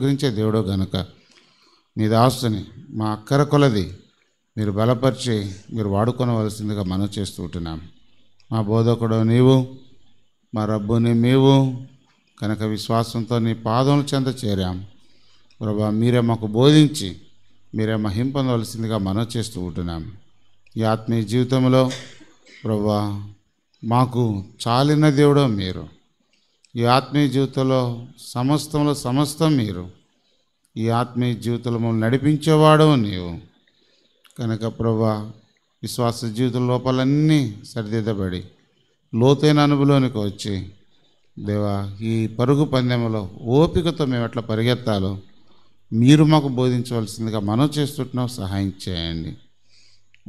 గురించే దేవుడో గనుక మీ దాసుని మా అక్కర కొలది మీరు బలపరిచి మీరు వాడుకొనవలసిందిగా మనం చేస్తూ ఉంటున్నాం. మా బోధకుడు నీవు, మా రబ్బుని నీవు కనుక విశ్వాసంతో నీ పాదముల చెంత చేరాం ప్రభా. మీరే మాకు బోధించి మీరే మహిమ పొందవలసిందిగా మనం చేస్తూ ఉంటున్నాం. ఈ ఆత్మీయ జీవితంలో ప్రభా మాకు చాలిన దేవుడో మీరు. ఈ ఆత్మీయ జీవితంలో సమస్తం మీరు. ఈ ఆత్మీయ జీవితంలో మమ్మల్ని నడిపించేవాడు నీవు కనుక ప్రభా విశ్వాస జీవితం లోపాలన్నీ సరిదిద్దబడి లోతైన అనుభవంలోనికి వచ్చి దేవా ఈ పరుగు పందెంలో ఓపికతో మేము ఎట్లా పరిగెత్తాలో మీరు మాకు బోధించవలసిందిగా మనం చేస్తుంటున్నాం. సహాయం చేయండి.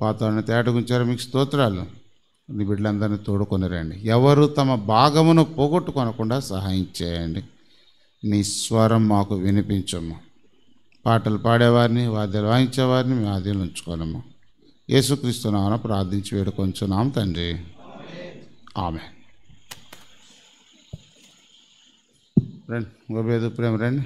వాతావరణ తేట గురించారు మీకు స్తోత్రాలు. నీ బిడ్డలందరినీ తోడుకొని రండి. ఎవరు తమ భాగమును పోగొట్టుకొనకుండా సహాయం చేయండి. నీ స్వరం మాకు వినిపించము. పాటలు పాడేవారిని వాద్యాలు వాయించేవారిని మేము ఆధీనంలో ఉంచుకోనము. యేసుక్రీస్తు నామమున ప్రార్థించి వేడుకొంచున్నాం తండ్రి. ఆమేన్. రండి గోబేదు ప్రేమ రండి.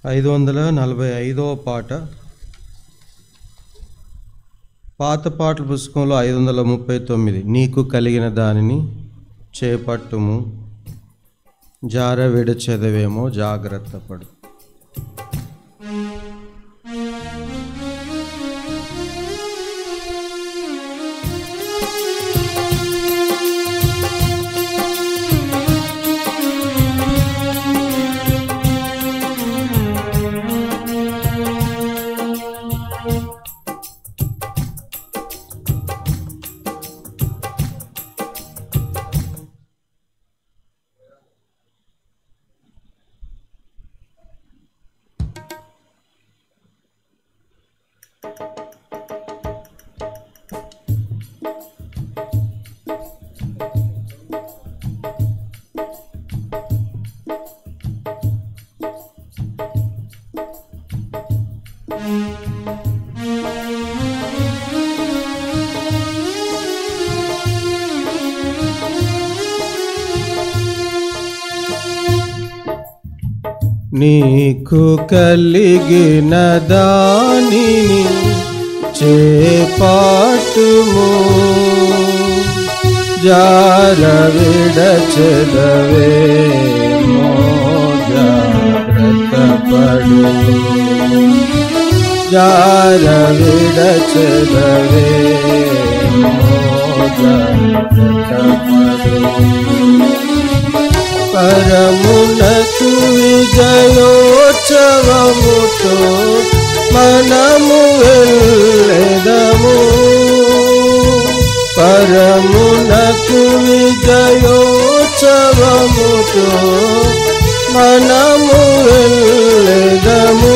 ఐదు 545వ పాట. పాత పాటల పుస్తకంలో 539. నీకు కలిగిన దానిని చేపట్టుము, జార విడచెదవేమో జాగ్రత్త పడు. నీకు కలిగిన దానిని చేపట్టుము, జార విడచెదవేమో జాగ్రత్త పడు. జార విడచెదవేమో జాగ్రత్త పడు. పరమునకు విజయోత్సవముతో మనము వెళ్ళెదము. పరమునకు విజయోత్సవముతో మనము వెళ్ళెదము.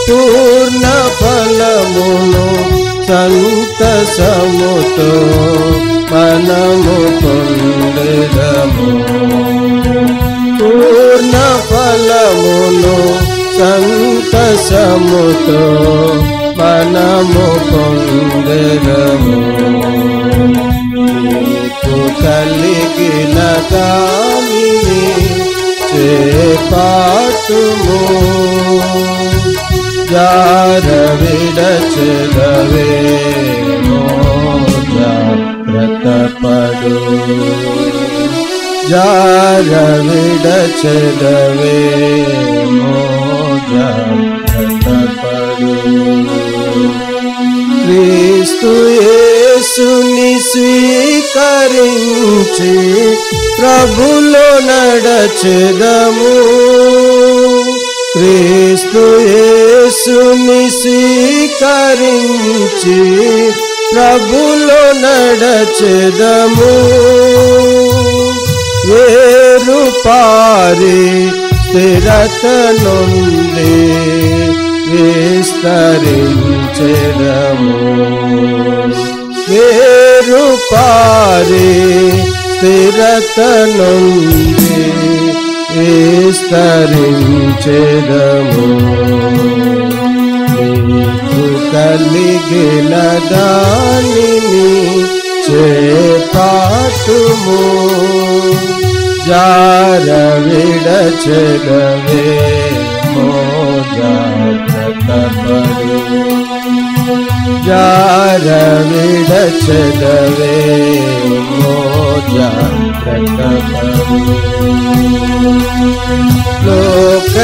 పూర్ణ ఫలమును సంతసముతో మనము పొందెదము. పూర్ణ ఫలమును సంతసముతో మనము పొందెదము. నీకు కలిగిన దానిని చేపట్టుము, జార విడచెదవేమో జాగ్రత్త పడు. జార విడచెదవేమో జాగ్రత్త పడు. క్రీస్తు యేసు యేసుని స్వీకరించి ప్రభులో నడచెదము. క్రీస్తు యేసుని స్వీకరించి ప్రభులో నడచెదము. వేరు పారి స్థిరత నుండి విస్తరించెదము. వేరు పారి స్థిరత నుండి విస్తరించెదము. నీకు కలిగిన దానిని చేపట్టుము. జార విడచెదవేమో జాగ్రత్తపడు. జార విడచెదవేమో జాగ్రత్తపడు. లోక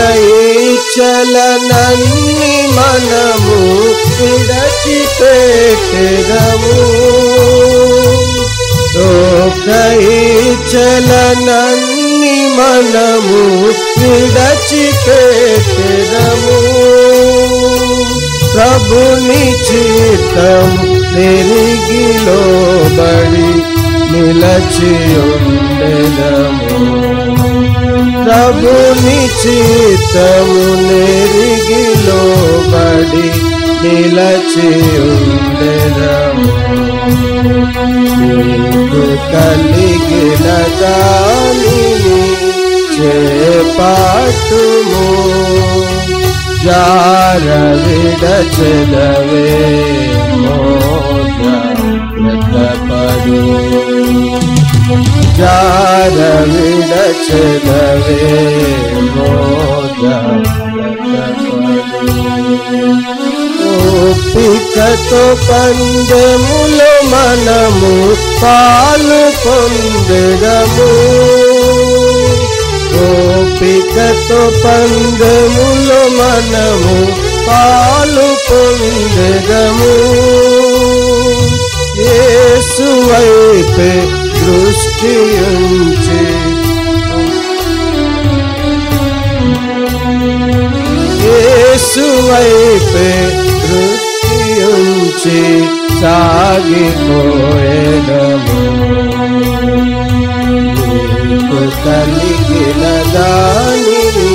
ఇచ్చలనన్ని మనము విడచిపెట్టెదము. లోక ఇచ్చలనన్ని మనము విడచిపెట్టెదము. ప్రభుని చిత్తము నెరిగి లోబడి నిలచి ఉండెదము. ప్రభుని చిత్తము నెరిగి లోబడి నిలచి ఉండెదము. నీకు కలిగిన దానిని చేపట్టుము. జార విడచెదవేమో జాగ్రత్తపడు. జార విడచెదవేమో జాగ్రత్తపడు. ఓపికతో పందెములో మనము పాలు పొందెదము. ఓపికతో పందెములో మనము పాలు పొందెదము. యేసు వైపే దృష్టి ఉంచి యేసు వైపే దృష్టి ఉంచి సాగిపోయేదము. నీకు కలిగిన దానిని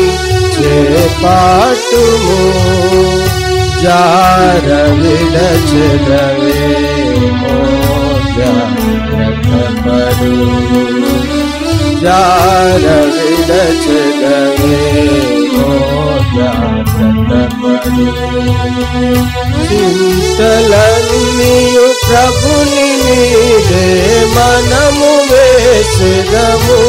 చేపట్టుము. జార విడచెదవేమో జాగ్రత్తపడు. జార విడచెదవేమో జాగ్రత్తపడు. చింతలన్నీయు ప్రభుని మీదే మనము వేసెదము.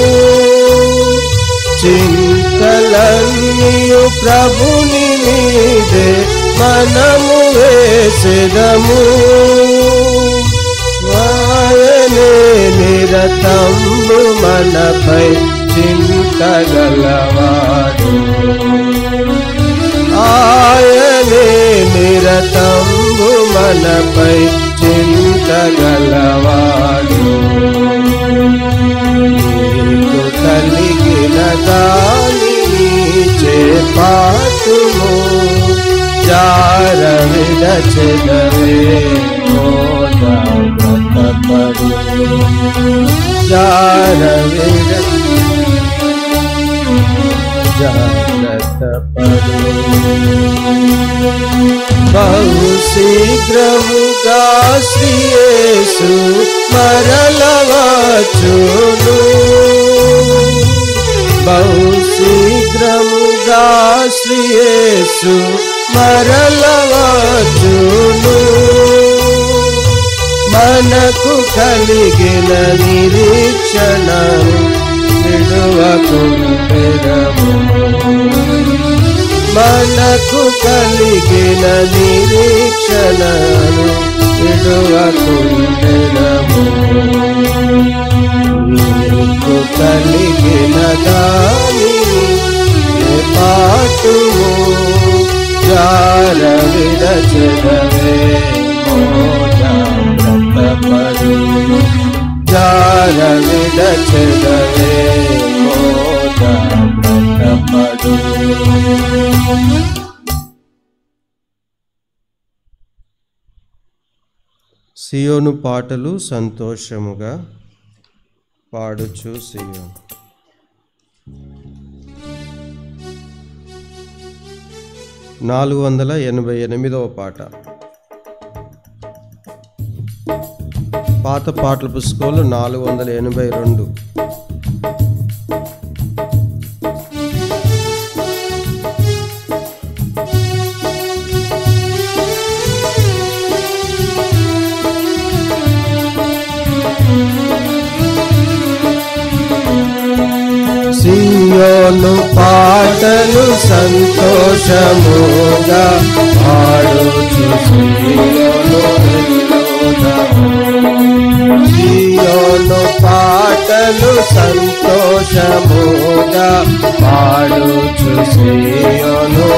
చింతలన్నీయు ప్రభుని మీదే మనము వేసెదము. ఆయనే నిరతంబు మనపై చింతగలవాడు. ఆయనే నిరతంబు మనపై చింతగలవాడు. నీకు కలిగిన దానిని చేపట్టుము. జార విడచెదవేమో జాగ్రత్తపడు. జార జాగ్రత్తపడు. బహు శీఘ్రముగా శ్రీ యేసు మరల వచ్చును. బహు శీఘ్రముగా శ్రీ యేసు మరల వచ్చును. మనకు కలిగిన నిరీక్షణ విడువకుండెదము. మనకు కలిగిన నిరీక్షణను విడువకుండెదము. నీకు కలిగిన దానిని చేపట్టుము. జార విడచెదవేమో జాగ్రత్తపడు. విడచెదవే మోదపడు. సియోను పాటలు సంతోషముగా పాడుచు సియోను. 488వ పాట. పాత పాటల పుస్తకంలో 482. సియోను పాటలు సంతోషముగా పాడుచు సియోను సియోను పాటలు సంతోషముగా పాడుచు సియోను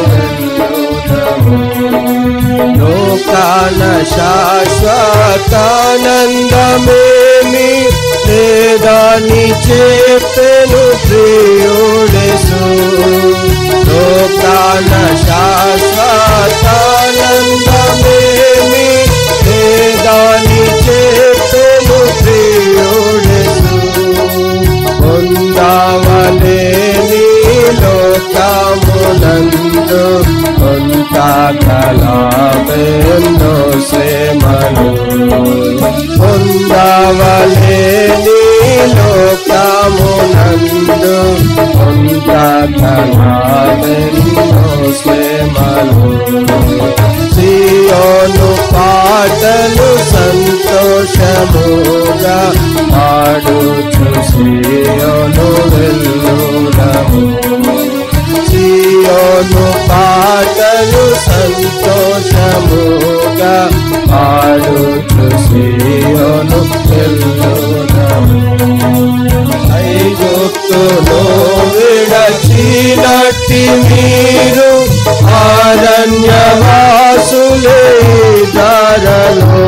లోకాన శాశ్వతానందమేమి లేదని చెప్పెను ప్రియుడేసు. లోకాన శాశ్వతానందమేమి లేదని చెప్పెను ప్రియుడేసు. పొందవలేని లోకమునందు కొంతకాలమెన్నో శ్రమలు. పొందవలేని లోకమునందు కొంతకాలమెన్నో శ్రమలు. సియోను పాటలు సంతోషముగా పాడుచు సియోను వెళ్ళుదము. సియోను పాటలు సంతోషముగా పాడుచు సియోను వెళ్ళుదము. ఐగుప్తును విడచినట్టి మీరు అరణ్యవాసులే ధరలో.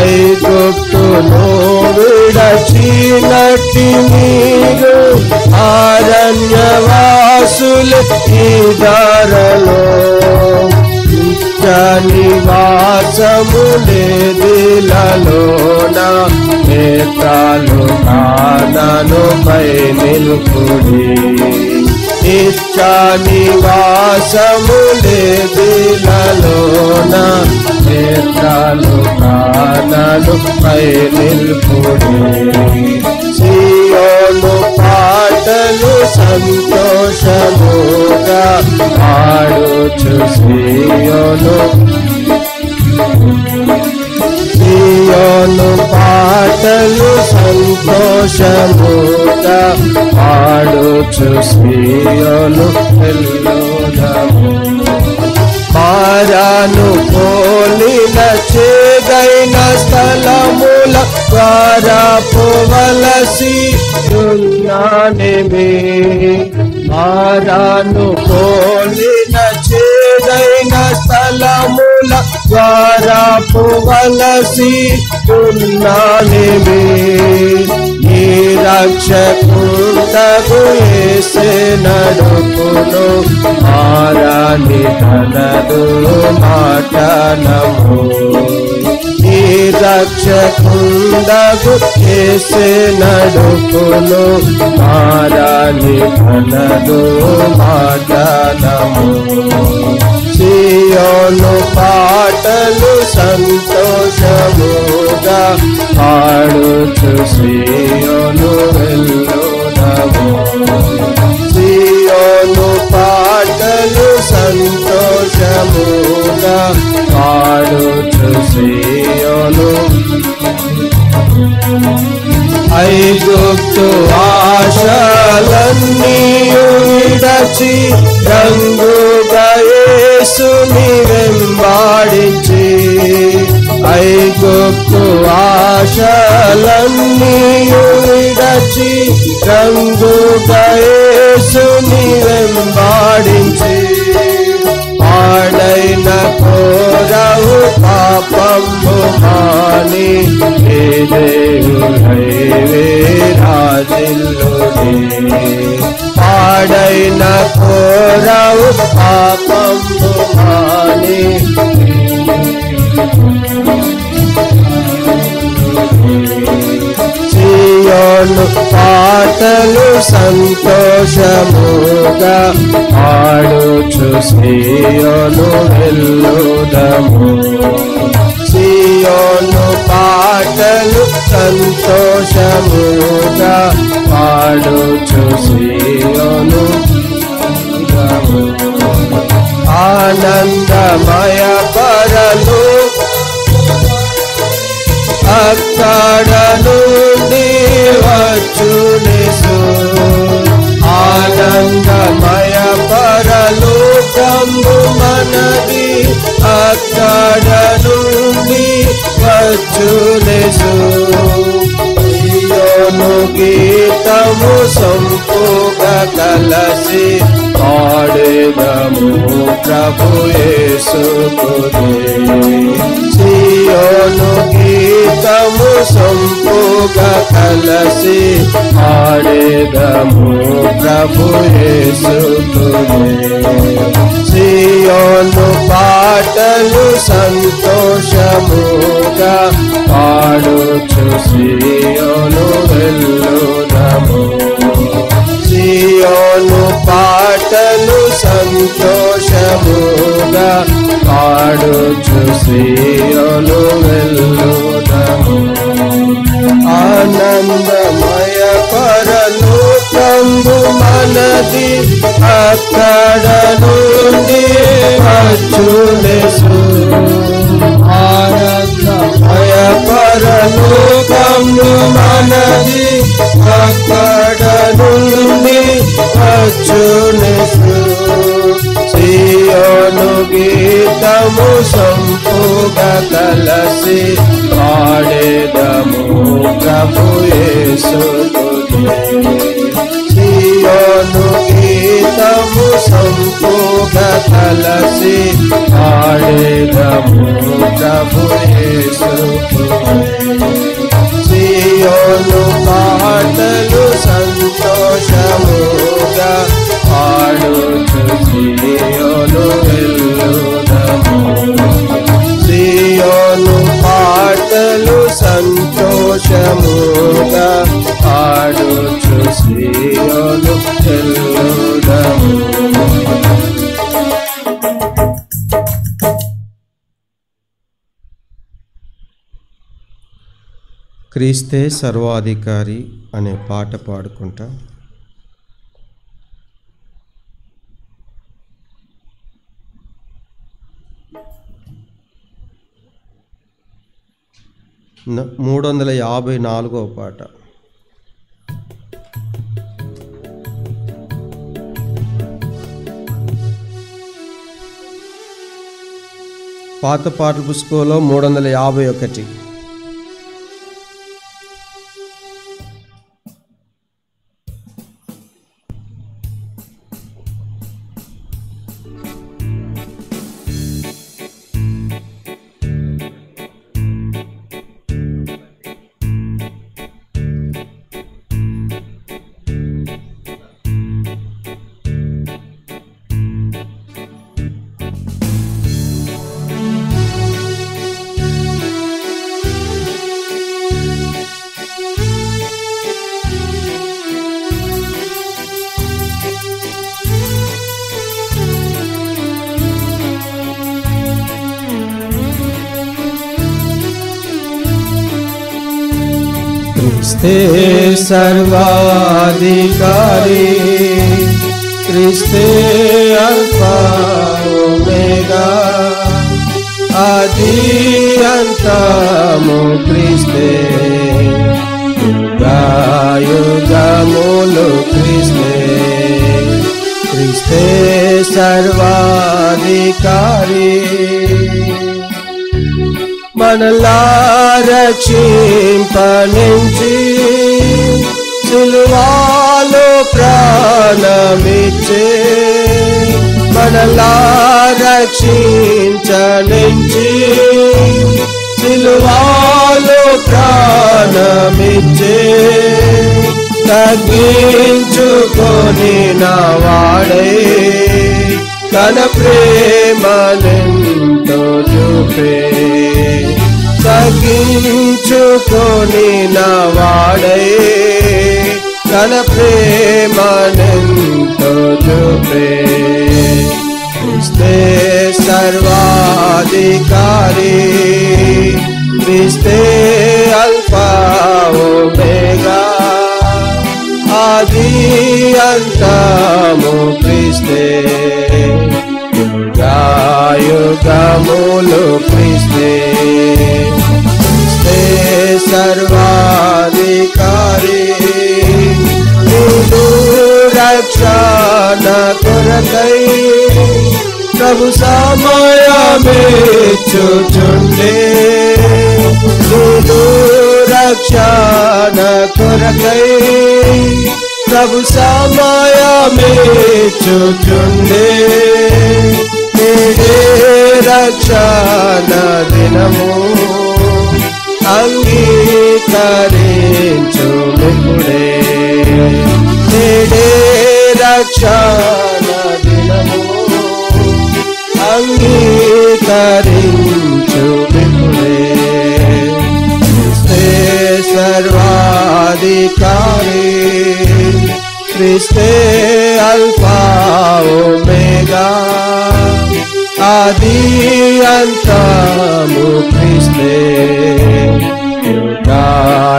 ఐగుప్తును విడచినట్టి మీరు అరణ్యవాసులే ధరలో. నివాసములేదిలలోన నేత్రాలు కానను పై నిలుపుడి. నిత్య నివాసములేదిలలోన నేత్రాలు కానను పై నిలుపుడి. సియోను పాటలు సంతోషముగా పాడుచు సియోను. సియోను పాటలు సంతోషముగా పాడుచు సియోను వెళ్ళుదము. మారాను పోలిన చేదైన స్థలముల ద్వారా పోవలసి ఉన్నానేమి. మారాను పోలిన చేదైన స్థలముల ద్వారా పోవలసి ఉన్నానేమి. నీ రక్షకుండగు యేసే నడుపును మారాని తనదు మాట నమో. నీ రక్షకుండగు యేసే నడుపును మారాని తనదు మాట నమో. సియోను పాటలు సంతోషముగా పాడుచు సియోను వెళ్ళుదము. సియోను పాటలు సంతోషముగా పాడుచు సియోను. ఐగుప్తు ఆశలన్నీ విడచి రంగుగా యేసుని వెంబడించి. ఐగుప్తు ఆశలన్నీ విడచి రంగుగా యేసుని వెంబడించి. పాడైన కోరవు పాపము మాని దేవుడై పాడైన కోరవు పాపము మాని సియోను పాటలు సంతోషముగా పాడుచు సియోను వెళ్ళుదము సియోను పాటలు సంతోషముగా పాడుచు సియోను ఆనందమయ పరలు అక్కడ నుండి వచ్చునేసు ఆనందమయ పరలోకము మనది అక్కడ నుండి వచ్చునేసు సియోను గీతము సంపుగా కలసి పాడేదము ప్రభు యేసుకునే సియోను గీతము సంపుగా కలసి పాడేదము ప్రభు యేసుకునే సియోను పాటలు సంతోషముగా పాడుచు సియోను వెళ్ళుదము సియోను పాటలు సంతోషముగా పాడుచు సియోను వెళ్ళుదము ఆనందమయ పరలోకము మనది అక్కడ నుండి వచ్చునేసు ఆనందమయ పరలోకము మనది అక్కడ నుండి వచ్చునేసు సియోను గీతము సంపుగా కలసి పాడేదము ప్రభు యేసుకునే సియోను గీతము సంపుగా కలసి పాడేదము ప్రభు యేసుకునే సియోను పాటలు సంతోషముగా పాడుచు సియోను వెళ్ళుదము సియోను పాటలు సంతోషముగా పాడుచు సియోను వెళ్ళుదము క్రీస్తే సర్వాధికారి అనే పాట పాడుకుంటా. న 354వ పాట. పాత పాటల పుస్తకంలో 351. क्रिस्ते सर्वाधिकारी क्रिस्ते अल्फा ओमेगा आदि अंतमु क्रिस्ते युगायुगमुलु क्रिस्ते क्रिस्ते सर्वाधिकारी మనలా రక్షింపనించి సిలువలో ప్రాణమిచ్చే మనలా రక్షించనించి సిలువలో ప్రాణమిచ్చే తగ్గించుకొని నా వాడై తన ప్రేమనెంతో చూపే తగ్గించుకొని నా వాడై తన ప్రేమనెంతో చూపే క్రీస్తే సర్వాధికారి క్రీస్తే అల్ఫా ఒమేగా ఆది అంతము క్రీస్తే యుగాయుగములు క్రీస్తే క్రీస్తే సర్వాధికారి రక్షణ కొరకై ప్రభు సమయమిచ్చుచుండే రక్షణ కొరకై ప్రభు సమయమిచ్చుచుండే నేడే రక్షణ దినము అంగీకరించుమిప్పుడే నేడే రక్షణ దినము అంగీకరించుమిప్పుడే క్రీస్తే సర్వాధికారి క్రీస్తే అల్ఫా ఒమేగా ఆది అంతము క్రీస్తే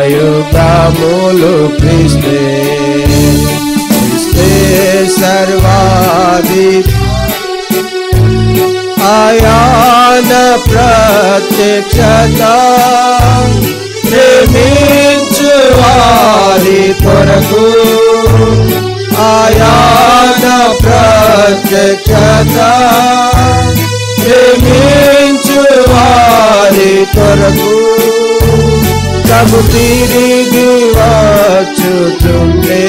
యుగాయుగములు క్రీస్తే క్రీస్తే సర్వాధికారి ఆయన ప్రత్యక్షత ప్రేమించు వారి కొరకు ఆయన ప్రత్యక్షత ప్రేమించు వారి కొరకు ప్రభు తిరిగి వచ్చుచుండే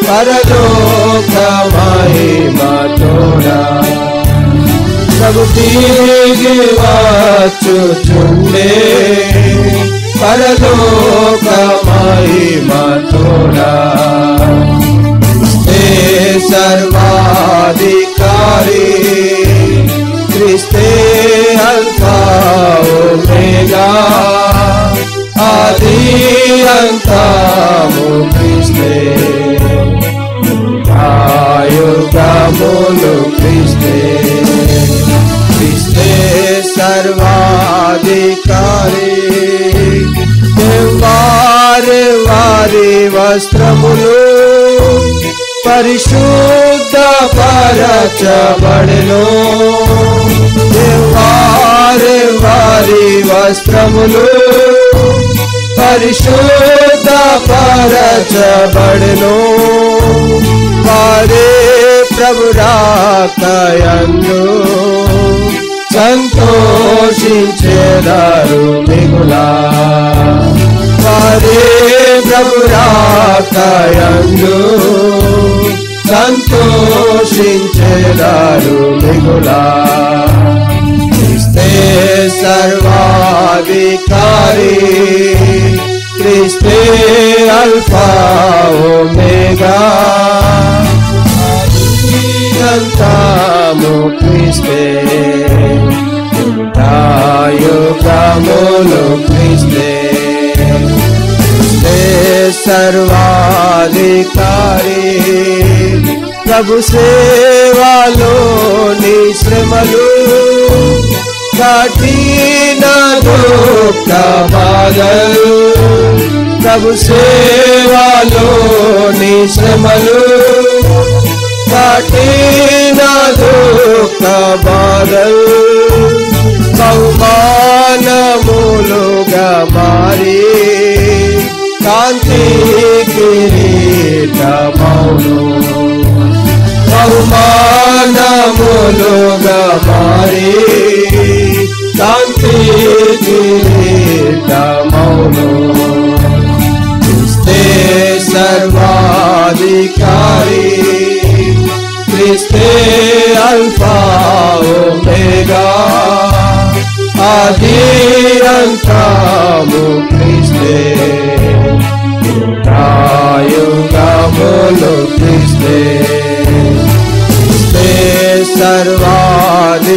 పరలోక మహిమతోడా ప్రభు తిరిగి వచ్చుచుండే పరలోక మహిమతోడా క్రీస్తే సర్వాధికారి క్రీస్తే అల్ఫా ఒమేగా ఆది అంతము క్రీస్తే యుగాయుగములు క్రీస్తే క్రీస్తే సర్వాధికారి వారి వారి వస్త్రములు పరిశుద్ధ పరచబడెను వారి వారి వస్త్రములు పరిశుద్ధ పరచబడెను వారే ప్రభు రాకయందు సంతోషించెదరు మిగులా వారే ప్రభు రాకయందు సంతోషించెదరు మిగులా క్రీస్తే సర్వాధికారి క్రీస్తే అల్ఫా ఒమేగా అంతము క్రీస్తే యుగాయుగములు క్రీస్తే క్రీస్తే సర్వాధికారి ప్రభు సేవలోని శ్రమలు కఠిన దుఃఖ బాధలు ప్రభు సేవలోని శ్రమలు కఠిన దుఃఖ బాధలు బహుమానములుగా మారి కాంతి కిరీటమౌను బహుమానములుగా మారి కాంతి కిరీటమౌను క్రీస్తే సర్వాధికారి క్రీస్తే అల్ఫా ఒమేగా ఆది అంతము క్రీస్తే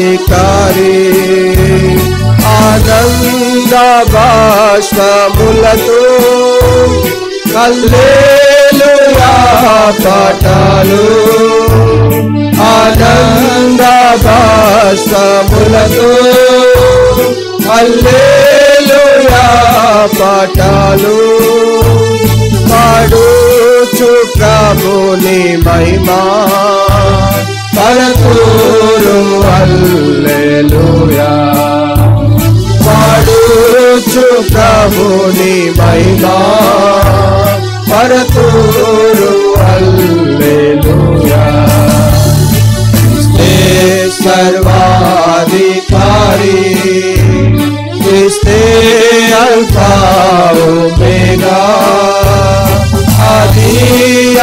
సర్వాధికారి ఆనంద బాష్పములతో హల్లెలూయా పాటలు ఆనంద బాష్పములతో హల్లెలూయా పాటలు పాడుచు ప్రభుని మహిమా పరతురు హల్లెలూయా పాడుచు ప్రభుని మహిమా పరతురు హల్లెలూయా క్రీస్తే సర్వాధికారి క్రీస్తే అల్ఫా ఒమేగా ఆది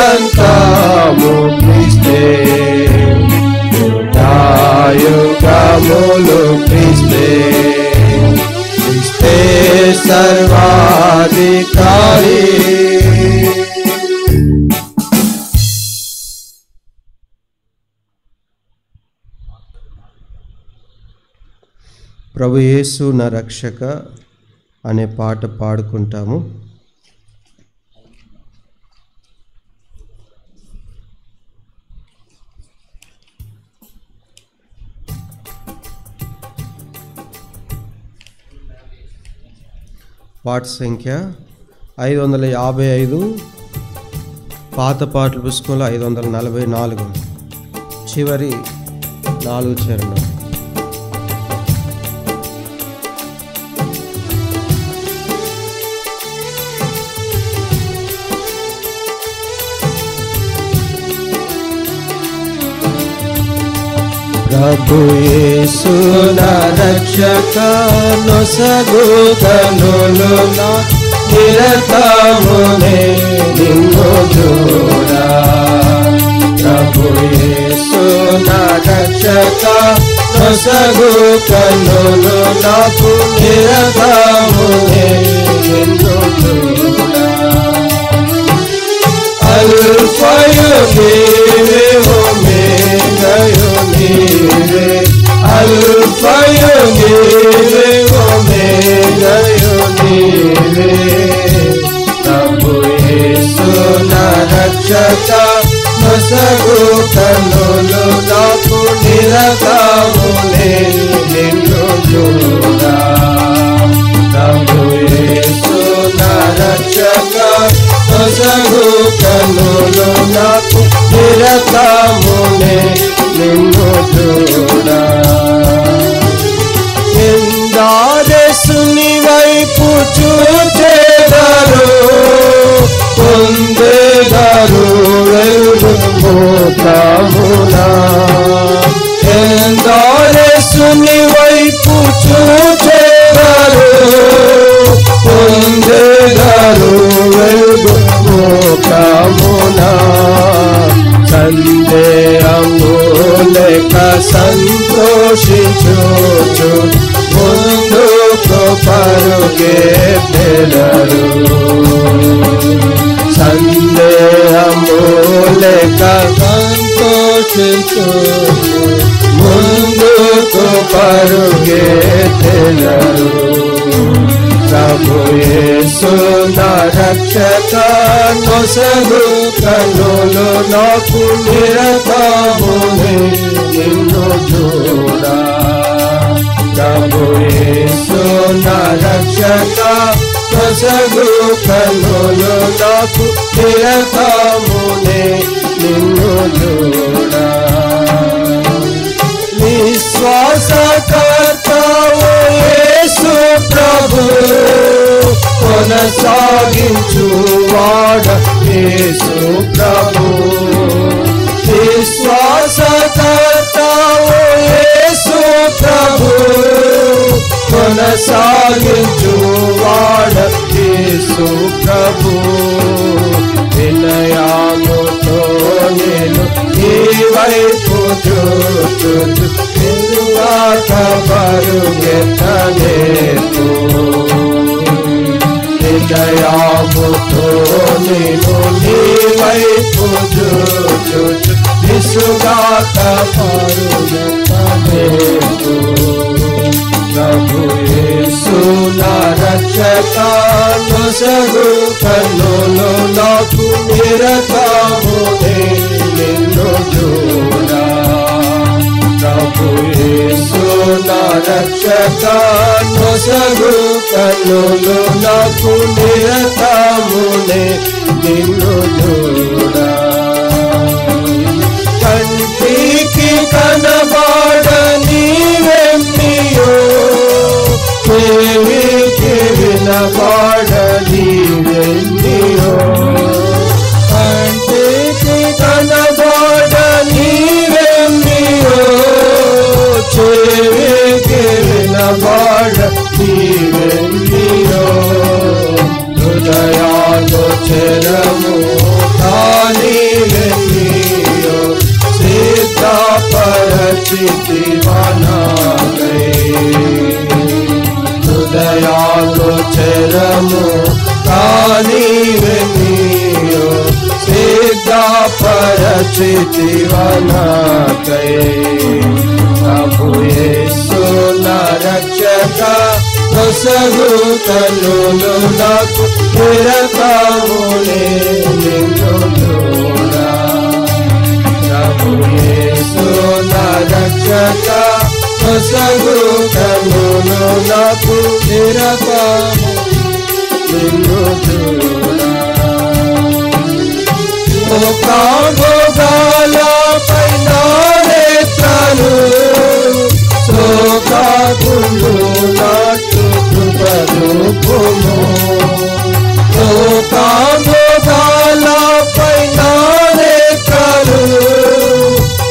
అంతము క్రీస్తే యుగములు క్రీస్తే క్రీస్తే సర్వాధికారి ప్రభు యేసు నా రక్షక అనే పాట పాడుకుంటాము. పాట సంఖ్య 555, పాత పాటల పుస్తకంలో 544, చివరి 4 చరణం. ప్రభు యేసు నా రక్షక నొసగు కనులు నా నిరతమునే నిన్ను చూడా. ప్రభు యేసు నా రక్షక నొసగు కనులు నాకు నిరతమునే నిన్ను చూడా. అల్ఫయు నీవే ఒమేగయు నీవే అల్ఫయు నీవే ఒమేగయు నీవే. ప్రభు యేసు నా రక్షక నొసగు కనులు నాకు నిరతమునే నిన్ను చూడా. ప్రభు యేసు నా రక్షక నొసగు కనులు నాకు నిరతమునే నిన్ను చూడా. నిందాదేశుని వైపు చూచెదరు పొందెదరు వెలుగు మోక్షమునా. నిందాదేశుని వైపు చూచెదరు పొందెదరు వెలుగు మోక్షమునా. సందేహము లేక సంతోషించుచు ముందుకు పరుగెత్తెదరు. సందేహము లేక సంతోషించుచు ముందుకు పరుగెత్తెదరు. ప్రభు యేసు నా రక్షక నొసగు కనులు నాకు నిరతమునే నిన్ను చూడా. ప్రభు యేసు నా రక్షక నొసగు కనులు నాకు నిరతమునే నిన్ను చూడా. విశ్వాసకర్తవు యేసు ప్రభు కొనసాగించు వాడ యేసు ప్రభు. విశ్వాసకర్తవు యేసు ప్రభు కొనసాగించు వాడ యేసు ప్రభు. వినయాముతో నేను ఈ వైపు చూచు నిలువాక పరుగెత్తనేర్పు. వినయాముతో నేను నీ వైపు చూచు విసుగాక పరుగెత్తనేర్పు. రక్షక నొసగు కన్నులు నాకు నిరతమునే నిన్ను చూడా ప్రభు యేసు నా రక్షక నొసగు కన్నులు నాకు నిరతమునే నిన్ను చూడా కంటికి కనబడని వెన్నీయో చెవికి వినబడని వెన్నీయో కంటికి కనబడని వెన్నీయో చెవికి వినబడని వెన్నీయో హృదయాలు చెరము కాని వెన్నీయో సిద్ధపరచితివనాకై హృదయాలు చెరము కాని వెన్నీయో సిద్ధపరచితివనాకై ప్రభు యేసు నా రక్షక నొసగు కన్నులు నాకు నిరతమునే నిన్ను చూడా ప్రభు యేసు నా రక్షక నొసగు కన్నులు నాకు నిరతము నిన్ను చూడా లోకాభోగాలపై నా నేత్రాలు శోకాకుండు నాటు కృపరూపము లోకాభోగాలపై నా నేత్రాలు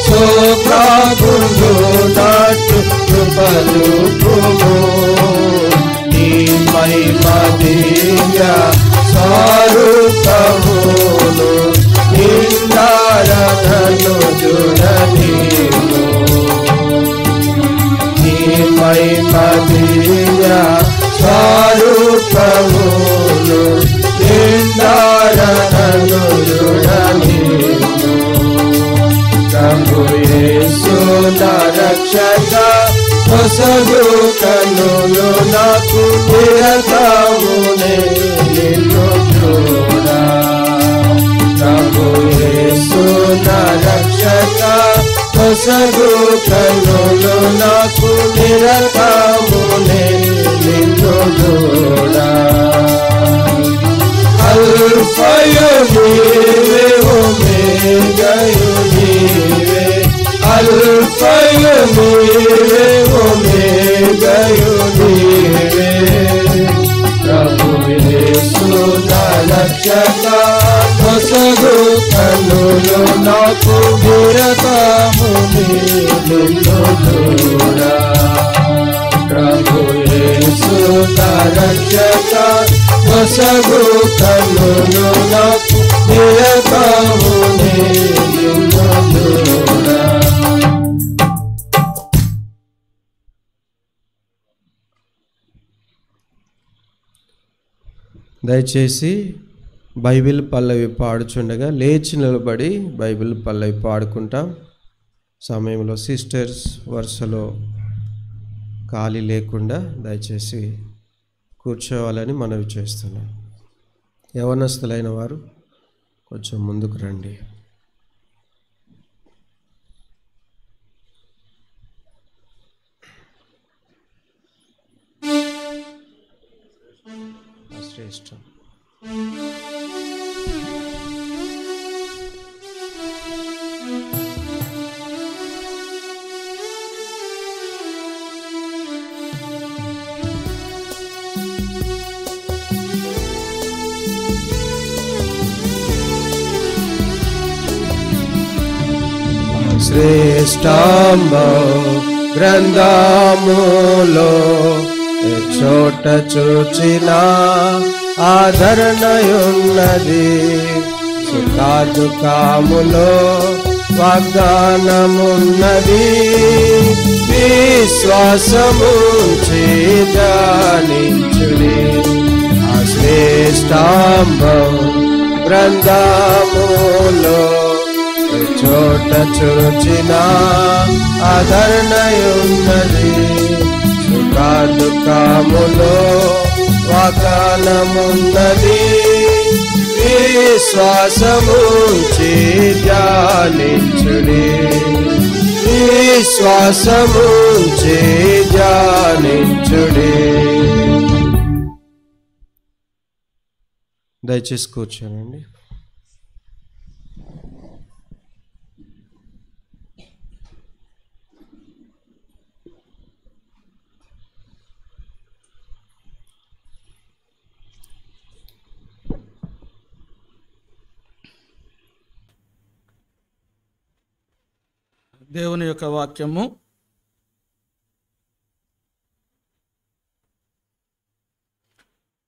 శోకాకుండు నాటు కృపరూపము నీ మహిమ దివ్య స్వరూపమును నిందారను చూడనీము నీ మహిమ దివ్య స్వరూపమును నిందారను చూడనీము ప్రభు యేసు నా రక్షక నొసగు కన్నులు నాకు నిరతమునే నిన్ను చూడా ప్రభు యేసు నా రక్షక నొసగు కన్నులు నాకు నిరతమునే నిన్ను చూడా అల్ఫయు నీవే ఒమేగయు నీవే అల్ఫయు నీవే ఒమేగయు నీవే ప్రభు యేసు నా రక్షక నొసగు కన్నులు నాకు నిరతమునే నిన్ను చూడా ప్రభు యేసు నా రక్షక నొసగు కన్నులు నాకు నిరతమునే నిన్ను చూడా దయచేసి బైబిల్ పల్లవి పాడుచుండగా లేచి నిలబడి బైబిల్ పల్లవి పాడుకుంటాం. సమయంలో సిస్టర్స్ వరుసలో ఖాళీ లేకుండా దయచేసి కూర్చోవాలని మనవి చేస్తున్నాం. యవనస్తులైన వారు కొంచెం ముందుకు రండి. శ్రేష్టం. శ్రేష్టంబో గ్రంథములో చోట చూచిన ఆదరణయున్నది. సుఖాదుఖాములో వాగ్దానమున్నది. విశ్వాసము ధ్యానించుడి. ఆ శ్రేష్టాంబం గ్రంథములో చోట చూచిన ఆదరణయున్నది. సుఖాదుఖాములో వాగ్దానమున్నది విశ్వాసముంచి ధ్యానించుడి విశ్వాసముంచి ధ్యానించుడి. దయచేసి కూర్చోనండి. దేవుని యొక్క వాక్యము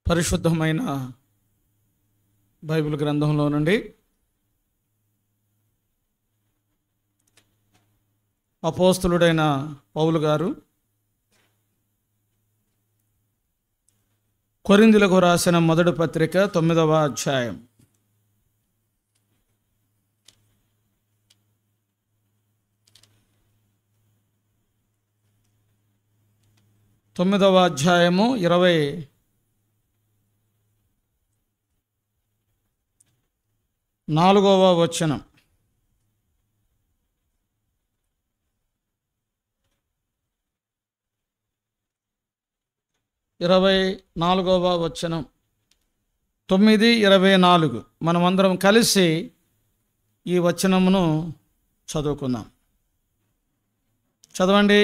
పరిశుద్ధమైన బైబిల్ గ్రంథంలో నుండి అపోస్తలుడైన పౌలు గారు కొరింథీయులకు రాసిన మొదటి పత్రిక 9వ అధ్యాయం 9వ అధ్యాయము 24వ వచనం. ఇరవై 24వ వచనం 9:24 మనమందరం కలిసి ఈ వచనమును చదువుకుందాం. చదవండి.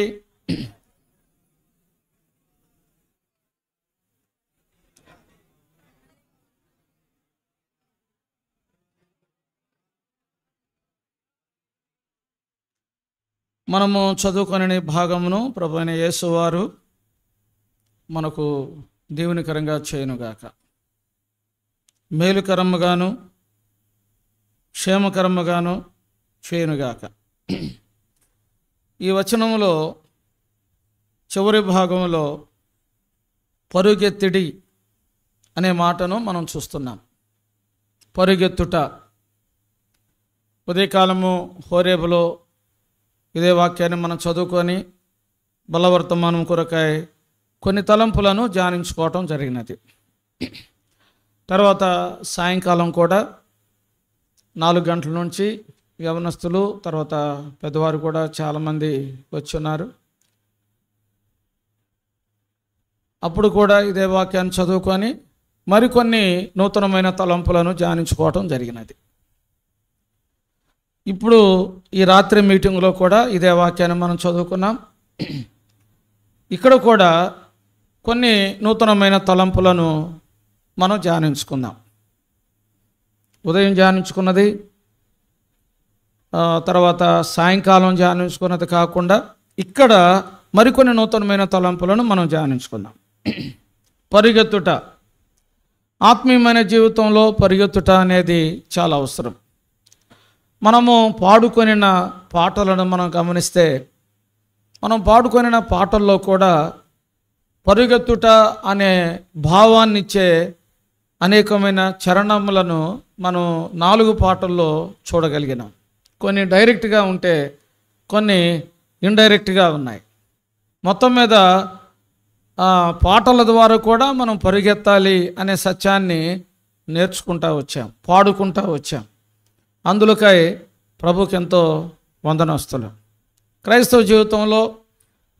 మనము చదువుకునే భాగమును ప్రభువైన యేసువారు మనకు దీవెనకరంగా చేయునుగాక. మేలుకరముగాను క్షేమకరముగాను చేయునుగాక. ఈ వచనములో చివరి భాగంలో పరుగెత్తిడి అనే మాటను మనం చూస్తున్నాం. పరుగెత్తుట. ఉదయకాలము హోరేబులో ఇదే వాక్యాన్ని మనం చదువుకొని బలవర్తమానం కొరకై కొన్ని తలంపులను ధ్యానించుకోవటం జరిగినది. తర్వాత సాయంకాలం కూడా 4 గంటల నుంచి యవనస్తులు తర్వాత పెద్దవారు కూడా చాలామంది వచ్చున్నారు. అప్పుడు కూడా ఇదే వాక్యాన్ని చదువుకొని మరికొన్ని నూతనమైన తలంపులను ధ్యానించుకోవటం జరిగినది. ఇప్పుడు ఈ రాత్రి మీటింగ్లో కూడా ఇదే వాక్యాన్ని మనం చదువుకున్నాం. ఇక్కడ కూడా కొన్ని నూతనమైన తలంపులను మనం ధ్యానించుకుందాం. ఉదయం ధ్యానించుకున్నది, తర్వాత సాయంకాలం ధ్యానించుకున్నది కాకుండా ఇక్కడ మరికొన్ని నూతనమైన తలంపులను మనం ధ్యానించుకుందాం. పరిగెత్తుట. ఆత్మీయమైన జీవితంలో పరిగెత్తుట అనేది చాలా అవసరం. మనము పాడుకొనిన పాటలను మనం గమనిస్తే మనం పాడుకొనిన పాటల్లో కూడా పరిగెత్తుట అనే భావాన్నిచ్చే అనేకమైన చరణములను మనం 4 పాటల్లో చూడగలిగినాం. కొన్ని డైరెక్ట్గా ఉంటే కొన్ని ఇండైరెక్ట్గా ఉన్నాయి. మొత్తం మీద పాటల ద్వారా కూడా మనం పరిగెత్తాలి అనే సత్యాన్ని నేర్చుకుంటూ వచ్చాం, పాడుకుంటూ వచ్చాం. అందులోకై ప్రభుకి ఎంతో వందనస్తులు. క్రైస్తవ జీవితంలో,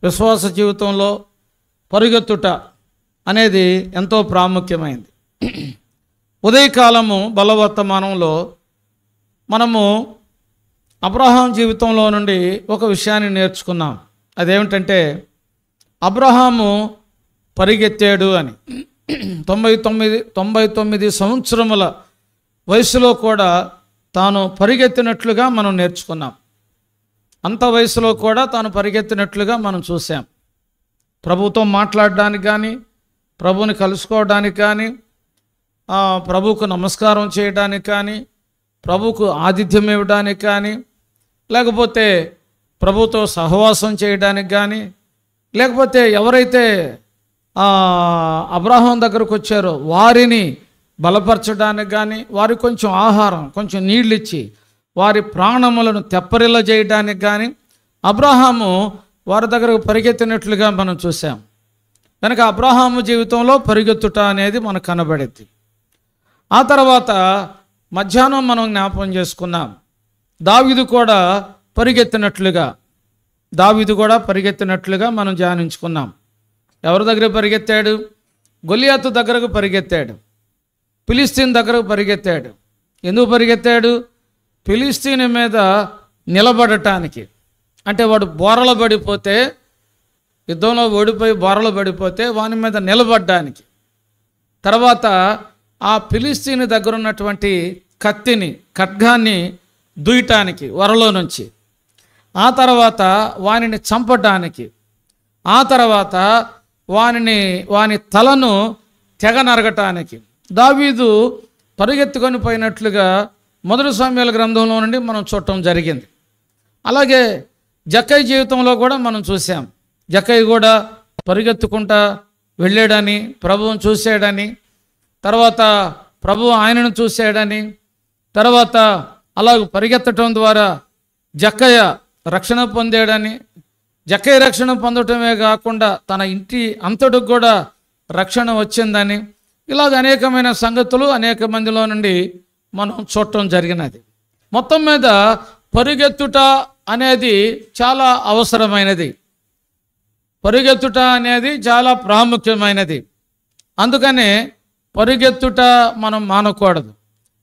విశ్వాస జీవితంలో పరిగెత్తుట అనేది ఎంతో ప్రాముఖ్యమైంది. ఉదయకాలము బలవర్తమానంలో మనము అబ్రహాం జీవితంలో నుండి ఒక విషయాన్ని నేర్చుకున్నాం. అదేమిటంటే అబ్రహాము పరిగెత్తాడు అని. 99 సంవత్సరముల వయసులో కూడా తాను పరిగెత్తినట్లుగా మనం నేర్చుకున్నాం. అంత వయసులో కూడా తాను పరిగెత్తినట్లుగా మనం చూసాం. ప్రభుతో మాట్లాడడానికి కానీ, ప్రభుని కలుసుకోవడానికి కానీ, ప్రభువుకు నమస్కారం చేయడానికి కానీ, ప్రభువుకు ఆతిథ్యం ఇవ్వడానికి కానీ, లేకపోతే ప్రభుతో సహవాసం చేయడానికి కానీ, లేకపోతే ఎవరైతే అబ్రహాం దగ్గరకు వచ్చారో వారిని బలపరచడానికి కానీ, వారికి కొంచెం ఆహారం, కొంచెం నీళ్ళు ఇచ్చి వారి ప్రాణములను తెప్పరిల్ల చేయడానికి కానీ అబ్రహాము వారి దగ్గరకు పరిగెత్తినట్లుగా మనం చూసాం. కనుక అబ్రహాము జీవితంలో పరిగెత్తుట అనేది మనకు కనబడింది. ఆ తర్వాత మధ్యాహ్నం మనం జ్ఞాపకం చేసుకున్నాం, దావీదు కూడా పరిగెత్తినట్లుగా మనం ధ్యానించుకున్నాం. ఎవరి దగ్గర పరిగెత్తాడు? గొలియాతు దగ్గరకు పరిగెత్తాడు, ఫిలిస్తీన్ దగ్గరకు పరిగెత్తాడు. ఎందుకు పరిగెత్తాడు? ఫిలిస్తీన్ మీద నిలబడటానికి. అంటే వాడు బోరలు పడిపోతే, యుద్ధంలో ఓడిపోయి బోరలు పడిపోతే వాని మీద నిలబడ్డానికి. తర్వాత ఆ ఫిలిస్తీన్ దగ్గర ఉన్నటువంటి ఖడ్గాన్ని దూయటానికి వరలో నుంచి, ఆ తర్వాత వానిని చంపడానికి, ఆ తర్వాత వాని తలను తెగ నరగటానికి దావీదు పరిగెత్తుకొని పోయినట్లుగా మొదటి సమూయేలు గ్రంథంలో నుండి మనం చూడటం జరిగింది. అలాగే జక్కయ్య జీవితంలో కూడా మనం చూసాం. జక్కయ్య కూడా పరిగెత్తుకుంటా వెళ్ళాడని, ప్రభువును చూశాడని, తర్వాత ప్రభువు ఆయనను చూశాడని, తర్వాత అలాగ పరిగెత్తటం ద్వారా జక్కయ్య రక్షణ పొందాడని, జక్కయ్య రక్షణ పొందటమే కాకుండా తన ఇంటి అంతటికి కూడా రక్షణ వచ్చిందని, ఇలాగ అనేకమైన సంగతులు అనేక మందిలో నుండి మనం చూడటం జరిగినది. మొత్తం మీద పరిగెత్తుట అనేది చాలా అవసరమైనది, పరిగెత్తుట అనేది చాలా ప్రాముఖ్యమైనది. అందుకనే పరిగెత్తుట మనం మానకూడదు.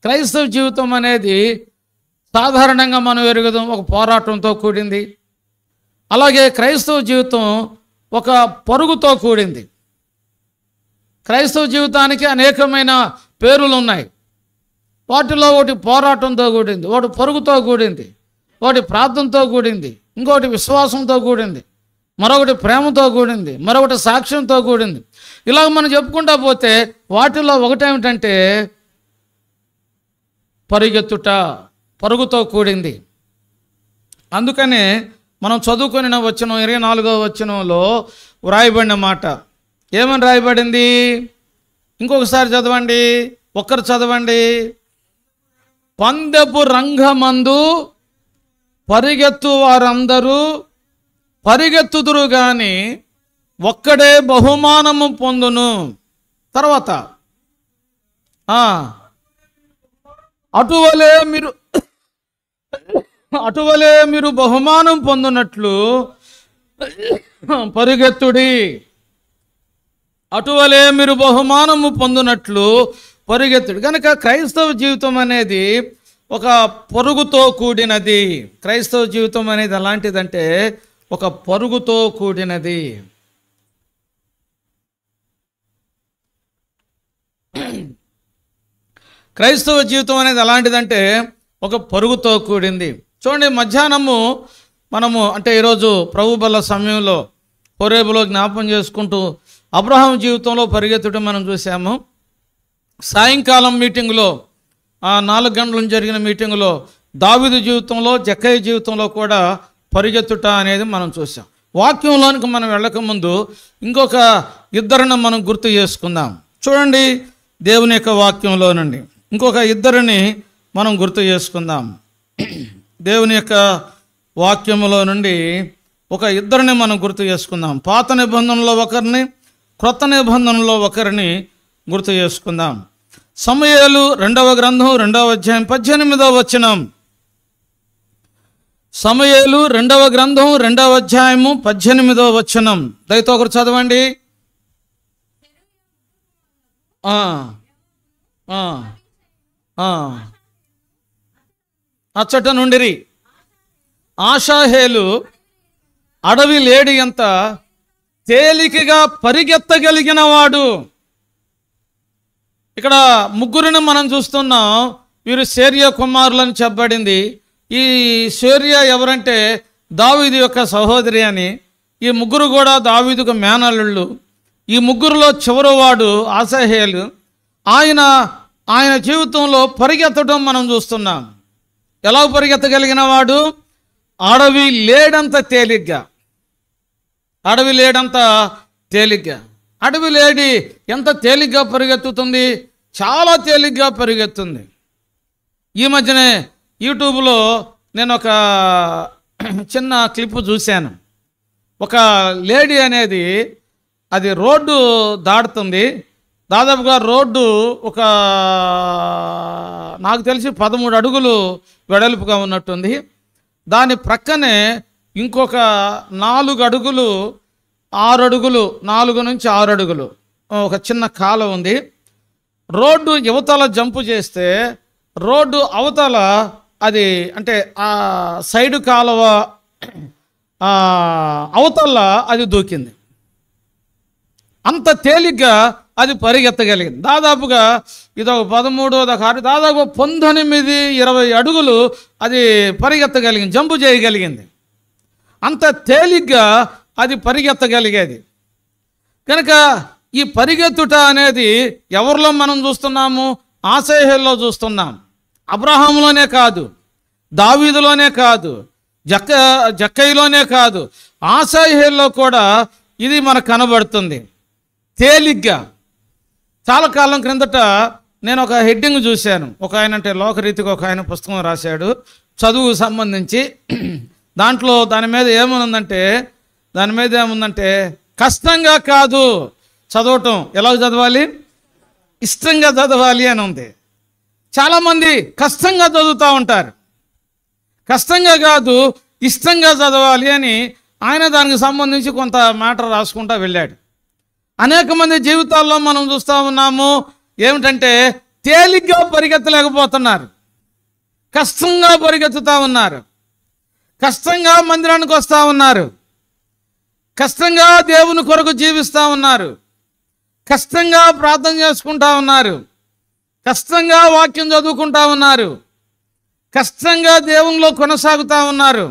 క్రైస్తవ జీవితం అనేది సాధారణంగా మనం ఎరుగుదాం ఒక పోరాటంతో కూడింది. అలాగే క్రైస్తవ జీవితం ఒక పరుగుతో కూడింది. క్రైస్తవ జీవితానికి అనేకమైన పేర్లు ఉన్నాయి. వాటిలో ఒకటి పోరాటంతో కూడింది, ఒకటి పరుగుతో కూడింది, ఒకటి ప్రార్థనతో కూడింది, ఇంకొకటి విశ్వాసంతో కూడింది, మరొకటి ప్రేమతో కూడింది, మరొకటి సాక్ష్యంతో కూడింది. ఇలాగ మనం చెప్పుకుంటా పోతే వాటిలో ఒకటేమిటంటే పరిగెత్తుట, పరుగుతో కూడింది. అందుకనే మనం చదువుకొని వచనం 24వ వచనంలో వ్రాయబడిన మాట ఏమని రాయబడింది? ఇంకొకసారి చదవండి, ఒక్కరు చదవండి. పందెపు రంగమందు పరిగెత్తు వారందరూ పరిగెత్తుదురు గాని ఒక్కడే బహుమానము పొందును. తర్వాత అటువలే మీరు బహుమానం పొందునట్లు పరిగెత్తుడి. అటువలే మీరు బహుమానము పొందునట్లు పరిగెత్తుడి. కనుక క్రైస్తవ జీవితం అనేది ఒక పరుగుతో కూడినది. క్రైస్తవ జీవితం అనేది ఎలాంటిదంటే ఒక పరుగుతో కూడినది. క్రైస్తవ జీవితం అనేది ఎలాంటిదంటే ఒక పరుగుతో కూడింది. చూడండి, మధ్యాహ్నము మనము అంటే ఈరోజు ప్రభు బల్ల సమయంలో హోరేబులో జ్ఞాపం చేసుకుంటూ అబ్రహాం జీవితంలో పరిగెత్తడం మనం చూసాము. సాయంకాలం మీటింగులో 4 గంటలు జరిగిన మీటింగులో దావీదు జీవితంలో, జక్కయ్య జీవితంలో కూడా పరిగెత్తుట అనేది మనం చూసాం. వాక్యంలోనికి మనం వెళ్ళకముందు ఇంకొక ఇద్దరిని మనం గుర్తు చేసుకుందాం. చూడండి, దేవుని యొక్క వాక్యంలో నుండి ఇంకొక ఇద్దరిని మనం గుర్తు చేసుకుందాం. దేవుని యొక్క వాక్యములో నుండి ఒక ఇద్దరిని మనం గుర్తు చేసుకుందాం. పాత నిబంధనలో ఒకరిని, క్రొత్త నిబంధనలో ఒకరిని గుర్తు చేసుకుందాం. సమూయేలు 2వ గ్రంథం 2వ అధ్యాయం 18వ వచనం. సమూయేలు 2వ గ్రంథం 2వ అధ్యాయము 18వ వచనం. దయతో ఒకరు చదవండి. అచ్చట నుండిరి ఆషాహేలు అడవి లేడి ఎంత తేలికగా పరిగెత్తగలిగిన వాడు. ఇక్కడ ముగ్గురిని మనం చూస్తున్నాం. వీరు సేర్యా కుమారులని చెప్పబడింది. ఈ సేర్యా ఎవరంటే దావీదు యొక్క సహోదరి అని. ఈ ముగ్గురు కూడా దావీదుకు మేనల్లుళ్ళు. ఈ ముగ్గురులో చివరివాడు ఆషాహేలు. ఆయన జీవితంలో పరిగెత్తడం మనం చూస్తున్నాం. ఎలా పరిగెత్తగలిగిన వాడు? అడవి లేడంత తేలిగ్గా. అడవి లేడంత తేలిగ్గా. అడవి లేడి ఎంత తేలిగ్గా పరిగెత్తుతుంది? చాలా తేలిగ్గా పరిగెత్తుంది. ఈ మధ్యనే యూట్యూబ్లో నేను ఒక చిన్న క్లిప్ చూశాను. ఒక లేడీ అనేది అది రోడ్డు దాటుతుంది. దాదాపుగా రోడ్డు ఒక నాకు తెలిసి 13 అడుగులు వెడల్పుగా ఉన్నట్టుంది. దాని ప్రక్కనే ఇంకొక 4 అడుగులు 6 అడుగులు 4 నుంచి 6 అడుగులు ఒక చిన్న కాలువ ఉంది. రోడ్డు యువతల జంపు చేస్తే రోడ్డు అవతల అది అంటే ఆ సైడు కాలువ అవతల అది దూకింది. అంత తేలిగ్గా అది పరిగెత్తగలిగింది. దాదాపుగా ఇదొక 13 దాదాపు 19-20 అడుగులు అది పరిగెత్తగలిగింది, జంపు చేయగలిగింది. అంత తేలిగ్గా అది పరిగెత్తగలిగేది. కనుక ఈ పరిగెత్తుట అనేది ఎవరిలో మనం చూస్తున్నాము? ఆసేహల్లో చూస్తున్నాం. అబ్రహాములోనే కాదు, దావీదులోనే కాదు, జక్కయిలోనే కాదు, ఆసేహల్లో కూడా ఇది మనకు కనబడుతుంది తేలిగ్గా. చాలా కాలం క్రిందట నేను ఒక హెడ్డింగ్ చూశాను. ఒక ఆయన అంటే లోకరీతిగా ఒక ఆయన పుస్తకం రాశాడు చదువుకు సంబంధించి. దాంట్లో దాని మీద ఏముందంటే కష్టంగా కాదు చదవటం, ఎలా చదవాలి? ఇష్టంగా చదవాలి అని ఉంది. చాలామంది కష్టంగా చదువుతూ ఉంటారు. కష్టంగా కాదు, ఇష్టంగా చదవాలి అని ఆయన దానికి సంబంధించి కొంత మ్యాటర్ రాసుకుంటూ వెళ్ళాడు. అనేక మంది జీవితాల్లో మనం చూస్తూ ఉన్నాము ఏమిటంటే తేలిగ్గా పరిగెత్తలేకపోతున్నారు, కష్టంగా పరిగెత్తుతూ ఉన్నారు, కష్టంగా మందిరానికి వస్తూ ఉన్నారు, కష్టంగా దేవుని కొరకు జీవిస్తూ ఉన్నారు, కష్టంగా ప్రార్థన చేసుకుంటా ఉన్నారు, కష్టంగా వాక్యం చదువుకుంటా ఉన్నారు, కష్టంగా దేవునిలో కొనసాగుతూ ఉన్నారు.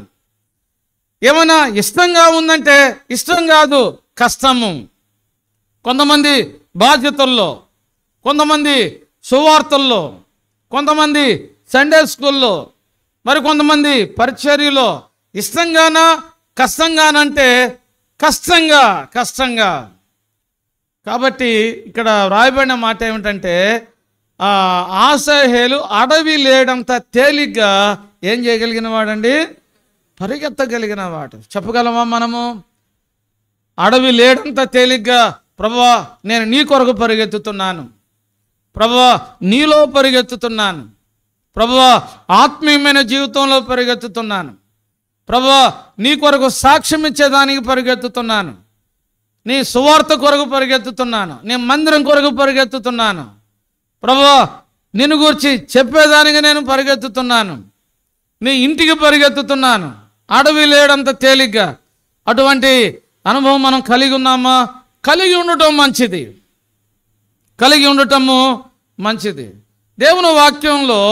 ఏమైనా ఇష్టంగా ఉందంటే ఇష్టం కాదు, కష్టము. కొంతమంది బాధ్యతల్లో, కొంతమంది సువార్తల్లో, కొంతమంది సండే స్కూల్లో, మరి కొంతమంది పరిచర్యలో ఇష్టంగానా కష్టంగానంటే కష్టంగా. కాబట్టి ఇక్కడ రాయబడిన మాట ఏమిటంటే ఆసేహేలు అడవి లేడంత తేలిగ్గా ఏం చేయగలిగిన వాడండి? పరిగెత్తగలిగిన వాడు. చెప్పగలమా మనము? అడవి లేడంత తేలిగ్గా ప్రభువా నేను నీ కొరకు పరిగెత్తుతున్నాను, ప్రభువా నీలో పరిగెత్తుతున్నాను, ప్రభువా ఆత్మీయమైన జీవితంలో పరిగెత్తుతున్నాను, ప్రభువా నీ కొరకు సాక్ష్యం ఇచ్చేదానికి పరిగెత్తుతున్నాను, నీ సువార్త కొరకు పరిగెత్తుతున్నాను, నీ మందిరం కొరకు పరిగెత్తుతున్నాను, ప్రభువా నిన్ను గూర్చి చెప్పేదానికి నేను పరిగెత్తుతున్నాను, నీ ఇంటికి పరిగెత్తుతున్నాను. అడవి లేడంత తేలిగ్గా అటువంటి అనుభవం మనం కలిగి ఉన్నామా? కలిగి ఉండటం మంచిది, కలిగి ఉండటము మంచిది. దేవుని వాక్యంలో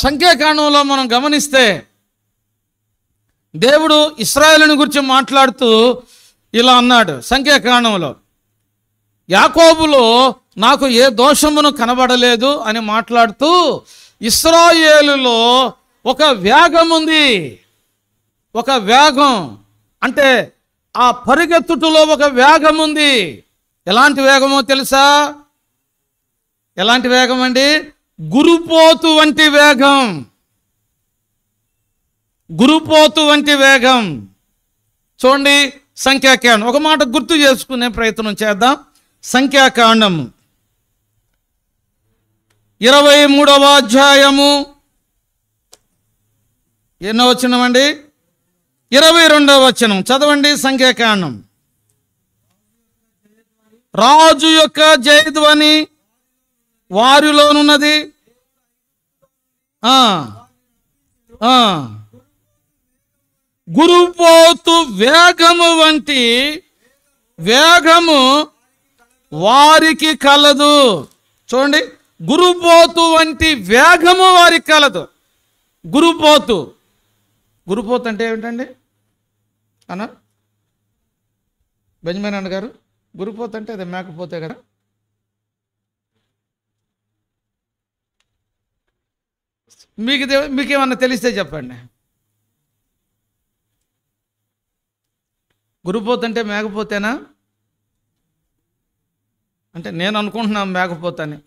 సంఖ్యాకాండంలో మనం గమనిస్తే దేవుడు ఇశ్రాయేలుని గురించి మాట్లాడుతూ ఇలా అన్నాడు. సంఖ్యాకాండంలో యాకోబులో నాకు ఏ దోషమును కనబడలేదు అని మాట్లాడుతూ ఇశ్రాయేలులో ఒక వేగం ఉంది. ఒక వేగం అంటే ఆ పరిగెత్తుటలో ఒక వేగం ఉంది. ఎలాంటి వేగమో తెలుసా? ఎలాంటి వేగం అండి? గురుపోతు వంటి వేగం. గురుపోతు వంటి వేగం. చూడండి సంఖ్యాకాండం, ఒక మాట గుర్తు చేసుకునే ప్రయత్నం చేద్దాం. సంఖ్యాకాండం 23వ అధ్యాయము ఎన్నో వచనం అండి? 22వ వచనం చదవండి. సంఖ్యాకాండం. రాజు యొక్క జయధ్వని వారిలోనున్నది, గురుపోతు వేగము వంటి వేగము వారికి కలదు. చూడండి, గురుపోతు వంటి వేగము వారికి కలదు. గురుపోతు అంటే ఏమిటండి అన్న బెంజమిన్ అన్న గారు? గురుపోతు అంటే అది మేకపోతే కదా. మీకేమన్నా తెలిస్తే చెప్పండి. గురుపోతు అంటే మేకపోతేనా? అంటే నేను అనుకుంటున్నాను మేకపోతని.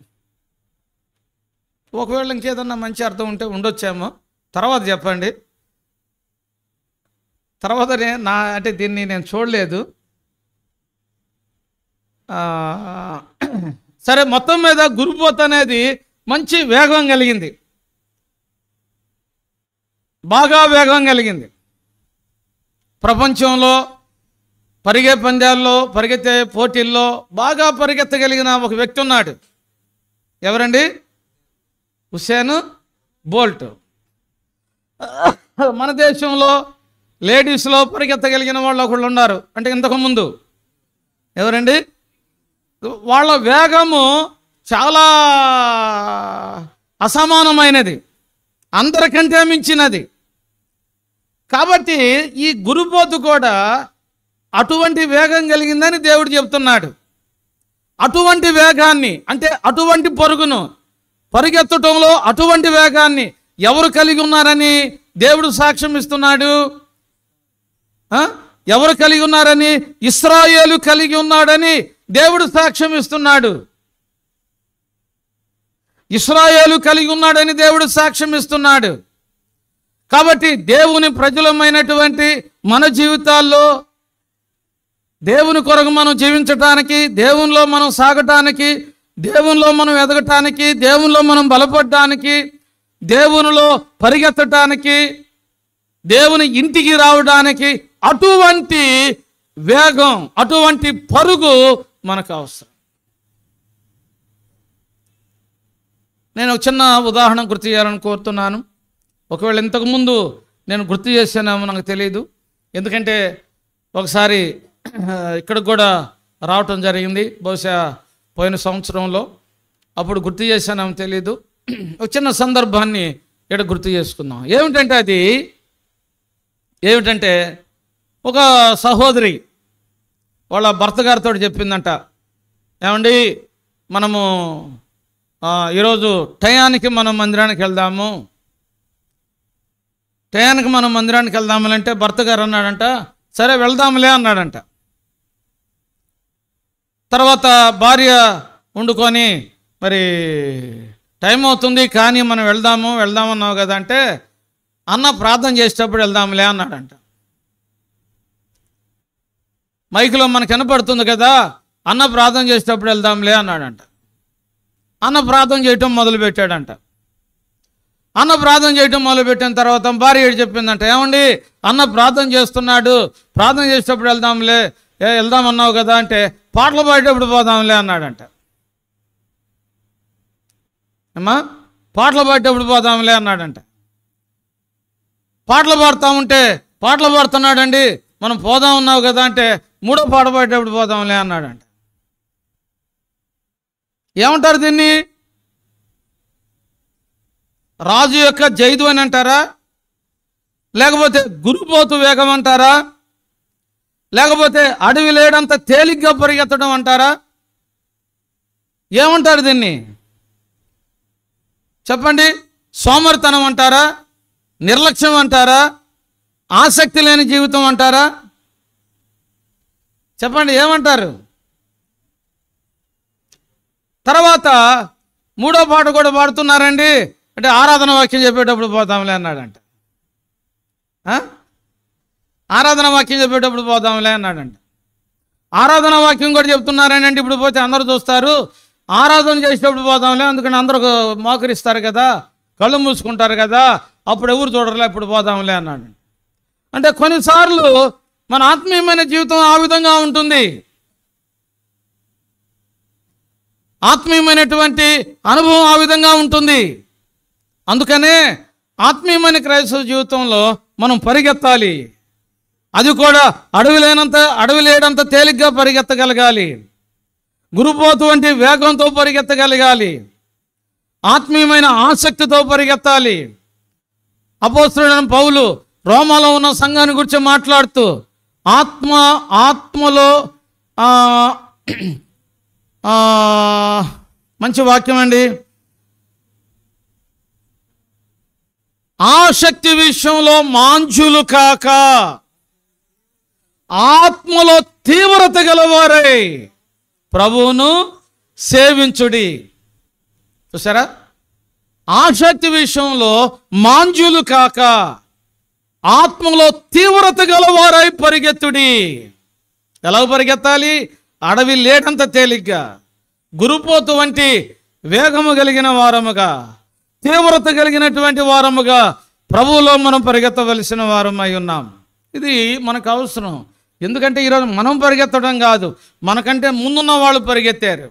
ఒకవేళ ఇంకేదన్నా మంచి అర్థం ఉంటే ఉండొచ్చేమో, తర్వాత చెప్పండి. తర్వాత అంటే దీన్ని నేను చూడలేదు. సరే, మొత్తం మీద గురుపోతు అనేది మంచి వేగం కలిగింది, బాగా వేగం కలిగింది. ప్రపంచంలో పరిగే పందాల్లో, పరిగెత్తే పోటీల్లో బాగా పరిగెత్తగలిగిన ఒక వ్యక్తి ఉన్నాడు. ఎవరండి? Usain Bolt. మన దేశంలో లేడీస్లో పరిగెత్తగలిగిన వాళ్ళు ఒకళ్ళు ఉన్నారు, అంటే ఇంతకుముందు. ఎవరండి? వాళ్ళ వేగము చాలా అసమానమైనది, అందరికంటే మించినది. కాబట్టి ఈ గురుపోతు కూడా అటువంటి వేగం కలిగిందని దేవుడు చెబుతున్నాడు. అటువంటి వేగాన్ని, అంటే అటువంటి పరుగును, పరిగెత్తటంలో అటువంటి వేగాన్ని ఎవరు కలిగి ఉన్నారని దేవుడు సాక్ష్యం ఇస్తున్నాడు? ఎవరు కలిగి ఉన్నారని? ఇశ్రాయేలు కలిగి ఉన్నాడని దేవుడు సాక్ష్యం ఇస్తున్నాడు. ఇశ్రాయేలు కలిగి ఉన్నాడని దేవుడు సాక్ష్యం ఇస్తున్నాడు. కాబట్టి దేవుని ప్రజలమైనటువంటి మన జీవితాల్లో దేవుని కొరకు మనం జీవించటానికి, దేవునిలో మనం సాగటానికి, దేవునిలో మనం ఎదగటానికి, దేవునిలో మనం బలపడటానికి, దేవునిలో పరిగెత్తటానికి, దేవుని ఇంటికి రావడానికి అటువంటి వేగం, అటువంటి పరుగు మనకు అవసరం. నేను ఒక చిన్న ఉదాహరణ గుర్తు చేయాలని కోరుతున్నాను. ఒకవేళ ఇంతకుముందు నేను గుర్తు చేశానేమో నాకు తెలియదు, ఎందుకంటే ఒకసారి ఇక్కడికి కూడా రావటం జరిగింది, బహుశా పోయిన సంవత్సరంలో. అప్పుడు గుర్తు చేశానేమో తెలీదు. ఒక చిన్న సందర్భాన్ని ఇక్కడ గుర్తు చేసుకుందాం. ఏమిటంటే ఒక సహోదరి వాళ్ళ భర్త గారితో చెప్పిందంట, ఏమండి మనము ఈరోజు టయానికి మనం మందిరానికి వెళ్దాము, టయానికి మనం మందిరానికి వెళ్దాములంటే భర్త గారు అన్నాడంట, సరే వెళ్దాములే అన్నాడంట. తర్వాత భార్య వండుకొని, మరి టైం అవుతుంది కానీ మనం వెళ్దామన్నావు కదా అంటే, అన్న ప్రార్థన చేసేటప్పుడు వెళ్దాంలే అన్నాడంట. మైకులో మనకు వినపడుతుంది కదా, అన్న ప్రార్థన చేసేటప్పుడు వెళ్దాంలే అన్నాడంట. అన్న ప్రార్థన చేయటం మొదలుపెట్టాడంట. అన్న ప్రార్థన చేయటం మొదలుపెట్టిన తర్వాత భార్య చెప్పిందంట, ఏమండి అన్న ప్రార్థన చేస్తున్నాడు, ప్రార్థన చేసేటప్పుడు వెళ్దామన్నావు కదా అంటే, పాటలు పాడేటప్పుడు పోదాంలే అన్నాడంట. అమ్మా, పాటలు పాడేటప్పుడు పోదాంలే అన్నాడంట. పాటలు పాడుతున్నాడండి, మనం పోదాం ఉన్నావు కదా అంటే, మూడో పాట పాడేటప్పుడు పోదాంలే అన్నాడంట. ఏమంటారు దీన్ని? రాజు యొక్క జైదు అని అంటారా? లేకపోతే గురుపోతు వేగం అంటారా? లేకపోతే అడవి లేడంత తేలిగ్గా పరిగెత్తడం అంటారా? ఏమంటారు దీన్ని చెప్పండి? సోమరితనం అంటారా? నిర్లక్ష్యం అంటారా? ఆసక్తి లేని జీవితం అంటారా? చెప్పండి, ఏమంటారు? తర్వాత మూడో పాట కూడా పాడుతున్నారండి అంటే, ఆరాధన వాక్యం చెప్పేటప్పుడు పోదాంలే అన్నాడంట. ఆరాధన వాక్యం చెప్పేటప్పుడు పోదాంలే అన్నాడంట. ఆరాధన వాక్యం కూడా చెప్తున్నారని అంటే, ఇప్పుడు పోతే అందరూ చూస్తారు, ఆరాధన చేసేటప్పుడు పోదాంలే, అందుకని అందరూ మోకరిస్తారు కదా, కళ్ళు మూసుకుంటారు కదా, అప్పుడు ఎవరు చూడరులే, ఇప్పుడు పోదాంలే అన్నాడు. అంటే కొన్నిసార్లు మన ఆత్మీయమైన జీవితం ఆ విధంగా ఉంటుంది. ఆత్మీయమైనటువంటి అనుభవం ఆ విధంగా ఉంటుంది. అందుకనే ఆత్మీయమైన క్రైస్తవ జీవితంలో మనం పరిగెత్తాలి. అది కూడా అడవి లేడంత తేలిగ్గా పరిగెత్తగలగాలి. గురుపోతు వంటి వేగంతో పరిగెత్తగలగాలి. ఆత్మీయమైన ఆసక్తితో పరిగెత్తాలి. అపోస్తలుడైన పౌలు రోమాలో ఉన్న సంఘాన్ని గురించి మాట్లాడుతూ, ఆత్మలో మంచి వాక్యం అండి, ఆసక్తి విషయంలో మాంజులు కాక ఆత్మలో తీవ్రత గలవారై ప్రభువును సేవించుడి. చూసారా? ఆసక్తి విషయంలో మాంజులు కాక ఆత్మలో తీవ్రత గలవారై పరిగెత్తుడి. ఎలా పరిగెత్తాలి? అడవి లేడంత తేలిగ్గా, గురుపోతు వంటి వేగము కలిగిన వారముగా, తీవ్రత కలిగినటువంటి వారముగా ప్రభువులో మనం పరిగెత్తవలసిన వారమై ఉన్నాం. ఇది మనకు అవసరం. ఎందుకంటే ఈరోజు మనం పరిగెత్తడం కాదు, మనకంటే ముందున్న వాళ్ళు పరిగెత్తారు.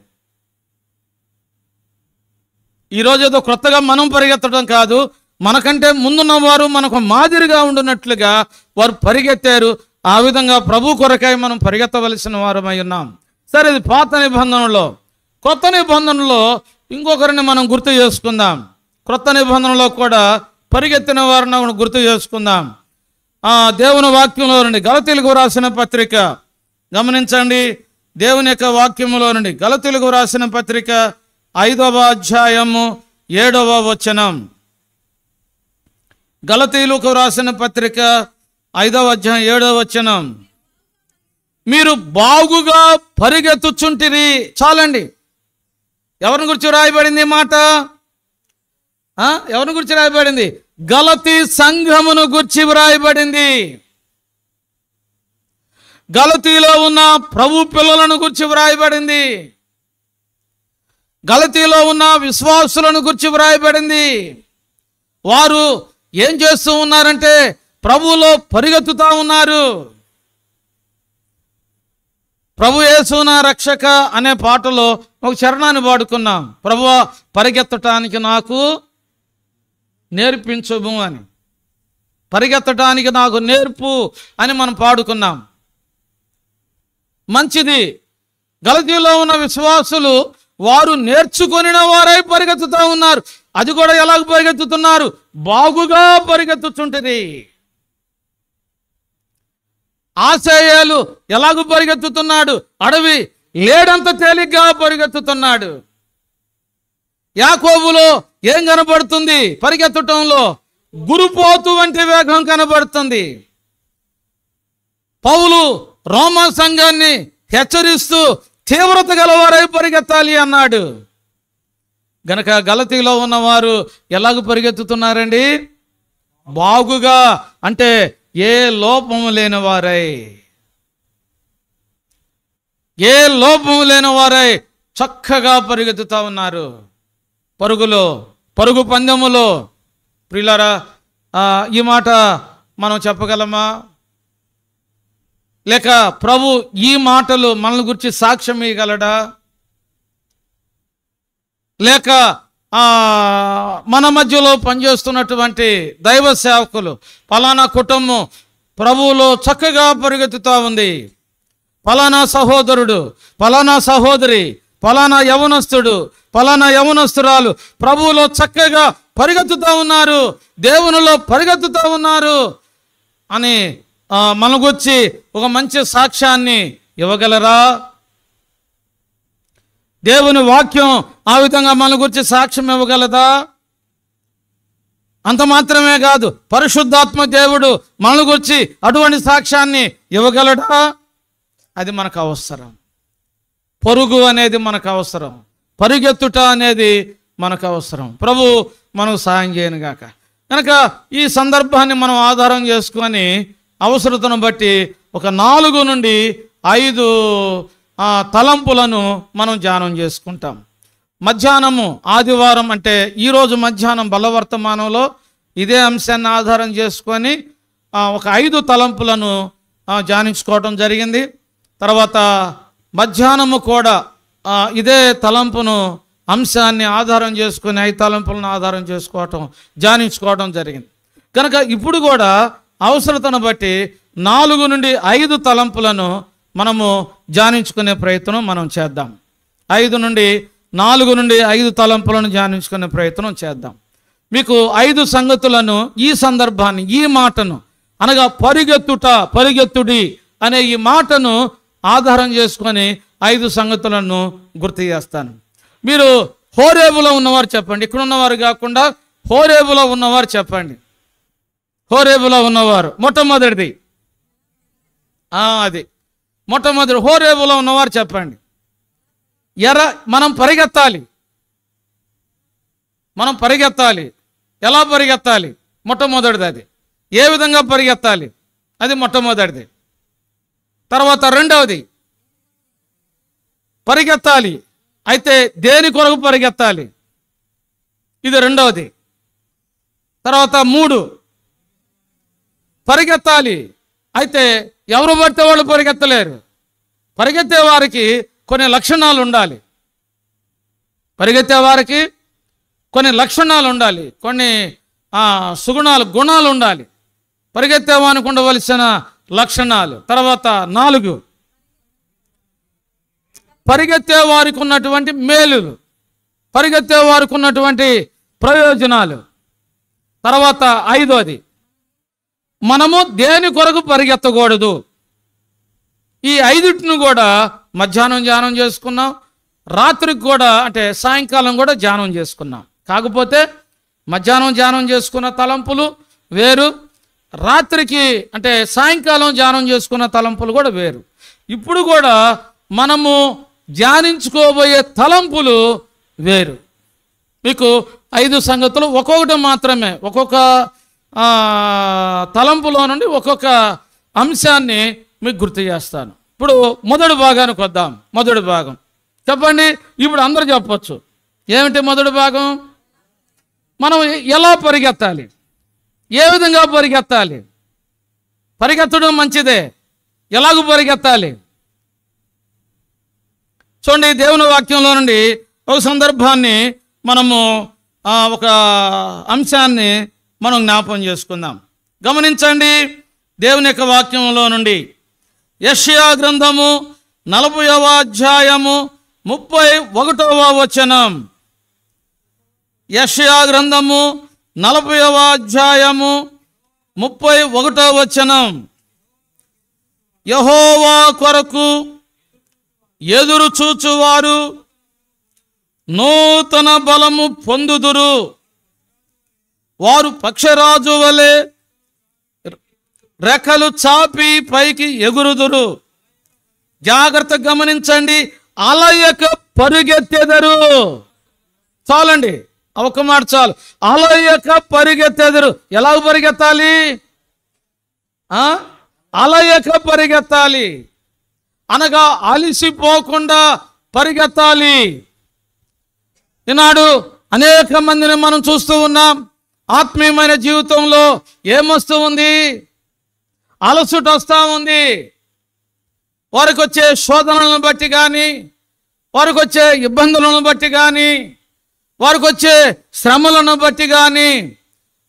ఈరోజు ఏదో కొత్తగా మనం పరిగెత్తడం కాదు, మనకంటే ముందున్న వారు మనకు మాదిరిగా ఉండున్నట్లుగా వారు పరిగెత్తారు. ఆ విధంగా ప్రభు కొరకై మనం పరిగెత్తవలసిన వారమై ఉన్నాం. సరే, ఇది పాత నిబంధనలో. కొత్త నిబంధనలో ఇంకొకరిని మనం గుర్తు చేసుకుందాం. క్రొత్త నిబంధనలో కూడా పరిగెత్తిన వారిని గుర్తు చేసుకుందాం. దేవుని వాక్యంలో నుండి గలతీయులకు రాసిన పత్రిక గమనించండి. దేవుని యొక్క వాక్యంలో నుండి గలతీయులకు రాసిన పత్రిక 5వ అధ్యాయము 7వ వచనం. గలతీయులకు రాసిన పత్రిక 5వ అధ్యాయం 7వ వచనం. మీరు బాగుగా పరిగెత్తుచుంటిరి. చాలండి. ఎవరిని గురించి రాయబడింది ఈ మాట? ఎవరిని గురించి రాయబడింది? గలతీ సంఘమును గురించి వ్రాయబడింది. గలతీలో ఉన్న ప్రభు పిల్లలను గురించి వ్రాయబడింది. గలతీలో ఉన్న విశ్వాసులను గురించి వ్రాయబడింది. వారు ఏం చేస్తూ ఉన్నారంటే ప్రభువులో పరిగెత్తుతా ఉన్నారు. ప్రభు యేసు నా రక్షక అనే పాటలో ఒక చరణాన్ని పాడుకున్నాం. ప్రభువా పరిగెత్తటానికి నాకు నేర్పించుము అని. పరిగెత్తటానికి నాకు నేర్పు అని మనం పాడుకున్నాం. మంచిది. గలతీలో ఉన్న విశ్వాసులు వారు నేర్చుకొనిన వారై పరిగెత్తుతూ ఉన్నారు. అది కూడా ఎలాగ పరిగెత్తుతున్నారు? బాగుగా పరిగెత్తుతుంటది. ఆసేయాలు ఎలాగూ పరిగెత్తుతున్నాడు? అడవి లేడంత తేలిగ్గా పరిగెత్తుతున్నాడు. యాకోబులో ఏం కనబడుతుంది? పరిగెత్తటంలో గురుపోతు వంటి వేగం కనబడుతుంది. పౌలు రోమా సంఘాన్ని హెచ్చరిస్తూ తీవ్రత గలవారై పరిగెత్తాలి అన్నాడు. గనక గలతీలో ఉన్నవారు ఎలాగ పరిగెత్తుతున్నారండి? బాగుగా, అంటే ఏ లోపము లేని వారై, ఏ లోపము లేని వారై చక్కగా పరిగెత్తుతా ఉన్నారు. పరుగు పందెములో. ప్రియులారా, ఈ మాట మనం చెప్పగలమా? లేక ప్రభు ఈ మాటలు మనల్ని గురించి సాక్ష్యం ఇవ్వగలడా? లేక మన మధ్యలో పనిచేస్తున్నటువంటి దైవ సేవకులు, ఫలానా కుటుంబం ప్రభువులో చక్కగా పరిగెత్తుతూ ఉంది, ఫలానా సహోదరుడు, ఫలానా సహోదరి, ఫలానా యవనస్తుడు, ఫలానా యవనస్తురాలు ప్రభువులో చక్కగా పరిగెత్తుతూ ఉన్నారు, దేవునిలో పరిగెత్తుతూ ఉన్నారు అని మన గురించి ఒక మంచి సాక్ష్యాన్ని ఇవ్వగలరా? దేవుని వాక్యం ఆ విధంగా మన గురించి సాక్ష్యం ఇవ్వగలదా? అంత మాత్రమే కాదు, పరిశుద్ధాత్మ దేవుడు మన గురించి అటువంటి సాక్ష్యాన్ని ఇవ్వగలడా? అది మనకు అవసరం. పరుగు అనేది మనకు అవసరం. పరిగెత్తుట అనేది మనకు అవసరం. ప్రభు మనకు సహాయం చేయను గాక. కనుక ఈ సందర్భాన్ని మనం ఆధారం చేసుకొని అవసరతను బట్టి ఒక 4 నుండి 5 తలంపులను మనం ధ్యానం చేసుకుంటాం. మధ్యాహ్నము ఆదివారం, అంటే ఈరోజు మధ్యాహ్నం బలవర్తమానంలో ఇదే అంశాన్ని ఆధారం చేసుకొని ఒక 5 తలంపులను ధ్యానించుకోవటం జరిగింది. తర్వాత మధ్యాహ్నము కూడా ఇదే తలంపును అంశాన్ని ఆధారం చేసుకొని 5 తలంపులను ఆధారం చేసుకోవటం, ధ్యానించుకోవడం జరిగింది. కనుక ఇప్పుడు కూడా అవసరతను బట్టి 4 నుండి 5 తలంపులను మనము ధ్యానించుకునే ప్రయత్నం మనం చేద్దాం. 4 నుండి 5 తలంపులను ధ్యానించుకునే ప్రయత్నం చేద్దాం. మీకు 5 సంగతులను, ఈ సందర్భాన్ని, ఈ మాటను అనగా పరిగెత్తుడి అనే ఈ మాటను ఆధారం చేసుకొని 5 సంగతులను గుర్తు చేస్తాను. మీరు హోరేబులో ఉన్నవారు చెప్పండి. ఇక్కడ ఉన్నవారు కాకుండా హోరేబులో ఉన్నవారు చెప్పండి. హోరేబులో ఉన్నవారు మొట్టమొదటిది, అది మొట్టమొదటి హోరేబులో ఉన్నవారు చెప్పండి. మనం పరిగెత్తాలి. ఎలా పరిగెత్తాలి? మొట్టమొదటిది అది. ఏ విధంగా పరిగెత్తాలి? అది మొట్టమొదటిది. తర్వాత రెండవది పరిగెత్తాలి. అయితే దేని కొరకు పరిగెత్తాలి? ఇది రెండవది. తర్వాత 3, పరిగెత్తాలి. అయితే ఎవరు పడితే వాళ్ళు పరిగెత్తలేరు. పరిగెత్తే వారికి కొన్ని లక్షణాలు ఉండాలి. పరిగెత్తే వారికి కొన్ని లక్షణాలు ఉండాలి, కొన్ని గుణాలు ఉండాలి. పరిగెత్తేవానికి ఉండవలసిన లక్షణాలు. తర్వాత 4, పరిగెత్తే వారికి ఉన్నటువంటి మేలులు, పరిగెత్తే వారికి ఉన్నటువంటి ప్రయోజనాలు. తర్వాత 5, మనము దేని కొరకు పరిగెత్తకూడదు. ఈ 5టిని కూడా మధ్యాహ్నం ధ్యానం చేసుకున్నాం, రాత్రికి కూడా అంటే సాయంకాలం కూడా ధ్యానం చేసుకున్నాం. కాకపోతే మధ్యాహ్నం ధ్యానం చేసుకున్న తలంపులు వేరు, రాత్రికి అంటే సాయంకాలం ధ్యానం చేసుకున్న తలంపులు కూడా వేరు. ఇప్పుడు కూడా మనము ధ్యానించుకోబోయే తలంపులు వేరు. మీకు 5 సంగతులు ఒక్కొక్కటి మాత్రమే, ఒక్కొక్క తలంపులో నుండి ఒక్కొక్క అంశాన్ని మీకు గుర్తు చేస్తాను. ఇప్పుడు మొదటి భాగానికి వద్దాం. మొదటి భాగం చెప్పండి. ఇప్పుడు అందరూ చెప్పచ్చు. ఏమిటి మొదటి భాగం? మనం ఎలా పరిగెత్తాలి, ఏ విధంగా పరిగెత్తాలి? పరిగెత్తడం మంచిదే, ఎలాగ పరిగెత్తాలి? చూడండి, దేవుని వాక్యంలో నుండి ఒక సందర్భాన్ని మనము ఒక అంశాన్ని మనం జ్ఞాపకం చేసుకుందాం. గమనించండి, దేవుని యొక్క వాక్యంలో నుండి యెషయా గ్రంథము 40వ అధ్యాయము 31వ వచనం. యెషయా గ్రంథము 40వ అధ్యాయము 31వ వచనం. యెహోవా కొరకు ఎదురు చూచువారు నూతన బలము పొందుదురు, వారు పక్షరాజు వలె రెక్కలు చాపి పైకి ఎగురుదురు. జాగ్రత్తగా గమనించండి, అలయక పరుగెత్తెదరు. చాలండి, ఒక మాట చాలు. అలయక పరిగెత్తెదరు. ఎలా పరిగెత్తాలి? అలయక పరిగెత్తాలి అనగా అలిసిపోకుండా పరిగెత్తాలి. ఈనాడు అనేక మందిని మనం చూస్తూ ఉన్నాం. ఆత్మీయమైన జీవితంలో ఏమొస్తూ ఉంది? అలసట వస్తూ ఉంది. వారికి వచ్చే శోధనలను బట్టి కానీ, వారికి వచ్చే ఇబ్బందులను బట్టి కానీ, వారికి వచ్చే శ్రమలను బట్టి కానీ,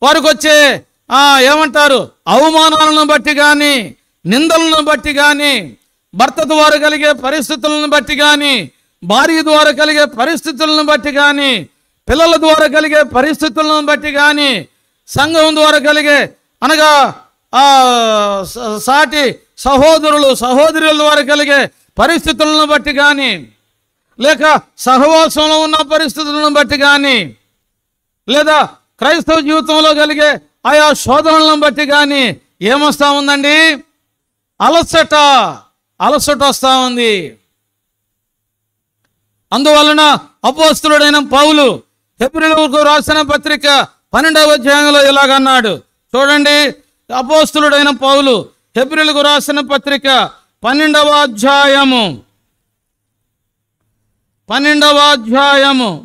వారికి వచ్చే అవమానాలను బట్టి కానీ, నిందలను బట్టి కానీ, భర్త ద్వారా కలిగే పరిస్థితులను బట్టి కానీ, భార్య ద్వారా కలిగే పరిస్థితులను బట్టి కానీ, పిల్లల ద్వారా కలిగే పరిస్థితులను బట్టి కానీ, సంఘం ద్వారా కలిగే అనగా సాటి సహోదరులు సహోదరుల ద్వారా కలిగే పరిస్థితులను బట్టి కానీ, లేక సహవాసంలో ఉన్న పరిస్థితులను బట్టి కానీ, లేదా క్రైస్తవ జీవితంలో కలిగే ఆయా శోధనలను బట్టి కానీ ఏమొస్తా ఉందండి? అలసట వస్తూ ఉంది. అందువలన అపోస్తలుడైన పౌలు హెబ్రీయులకు రాసిన పత్రిక 12వ అధ్యాయంలో ఇలాగన్నాడు. చూడండి, అపోస్తలుడైన పౌలు హెబ్రీయులకు రాసిన పత్రిక 12వ అధ్యాయము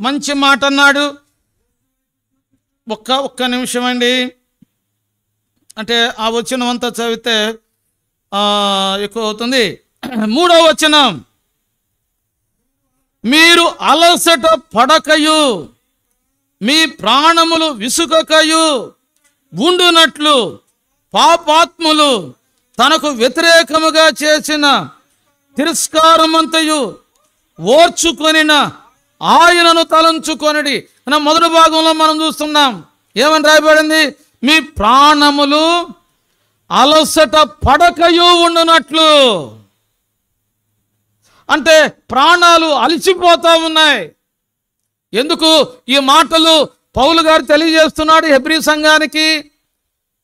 మంచి మాట అన్నాడు. ఒక్క నిమిషం అండి. అంటే ఆ వచనం అంతా చదివితే ఎక్కువ అవుతుంది. 3వ వచనం, మీరు అలసట పడకయు మీ ప్రాణములు విసుగకయు ఉండునట్లు పాపాత్ములు తనకు వ్యతిరేకముగా చేసిన తిరస్కారమంతయు ఓర్చుకొనిన ఆయనను తలంచుకొనిడి. మొదటి భాగంలో మనం చూస్తున్నాం, ఏమని రాయబడింది? మీ ప్రాణములు అలసట పడకయు ఉండునట్లు. అంటే ప్రాణాలు అలసిపోతా ఉన్నాయి. ఎందుకు ఈ మాటలు పౌలు గారు తెలియజేస్తున్నాడు హెబ్రీ సంఘానికి,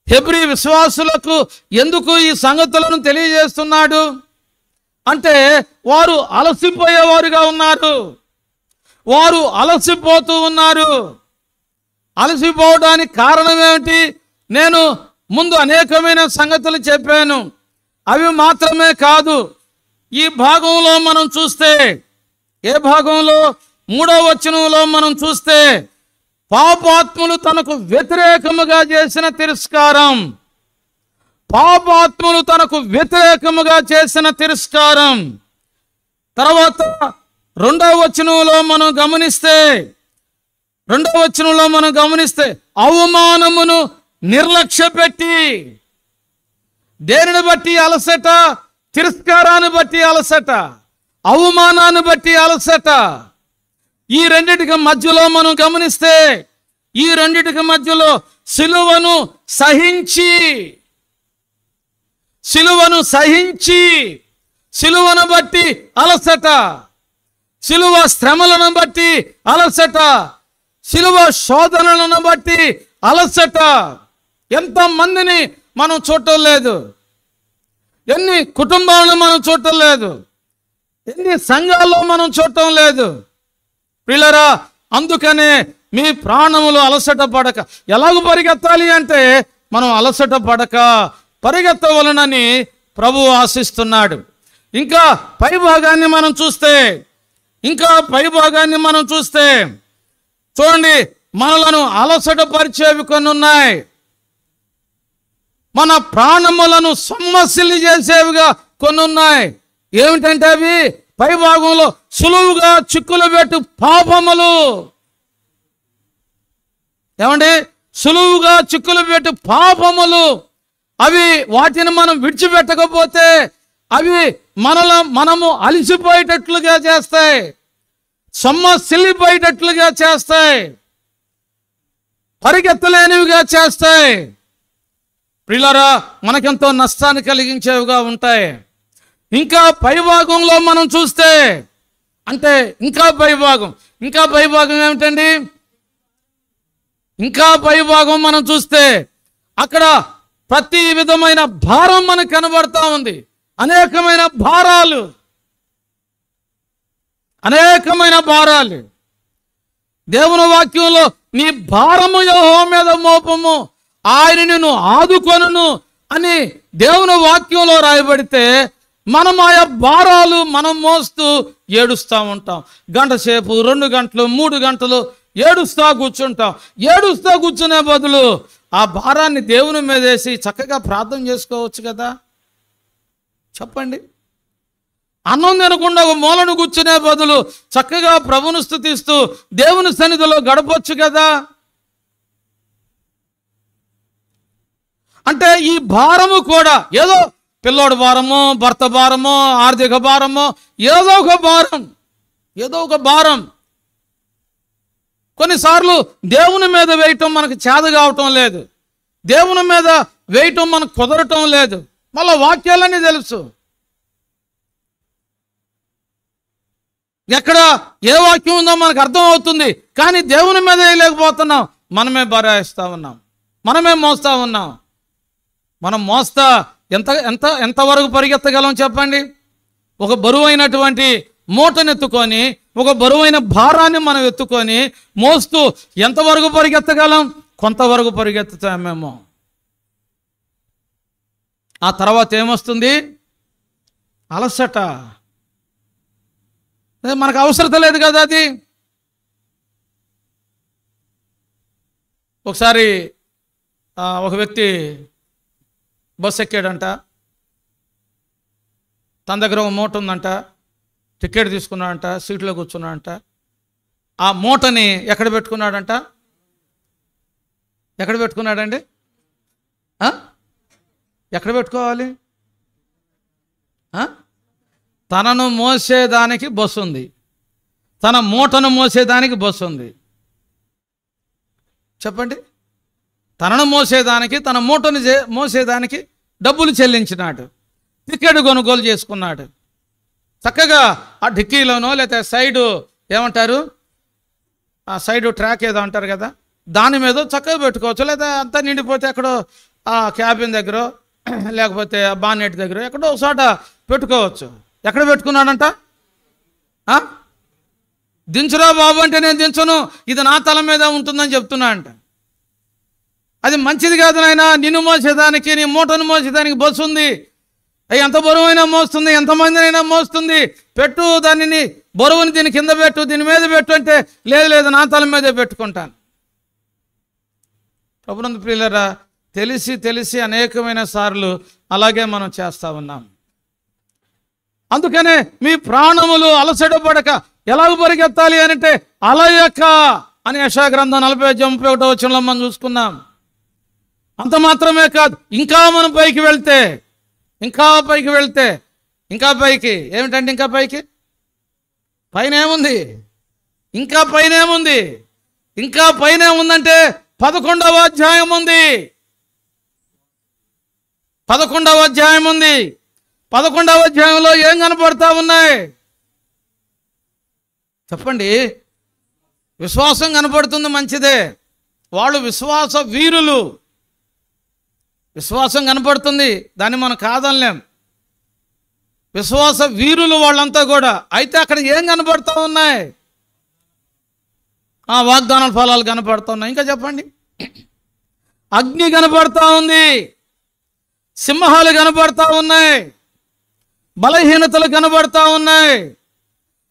హెబ్రీ విశ్వాసులకు ఎందుకు ఈ సంగతులను తెలియజేస్తున్నాడు అంటే, వారు అలసిపోయేవారుగా ఉన్నారు. వారు అలసిపోతూ ఉన్నారు. అలసిపోవడానికి కారణం ఏమిటి? నేను ముందు అనేకమైన సంగతులు చెప్పాను. అవి మాత్రమే కాదు, ఈ భాగంలో మనం చూస్తే ఏ భాగంలో? 3వ వచనంలో మనం చూస్తే పాపాత్ములు తనకు వ్యతిరేకముగా చేసిన తిరస్కారం. పాపాత్ములు తనకు వ్యతిరేకముగా చేసిన తిరస్కారం. తర్వాత 2వ వచనంలో మనం గమనిస్తే అవమానమును నిర్లక్ష్యపెట్టి, దేనిని బట్టి అలసట? తిరస్కారాన్ని బట్టి అలసట, అవమానాన్ని బట్టి అలసట. ఈ రెండిటికి మధ్యలో మనం గమనిస్తే, ఈ రెండిటికి మధ్యలో సిలువను సహించి సిలువను బట్టి అలసట, సిలువ శ్రమలను బట్టి అలసట, సిలువ శోధనలను బట్టి అలసట. ఎంతమందిని మనం చూడటం లేదు, ఎన్ని కుటుంబాలను మనం చూడటం లేదు, ఎన్ని సంఘాల్లో మనం చూడటం లేదు. ప్రియులారా, అందుకనే మీ ప్రాణములు అలసట పడక. ఎలాగ పరిగెత్తాలి అంటే మనం అలసట పడక పరిగెత్తవలనని ప్రభువు ఆశిస్తున్నాడు. ఇంకా పై భాగాన్ని మనం చూస్తే చూడండి, మనలను అలసట పరిచేవి కొన్ని ఉన్నాయి, మన ప్రాణములను సొమ్మసిల్లి చేసేవిగా కొన్ని ఉన్నాయి. ఏమిటంటే అవి పై భాగంలో సులువుగా చిక్కులు పెట్టు పాపములు. ఏమండి? సులువుగా చిక్కులు పెట్టు పాపములు. అవి వాటిని మనం విడిచిపెట్టకపోతే అవి మనము అలిసిపోయేటట్లుగా చేస్తాయి, సొమ్మసిల్లిపోయేటట్లుగా చేస్తాయి, పరిగెత్తలేనివిగా చేస్తాయి. ప్రియులారా, మనకెంతో నష్టాన్ని కలిగించేవిగా ఉంటాయి. ఇంకా పైభాగంలో మనం చూస్తే, అంటే ఇంకా పైభాగం ఏమిటండి? ఇంకా పైభాగం మనం చూస్తే అక్కడ ప్రతి విధమైన భారం మనకు కనబడతా ఉంది. అనేకమైన భారాలు. దేవుని వాక్యంలో నీ భారము యెహోవా మీద మోపము, ఆయన నిన్ను ఆదుకొనును అని దేవుని వాక్యంలో రాయబడితే మనం ఆయా భారాలు మనం మోస్తూ ఏడుస్తూ ఉంటాం. గంట సేపు, 2 గంటలు, 3 గంటలు ఏడుస్తూ కూర్చునే బదులు ఆ భారాన్ని దేవుని మీద వేసి చక్కగా ప్రార్థన చేసుకోవచ్చు కదా. చెప్పండి. అన్నం తినకుండా ఒక మూలను కూర్చునే బదులు చక్కగా ప్రభువును స్తుతిస్తూ దేవుని సన్నిధిలో గడపొచ్చు కదా. అంటే ఈ భారము కూడా ఏదో పిల్లోడి భారమో, భర్త భారమో, ఆర్థిక భారమో, ఏదో ఒక భారం. కొన్నిసార్లు దేవుని మీద వేయటం మనకు చేత కావటం లేదు, దేవుని మీద వేయటం మనకు కుదరటం లేదు. మళ్ళీ వాక్యాలన్నీ తెలుసు, ఎక్కడ ఏ వాక్యం ఉందో మనకు అర్థం అవుతుంది, కానీ దేవుని మీద వేయలేకపోతున్నాం. మనమే భరాయిస్తూ ఉన్నాం, మనమే మోస్తూ ఉన్నాం. మనం మోస్తా ఎంతవరకు పరిగెత్తగలం చెప్పండి? ఒక బరువైనటువంటి మూటనెత్తుకొని, ఒక బరువైన భారాన్ని మనం ఎత్తుకొని మోస్తూ ఎంతవరకు పరిగెత్తగలం? కొంతవరకు పరిగెత్తుతామేమో. ఆ తర్వాత ఏమొస్తుంది? అలసట. మనకు అవసరత లేదు కదా అది. ఒకసారి ఒక వ్యక్తి బస్సు ఎక్కాడంట, తన దగ్గర ఒక మూట ఉందంట, టికెట్ తీసుకున్నాడంట, సీట్లో కూర్చున్నాడంట. ఆ మూటని ఎక్కడ పెట్టుకున్నాడంట? ఎక్కడ పెట్టుకున్నాడండి? ఎక్కడ పెట్టుకోవాలి? తనను మోసేదానికి బస్సు ఉంది, తన మూటను మోసేదానికి బస్సు ఉంది. చెప్పండి. తనను మోసేదానికి, తన మూటను మోసేదానికి డబ్బులు చెల్లించినాడు, టికెట్ కొనుగోలు చేసుకున్నాడు. చక్కగా ఆ డిక్కీలోనో లేకపోతే సైడు ఏమంటారు, ఆ సైడు ట్రాక్ ఏదో అంటారు కదా, దాని మీద చక్కగా పెట్టుకోవచ్చు. లేదా అంతా నిండిపోతే ఎక్కడో ఆ క్యాబిన్ దగ్గర లేకపోతే ఆ బానెట్ దగ్గర ఎక్కడో ఒక చోట పెట్టుకోవచ్చు. ఎక్కడ పెట్టుకున్నాడంట? దించురా బాబు అంటే నేను దించను, ఇది నా తల మీద ఉంటుందని చెప్తున్నా అంట. అది మంచిది కాదు నాయనా, నిన్ను మోసేదానికి, నీ మూటను మోసేదానికి బస్సు ఉంది. అయ్యి ఎంత బరువైనా మోస్తుంది, ఎంతమందినైనా మోస్తుంది, పెట్టు దానిని, బరువుని దీని కింద పెట్టు, దీని మీద పెట్టు అంటే లేదు లేదు నా తల మీదే పెట్టుకుంటాను. ప్రభునందు ప్రియులారా, తెలిసి తెలిసి అనేకమైన సార్లు అలాగే మనం చేస్తూ ఉన్నాం. అందుకనే మీ ప్రాణములు అలసటపడక ఎలాగ పరిగెత్తాలి అని అంటే అలయక అని యెషయా గ్రంథం 40:31 మనం చూసుకున్నాం. అంత మాత్రమే కాదు, ఇంకా మనం పైకి వెళ్తే, ఇంకా పైకి ఏమిటంటే ఇంకా పైకి పైన ఏముంది, ఇంకా పైన ఏముంది, ఇంకా పైన ఏముందంటే 11వ అధ్యాయం ఉంది. 11వ అధ్యాయం ఉంది. 11వ అధ్యాయంలో ఏం కనపడతా ఉన్నాయి చెప్పండి. విశ్వాసం కనపడుతుంది, మంచిదే. వాళ్ళు విశ్వాస వీరులు, విశ్వాసం కనపడుతుంది, దాన్ని మనం కాదనలేం. విశ్వాస వీరులు వాళ్ళంతా కూడా. అయితే అక్కడ ఏం కనపడతా ఉన్నాయి? వాగ్దానాల ఫలాలు కనపడతా ఉన్నాయి. ఇంకా చెప్పండి. అగ్ని కనపడతా ఉంది, సింహాలు కనపడతా ఉన్నాయి, బలహీనతలు కనబడతా ఉన్నాయి.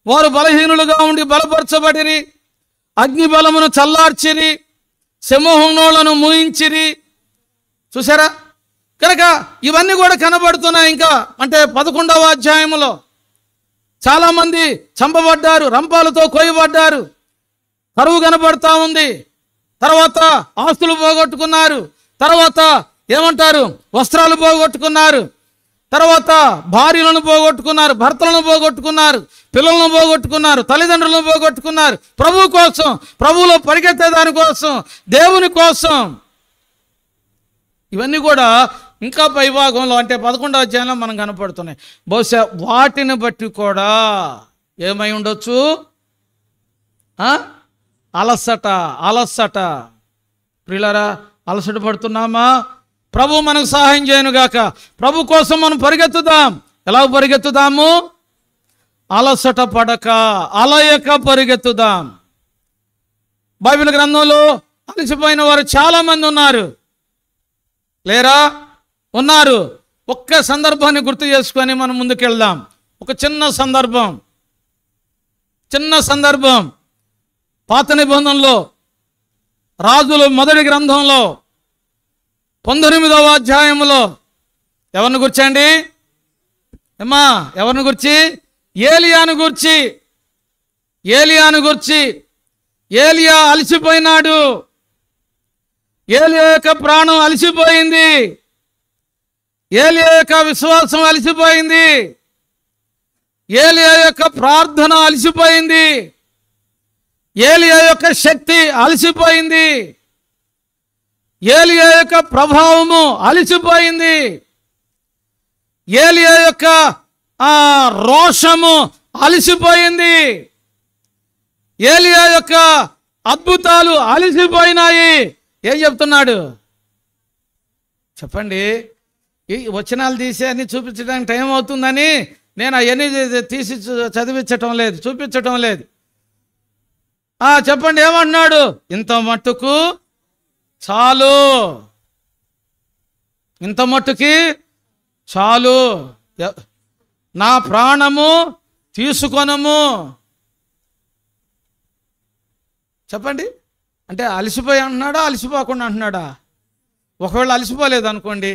వారు బలహీనులుగా ఉండి బలపరచబడిరి, అగ్ని బలమును చల్లార్చిరి, సింహములను మూయించిరి. చూసారా? కనుక ఇవన్నీ కూడా కనబడుతున్నాయి. ఇంకా అంటే 11వ అధ్యాయంలో చాలామంది చంపబడ్డారు, రంపాలతో కోయబడ్డారు, కరువు కనబడతా ఉంది. తర్వాత ఆస్తులు పోగొట్టుకున్నారు, తర్వాత ఏమంటారు వస్త్రాలు పోగొట్టుకున్నారు, తర్వాత భార్యలను పోగొట్టుకున్నారు, భర్తలను పోగొట్టుకున్నారు, పిల్లలను పోగొట్టుకున్నారు, తల్లిదండ్రులను పోగొట్టుకున్నారు. ప్రభువు కోసం, ప్రభువులో పరిగెత్తే దానికోసం, దేవుని కోసం. ఇవన్నీ కూడా ఇంకా పైభాగంలో అంటే 11వ అధ్యాయంలో మనం కనపడుతున్నాయి. బహుశా వాటిని బట్టి కూడా ఏమై ఉండొచ్చు, అలసట. ప్రియులారా, అలసట పడుతున్నామా? ప్రభు మనకు సహాయం చేయనుగాక. ప్రభు కోసం మనం పరిగెత్తుదాం. ఎలా పరిగెత్తుదాము? అలసట పడక, అలయక పరిగెత్తుదాం. బైబిల్ గ్రంథంలో అలసిపోయిన వారు చాలామంది ఉన్నారు, లేరా? ఉన్నారు. ఒక్క సందర్భాన్ని గుర్తు చేసుకొని మనం ముందుకెళ్దాం. ఒక చిన్న సందర్భం పాత నిబంధనలో రాజుల మొదటి గ్రంథంలో 19వ అధ్యాయంలో ఎవరిని గుర్చండి అమ్మా? ఎవరిని గుర్చి? ఏలియాను గుర్చి. ఏలియా అలసిపోయినాడు. ఏలియా యొక్క ప్రాణం అలసిపోయింది. ఏలియా యొక్క విశ్వాసం అలసిపోయింది. ఏలియా యొక్క ప్రార్థన అలసిపోయింది. ఏలియా యొక్క శక్తి అలసిపోయింది. ఏలియా యొక్క ప్రభావము అలసిపోయింది. ఏలియా యొక్క రోషము అలసిపోయింది. ఏలియా యొక్క అద్భుతాలు అలసిపోయినాయి. ఏం చెప్తున్నాడు చెప్పండి? ఈ వచనాలు తీసి అన్ని చూపించడానికి టైం అవుతుందని నేను అవన్నీ తీసి చదివించటం లేదు, చూపించటం లేదు. చెప్పండి, ఏమంటున్నాడు? ఇంత మట్టుకు చాలు, ఇంత మట్టుకి చాలు, నా ప్రాణము తీసుకొనము. చెప్పండి, అంటే అలసిపోయి అంటున్నాడా, అలసిపోకుండా అంటున్నాడా? ఒకవేళ అలసిపోలేదు అనుకోండి,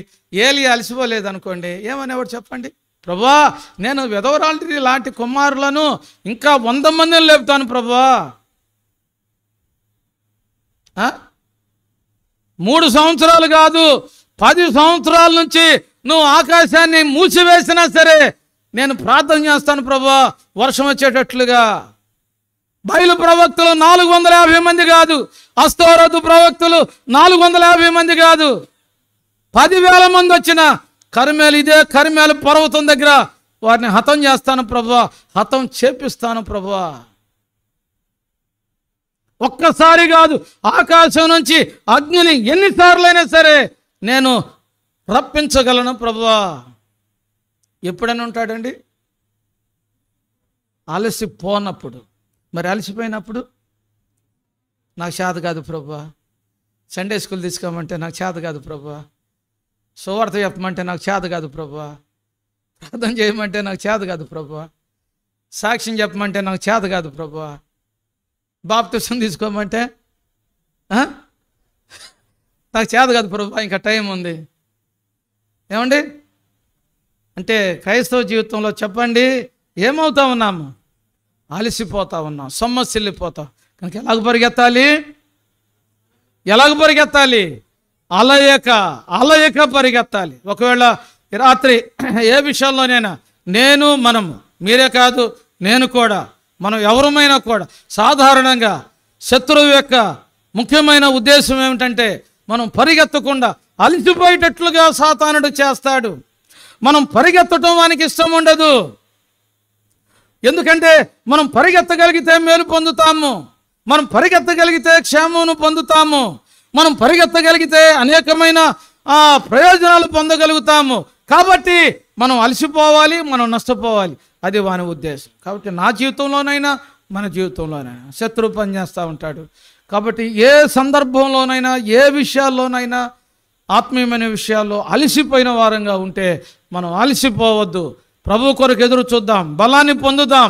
ఏలియా అలసిపోలేదు అనుకోండి, ఏమనేవాడు చెప్పండి? ప్రభువా, నేను విధవరాలు లాంటి కుమారులను ఇంకా 100 మందిని లేపుతాను ప్రభువా. 3 సంవత్సరాలు కాదు, 10 సంవత్సరాల నుంచి నువ్వు ఆకాశాన్ని మూసివేసినా సరే నేను ప్రార్థన చేస్తాను ప్రభువా, వర్షం వచ్చేటట్లుగా. బయలు ప్రవక్తలు 450 మంది కాదు, అస్తోరతు ప్రవక్తలు 450 మంది కాదు, 10,000 మంది వచ్చిన ఇదే కర్మేలు పర్వతం దగ్గర వారిని హతం చేస్తాను ప్రభువా, హతం చేపిస్తాను ప్రభువా. ఒక్కసారి కాదు, ఆకాశం నుంచి అగ్నిని ఎన్నిసార్లైనా సరే నేను రప్పించగలను ప్రభువా. ఎప్పుడైనా ఉంటాడండి? అలసిపోనప్పుడు. మరి అలసిపోయినప్పుడు నాకు చేత కాదు ప్రభువా, సండే స్కూల్ తీసుకోమంటే నాకు చేత కాదు ప్రభువా, సువార్త చెప్పమంటే నాకు చేత కాదు ప్రభువా, ప్రార్థన చేయమంటే నాకు చేత కాదు ప్రభువా, సాక్ష్యం చెప్పమంటే నాకు చేత కాదు ప్రభువా, బాప్తిసం తీసుకోమంటే నాకు చేత కాదు ప్రభువా, ఇంకా టైం ఉంది. ఏమండి అంటే క్రైస్తవ జీవితంలో చెప్పండి ఏమవుతా ఉన్నాము? అలసిపోతా ఉన్నాం, సొమ్మసిల్లిపోతాం. కనుక ఎలాగ పరిగెత్తాలి? అలయక పరిగెత్తాలి. ఒకవేళ రాత్రి ఏ విషయంలోనైనా మనము మీరే కాదు నేను కూడా, మనం ఎవరమైనా కూడా సాధారణంగా శత్రువు యొక్క ముఖ్యమైన ఉద్దేశం ఏమిటంటే మనం పరిగెత్తకుండా అలసిపోయేటట్లుగా సాతానుడు చేస్తాడు. మనం పరిగెత్తడం వానికి ఇష్టం ఉండదు. ఎందుకంటే మనం పరిగెత్తగలిగితే మేలు పొందుతాము, మనం పరిగెత్తగలిగితే క్షేమమును పొందుతాము, మనం పరిగెత్తగలిగితే అనేకమైన ప్రయోజనాలు పొందగలుగుతాము. కాబట్టి మనం అలసిపోవాలి, మనం నష్టపోవాలి, అది వాని ఉద్దేశం. కాబట్టి నా జీవితంలోనైనా మన జీవితంలోనైనా శత్రువు పనిచేస్తూ ఉంటాడు. కాబట్టి ఏ సందర్భంలోనైనా ఏ విషయాల్లోనైనా ఆత్మీయమైన విషయాల్లో అలసిపోయిన వారంగా ఉంటే మనం అలసిపోవద్దు. ప్రభు కొరకు ఎదురు చూద్దాం, బలాన్ని పొందుదాం.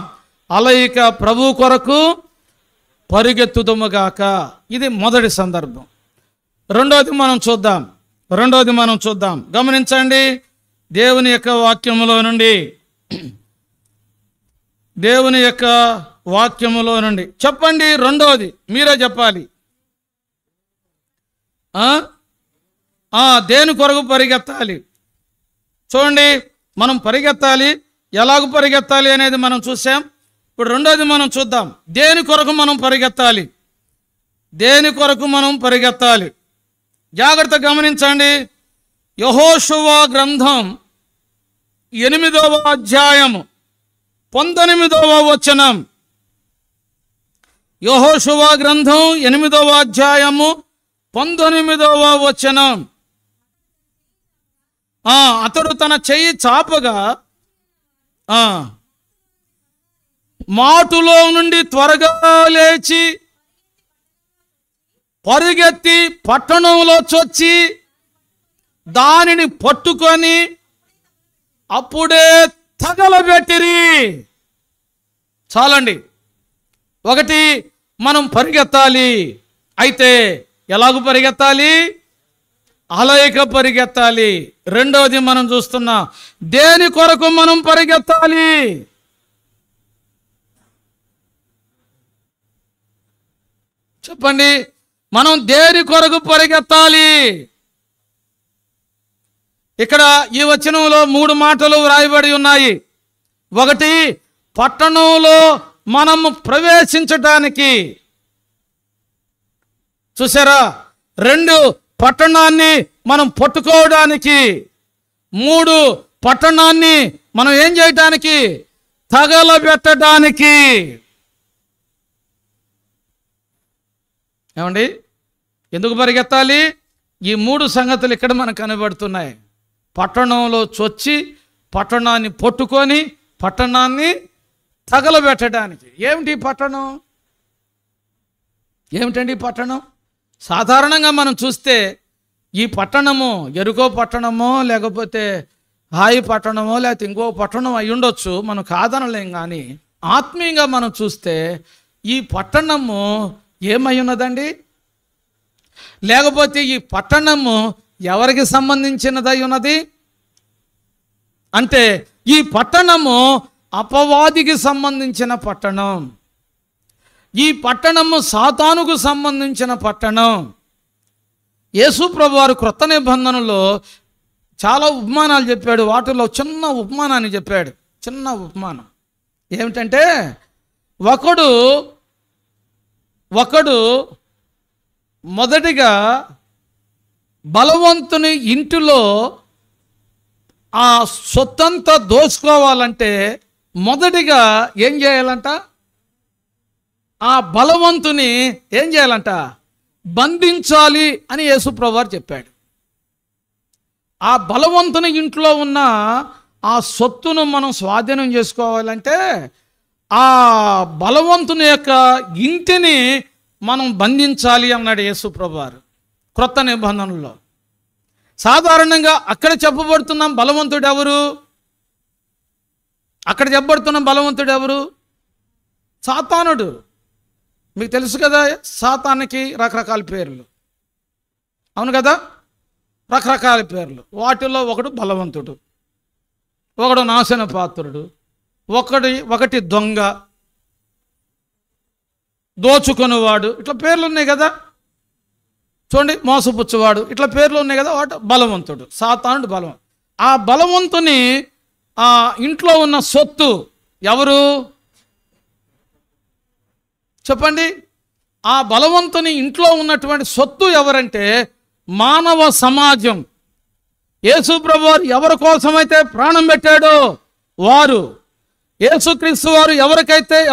అలయిక ప్రభు కొరకు పరిగెత్తుదముగాక. ఇది మొదటి సందర్భం. రెండోది మనం చూద్దాం. గమనించండి, దేవుని యొక్క వాక్యములో నుండి చెప్పండి. రెండోది మీరే చెప్పాలి. దేని కొరకు పరిగెత్తాలి? చూడండి, మనం పరిగెత్తాలి, ఎలాగ పరిగెత్తాలి అనేది మనం చూసాం. ఇప్పుడు రెండోది మనం చూద్దాం. దేని కొరకు మనం పరిగెత్తాలి? జాగ్రత్త గమనించండి. యెహోషువ గ్రంథం 8వ అధ్యాయము 19వ వచనం. యెహోషువ గ్రంథం 8వ అధ్యాయము 19వ వచనం. అతడు తన చెయ్యి చాపగా మాటులో నుండి త్వరగా లేచి పరిగెత్తి పట్టణంలో చొచ్చి దానిని పట్టుకొని అప్పుడే తగలబెట్టిరి. చాలండి. ఒకటి, మనం పరిగెత్తాలి. అయితే ఎలాగూ పరిగెత్తాలి? అలయక పరిగెత్తాలి. రెండోది మనం చూస్తున్నా, దేని కొరకు మనం పరిగెత్తాలి? చెప్పండి, మనం దేని కొరకు పరిగెత్తాలి? ఇక్కడ ఈ వచనంలో 3 మాటలు వ్రాయబడి ఉన్నాయి. ఒకటి, పట్టణంలో మనము ప్రవేశించటానికి. చూసారా? 2, పట్టణాన్ని మనం పట్టుకోవడానికి. 3, పట్టణాన్ని మనం ఏం చేయటానికి? తగలబెట్టడానికి. ఏమండి, ఎందుకు పరిగెత్తాలి? ఈ 3 సంగతులు ఇక్కడ మనకు కనబడుతున్నాయి. పట్టణంలో చొచ్చి పట్టణాన్ని పట్టుకొని పట్టణాన్ని తగలబెట్టడానికి. ఏమిటి పట్టణం? ఏమిటండి పట్టణం? సాధారణంగా మనం చూస్తే ఈ పట్టణము ఎరుకో పట్టణమో లేకపోతే హాయి పట్టణమో లేకపోతే ఇంకో పట్టణం అయి ఉండొచ్చు, మనం కాదనలేం. కానీ ఆత్మీయంగా మనం చూస్తే ఈ పట్టణము ఏమై ఉన్నదండి? లేకపోతే ఈ పట్టణము ఎవరికి సంబంధించినదై ఉన్నది అంటే ఈ పట్టణము అపవాదికి సంబంధించిన పట్టణం. ఈ పట్టణము సాతానుకు సంబంధించిన పట్టణం. యేసు ప్రభు వారు క్రొత్త నిబంధనలో చాలా ఉపమానాలు చెప్పాడు. వాటిలో చిన్న ఉపమానాన్ని చెప్పాడు. చిన్న ఉపమానం ఏమిటంటే, ఒకడు మొదటిగా బలవంతుని ఇంటిలో ఆ సొత్తంతా దోచుకోవాలంటే మొదటిగా ఏం చేయాలంట? ఆ బలవంతుని ఏం చేయాలంట? బంధించాలి అని యేసు ప్రభువారు చెప్పాడు. ఆ బలవంతుని ఇంట్లో ఉన్న ఆ సొత్తును మనం స్వాధీనం చేసుకోవాలంటే ఆ బలవంతుని యొక్క ఇంటిని మనం బంధించాలి అన్నాడు యేసు ప్రభువారు క్రొత్త నిబంధనలో. సాధారణంగా అక్కడ చెప్పబడుతున్న బలవంతుడు ఎవరు? అక్కడ చెప్పబడుతున్న బలవంతుడు ఎవరు? సాతానుడు. మీకు తెలుసు కదా, సాతానికి రకరకాల పేర్లు, అవును కదా, రకరకాల పేర్లు. వాటిలో ఒకడు బలవంతుడు, ఒకడు నాశన పాత్రుడు, ఒకటి దొంగ, దోచుకొనివాడు, ఇట్లా పేర్లు ఉన్నాయి కదా. చూడండి, మోసపుచ్చువాడు, ఇట్లా పేర్లు ఉన్నాయి కదా. వాడు బలవంతుడు, సాతానుడు బలవంతుడు. ఆ బలవంతుని ఆ ఇంట్లో ఉన్న సొత్తు ఎవరు చెప్పండి? ఆ బలవంతుని ఇంట్లో ఉన్నటువంటి సొత్తు ఎవరంటే మానవ సమాజం. యేసు ప్రభువారు ఎవరి కోసమైతే ప్రాణం పెట్టాడో వారు, యేసుక్రీస్తు వారు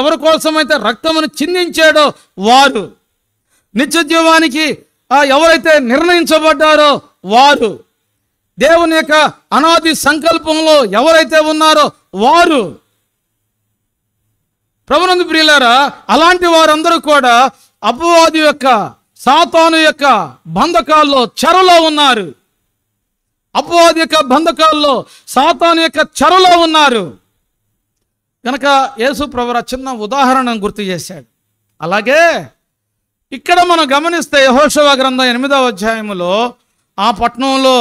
ఎవరి కోసమైతే రక్తమును చిందించాడో వారు, నిత్య జీవానికి ఎవరైతే నిర్ణయించబడ్డారో వారు, దేవుని యొక్క అనాది సంకల్పంలో ఎవరైతే ఉన్నారో వారు. ప్రభునందు ప్రియులారా, అలాంటి వారందరూ కూడా అపవాది యొక్క, సాతాను యొక్క బంధకాల్లో, చెరలో ఉన్నారు. అపవాది యొక్క బంధకాల్లో, సాతాను యొక్క చెరలో ఉన్నారు. కనుక యేసు ప్రభువు చిన్న ఉదాహరణ గుర్తు చేశాడు. అలాగే ఇక్కడ మనం గమనిస్తే యెహోషువ గ్రంథం 8వ అధ్యాయములో ఆ పట్టణంలో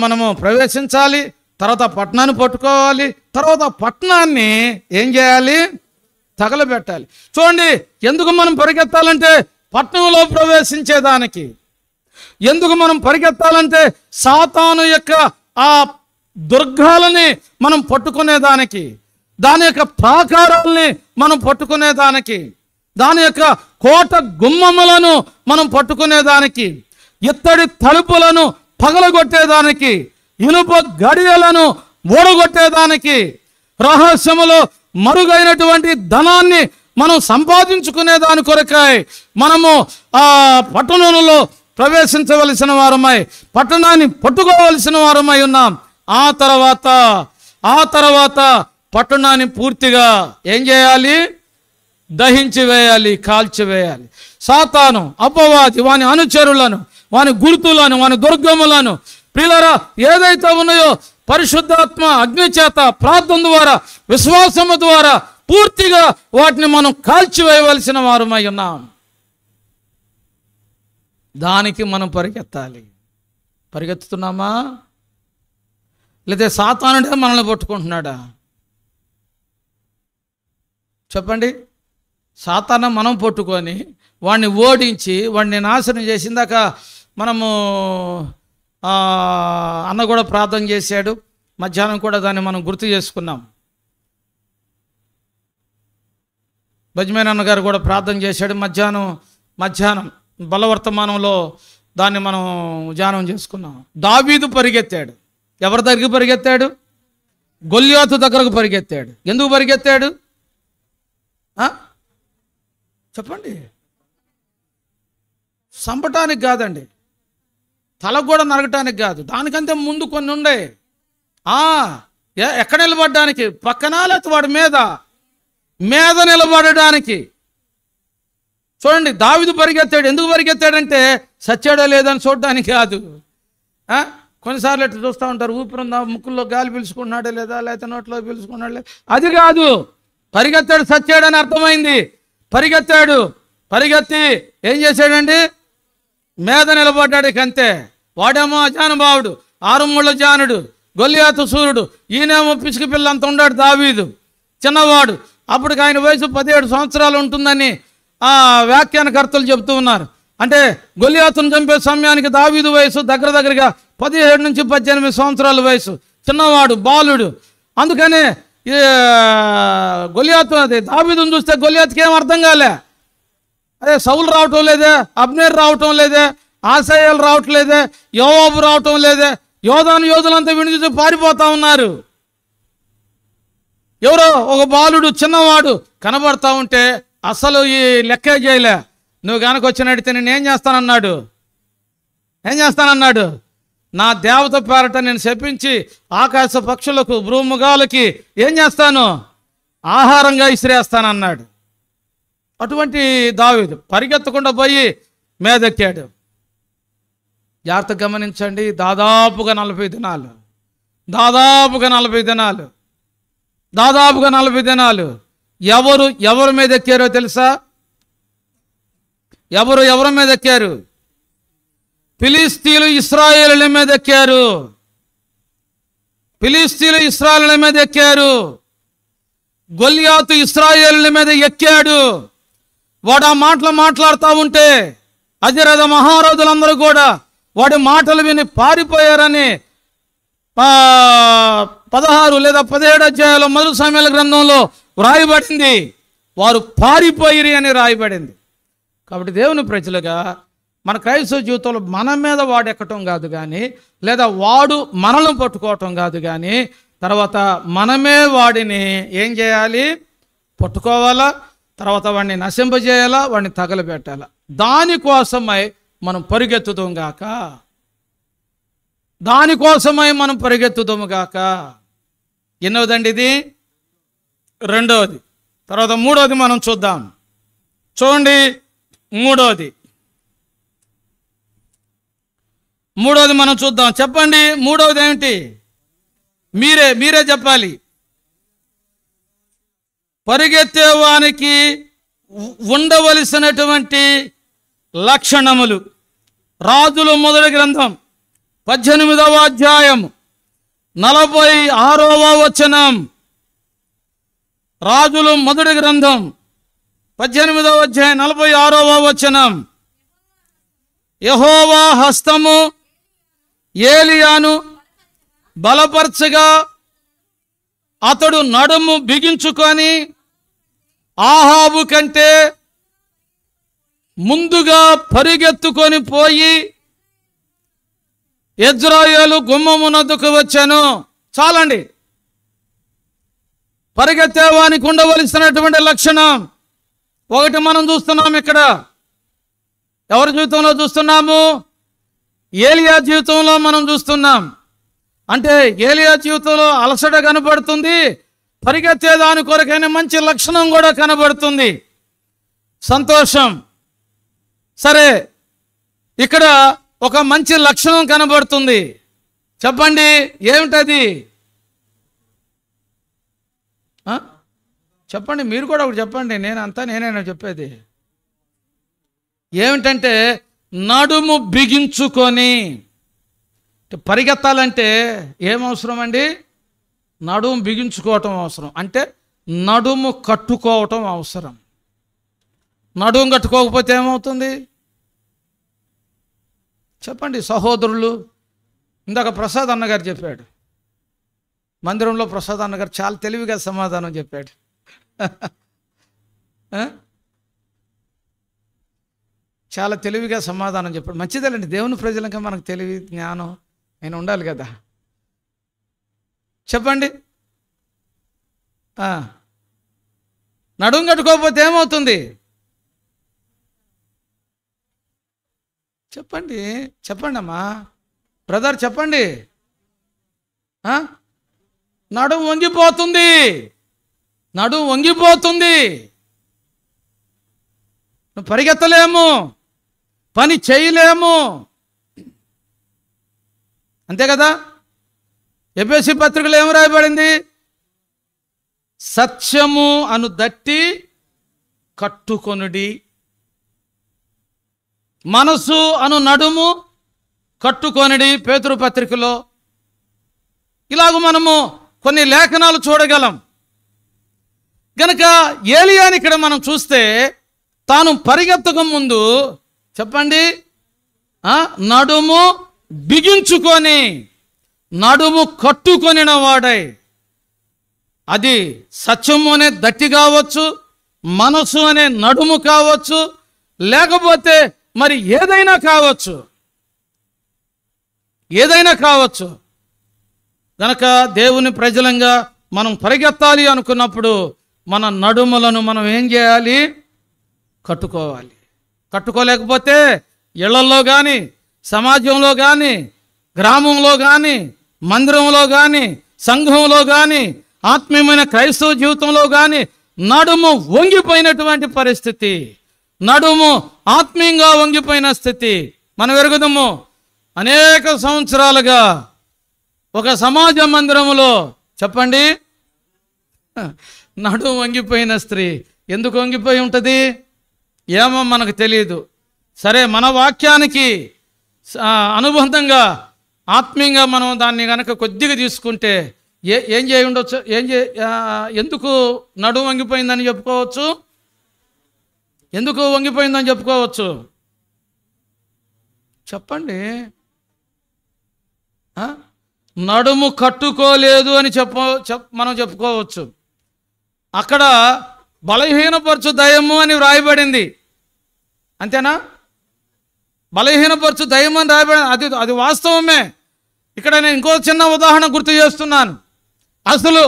మనము ప్రవేశించాలి, తర్వాత పట్టణాన్ని పట్టుకోవాలి, తర్వాత పట్టణాన్ని ఏం చేయాలి? తగలబెట్టాలి. చూడండి, ఎందుకు మనం పరిగెత్తాలంటే పట్టణంలో ప్రవేశించేదానికి. ఎందుకు మనం పరిగెత్తాలంటే సాతాను యొక్క ఆ దుర్గాలని మనం పట్టుకునేదానికి, దాని యొక్క ప్రాకారాలని మనం పట్టుకునేదానికి, దాని యొక్క కోట గుమ్మములను మనం పట్టుకునేదానికి, ఇత్తడి తలుపులను పగలగొట్టేదానికి, ఇనుప గడియలను ఓడగొట్టేదానికి, రహస్యములో మరుగైనటువంటి ధనాన్ని మనం సంపాదించుకునే దాని కొరకై మనము ఆ పట్టణంలో ప్రవేశించవలసిన వారమై, పట్టణాన్ని పట్టుకోవలసిన వారమై ఉన్నాం. ఆ తర్వాత పట్టణాన్ని పూర్తిగా ఏం చేయాలి? దహించి వేయాలి, కాల్చివేయాలి. సాతాను, అపవాది, వాని అనుచరులను, వాని గుర్తులను, వాని దుర్గములను, ప్రియులారా, ఏదైతే ఉన్నాయో పరిశుద్ధాత్మ అగ్ని చేత, ప్రార్థన ద్వారా, విశ్వాసము ద్వారా పూర్తిగా వాటిని మనం కాల్చివేయవలసిన వారమై ఉన్నాం. దానికి మనం పరిగెత్తాలి. పరిగెత్తుతున్నామా? లేదా సాతానుడే మనల్ని పట్టుకుంటున్నాడా? చెప్పండి. సాతాను మనం పట్టుకొని వాడిని ఓడించి వాడిని నాశనం చేసిందాక మనము అన్న కూడా ప్రార్థన చేశాడు. మధ్యాహ్నం కూడా దాన్ని మనం గుర్తు చేసుకున్నాం. బజ్మేన్ అన్న గారు కూడా ప్రార్థన చేశాడు. మధ్యాహ్నం బలవర్తమానంలో దాన్ని మనం ధ్యానం చేసుకున్నాం. దావీదు పరిగెత్తాడు. ఎవరి దగ్గరికి పరిగెత్తాడు? గొల్యాతు దగ్గరకు పరిగెత్తాడు. ఎందుకు పరిగెత్తాడు చెప్పండి? చంపటానికి కాదండి, తల కూడా నరగటానికి కాదు. దానికంటే ముందు కొన్ని ఉండే. ఎక్కడ నిలబడడానికి? పక్కన, లేకపోతే వాడి మీద నిలబడడానికి. చూడండి, దావీదు పరిగెత్తాడు. ఎందుకు పరిగెత్తాడంటే సచ్చాడో లేదని చూడడానికి కాదు. కొన్నిసార్లు ఎట్లా చూస్తూ ఉంటారు, ఊపిరి ముక్కుల్లో గాలి పీల్చుకున్నాడే లేదా, లేకపోతే నోట్లో పీల్చుకున్నాడు లేదా, అది కాదు. పరిగెత్తాడు, సచ్చాడని అర్థమైంది. పరిగెత్తి ఏం చేశాడండి? మీద నిలబడ్డాడు. అంతే. వాడేమో అజానుభావుడు, 6 ముళ్ళ జానుడు, గొల్యాతు సూర్యుడు. ఈయనేమో పిసికి పిల్ల అంత ఉన్నాడు దావీదు, చిన్నవాడు. అప్పటికి ఆయన వయసు 17 సంవత్సరాలు ఉంటుందని వ్యాఖ్యానకర్తలు చెబుతూ ఉన్నారు. అంటే గొల్యాతును చంపే సమయానికి దావీదు వయసు దగ్గరగా 17 నుంచి 18 సంవత్సరాల వయసు. చిన్నవాడు, బాలుడు. అందుకనే గొల్యాతు, అదే దావీదును చూస్తే గొల్యాతుకి ఏం అర్థం కాలే. అదే సౌలు రావటం లేదే, అబ్నేర్ రావటం లేదే, ఆసయ్యలు రావట్లేదే, యోవాబు రావటం లేదే. యోధులంతా విడిచి పారిపోతా ఉన్నారు. ఎవరో ఒక బాలుడు, చిన్నవాడు కనబడతా ఉంటే అసలు ఈ లెక్కే చేయలే. నువ్వు కనుక వచ్చినడితే నేను ఏం చేస్తానన్నాడు? నా దేవత పేరట నేను శపించి ఆకాశ పక్షులకు, భూమృగాలకి ఏం చేస్తాను? ఆహారంగా ఇసిరేస్తానన్నాడు. అటువంటి దావీదు పరిగెత్తకుండా పోయి మీదెక్కాడు. జాగ్రత్త గమనించండి. దాదాపుగా 40 దినాలు దాదాపుగా 40 దినాలు. ఎవరి మీద ఎక్కారో తెలుసా? ఎవరి మీద ఎక్కారు? ఫిలిస్తీయులు ఇశ్రాయేలుల మీద ఎక్కారు. ఫిలిస్తీయులు ఇశ్రాయేలుల మీద ఎక్కారు. గొల్యాతు ఇశ్రాయేలుల మీద ఎక్కాడు. వాడు ఆ మాటలు మాట్లాడుతూ ఉంటే అధిరథ మహారాజులందరూ కూడా వాడి మాటలు విని పారిపోయారని 16 లేదా 17 అధ్యాయాలు మొదటి సమయాల గ్రంథంలో వ్రాయబడింది. వారు పారిపోయిరి అని రాయబడింది. కాబట్టి దేవుని ప్రజలుగా మన క్రైస్తవ జీవితంలో మన మీద వాడు ఎక్కటం కాదు కానీ, లేదా వాడు మనల్ని పట్టుకోవటం కాదు కానీ, తర్వాత మనమే వాడిని ఏం చేయాలి? పట్టుకోవాలా, తర్వాత వాడిని నశింపజేయాలా, వాడిని తగలబెట్టాలా. దానికోసమై మనం పరిగెత్తుతాం గాక, దానికోసమై మనం పరిగెత్తుతాము గాక. ఎన్నోదండి ఇది? రెండవది. తర్వాత మూడవది మనం చూద్దాం. చూడండి, మూడవది మనం చూద్దాం. చెప్పండి, మూడవది ఏమిటి? మీరే చెప్పాలి. పరిగెత్తేవానికి ఉండవలసినటువంటి లక్షణములు. రాజుల మొదటి గ్రంథం 18వ అధ్యాయం 46వ వచనం. రాజులు మొదటి గ్రంథం 18వ అధ్యాయం 46వ వచనం. యెహోవా హస్తము ఏలియాను బలపరచగా అతడు నడుము బిగించుకొని ఆహాబు కంటే ముందుగా పరిగెత్తుకొని పోయి యెజ్రెయేలు గుమ్మమునొద్దకు వచ్చాను. చాలండి. పరిగెత్తేవానికి ఉండవలసినటువంటి లక్షణం ఒకటి మనం చూస్తున్నాం ఇక్కడ. ఎవరి జీవితంలో చూస్తున్నాము? ఏలియా జీవితంలో మనం చూస్తున్నాం. అంటే ఏలియా జీవితంలో అలసట కనబడుతుంది, పరిగెత్తేదాని కొరకైన మంచి లక్షణం కూడా కనబడుతుంది. సంతోషం. సరే, ఇక్కడ ఒక మంచి లక్షణం కనబడుతుంది. చెప్పండి, ఏమిటది? చెప్పండి, మీరు కూడా ఒకటి చెప్పండి. నేనేనా చెప్పేది? ఏమిటంటే నడుము బిగించుకొని. పరిగెత్తాలంటే ఏమవసరం అండి? నడుము బిగించుకోవటం అవసరం. అంటే నడుము కట్టుకోవటం అవసరం. నడుము కట్టుకోకపోతే ఏమవుతుంది? చెప్పండి సహోదరులు. ఇందాక ప్రసాద్ అన్నగారు చెప్పాడు, మందిరంలో ప్రసాద్ అన్నగారు చాలా తెలివిగా సమాధానం చెప్పాడు. చాలా తెలివిగా సమాధానం చెప్పాడు. మంచిదేలండి, దేవుని ప్రజలకి మనకు తెలివి జ్ఞానం నేను ఉండాలి కదా. చెప్పండి, నడుము కట్టుకోకపోతే ఏమవుతుంది? చెప్పండి అమ్మా, బ్రదర్ చెప్పండి. నడుము వంగిపోతుంది. నువ్వు పరిగెత్తలేము, పని చేయలేము. అంతే కదా. ఎఫెసీ పత్రికలో ఏం రాయబడింది? సత్యము అను దట్టి కట్టుకొనుడి, మనసు అను నడుము కట్టుకొనుడి. పేతురు పత్రికలో ఇలాగ మనము కొన్ని లేఖనాలు చూడగలం. గనక ఏలియాని ఇక్కడ మనం చూస్తే తాను పరిగెత్తక ముందు చెప్పండి నడుము బిగించుకొని నడుము కట్టుకొనిన వాడై, అది సత్యము అనే దట్టి కావచ్చు, మనసు అనే నడుము కావచ్చు, లేకపోతే మరి ఏదైనా కావచ్చు. గనక దేవుని ప్రజలంగా మనం పరిగెత్తాలి అనుకున్నప్పుడు మన నడుములను మనం ఏం చేయాలి? కట్టుకోవాలి. కట్టుకోలేకపోతే ఇళ్లలో కానీ, సమాజంలో కానీ, గ్రామంలో కానీ, మందిరంలో కానీ, సంఘంలో కానీ, ఆత్మీయమైన క్రైస్తవ జీవితంలో కానీ నడుము వంగిపోయినటువంటి పరిస్థితి, నడుము ఆత్మీయంగా వంగిపోయిన స్థితి మనం ఎరుగుదాము. అనేక సంవత్సరాలుగా ఒక సమాజ మందిరములో చెప్పండి నడుము వంగిపోయిన స్త్రీ ఎందుకు వంగిపోయి ఉంటుంది? ఏమో మనకు తెలియదు. సరే, మన వాక్యానికి అనుబంధంగా ఆత్మీయంగా మనం దాన్ని కనుక కొద్దిగా తీసుకుంటే ఏం చేయి ఉండొచ్చు? ఎందుకు నడుము వంగిపోయిందని చెప్పుకోవచ్చు? ఎందుకు వంగిపోయిందని చెప్పుకోవచ్చు? చెప్పండి. నడుము కట్టుకోలేదు అని మనం చెప్పుకోవచ్చు. అక్కడ బలహీనపరచు దయ్యము అని వ్రాయబడింది, అంతేనా? బలహీనపరచు దయ్యం అని రాయబడింది, అది వాస్తవమే. ఇక్కడ నేను ఇంకో చిన్న ఉదాహరణ గుర్తు చేస్తున్నాను. అసలు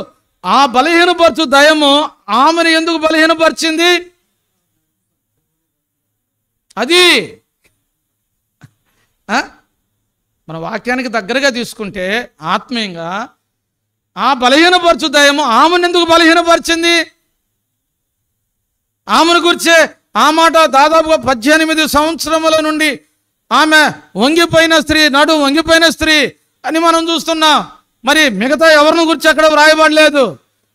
ఆ బలహీనపరచు దయ్యము ఆమెను ఎందుకు బలహీనపరిచింది? అది మన వాక్యానికి దగ్గరగా తీసుకుంటే ఆత్మీయంగా ఆ బలహీనపరచు దయ్యము ఆమెను ఎందుకు బలహీనపరిచింది? ఆమెను గురించే ఆ మాట దాదాపుగా 18 సంవత్సరముల నుండి ఆమె వంగిపోయిన స్త్రీ, నడు వంగిపోయిన స్త్రీ అని మనం చూస్తున్నాం. మరి మిగతా ఎవరిని గురించి అక్కడ వ్రాయబడలేదు.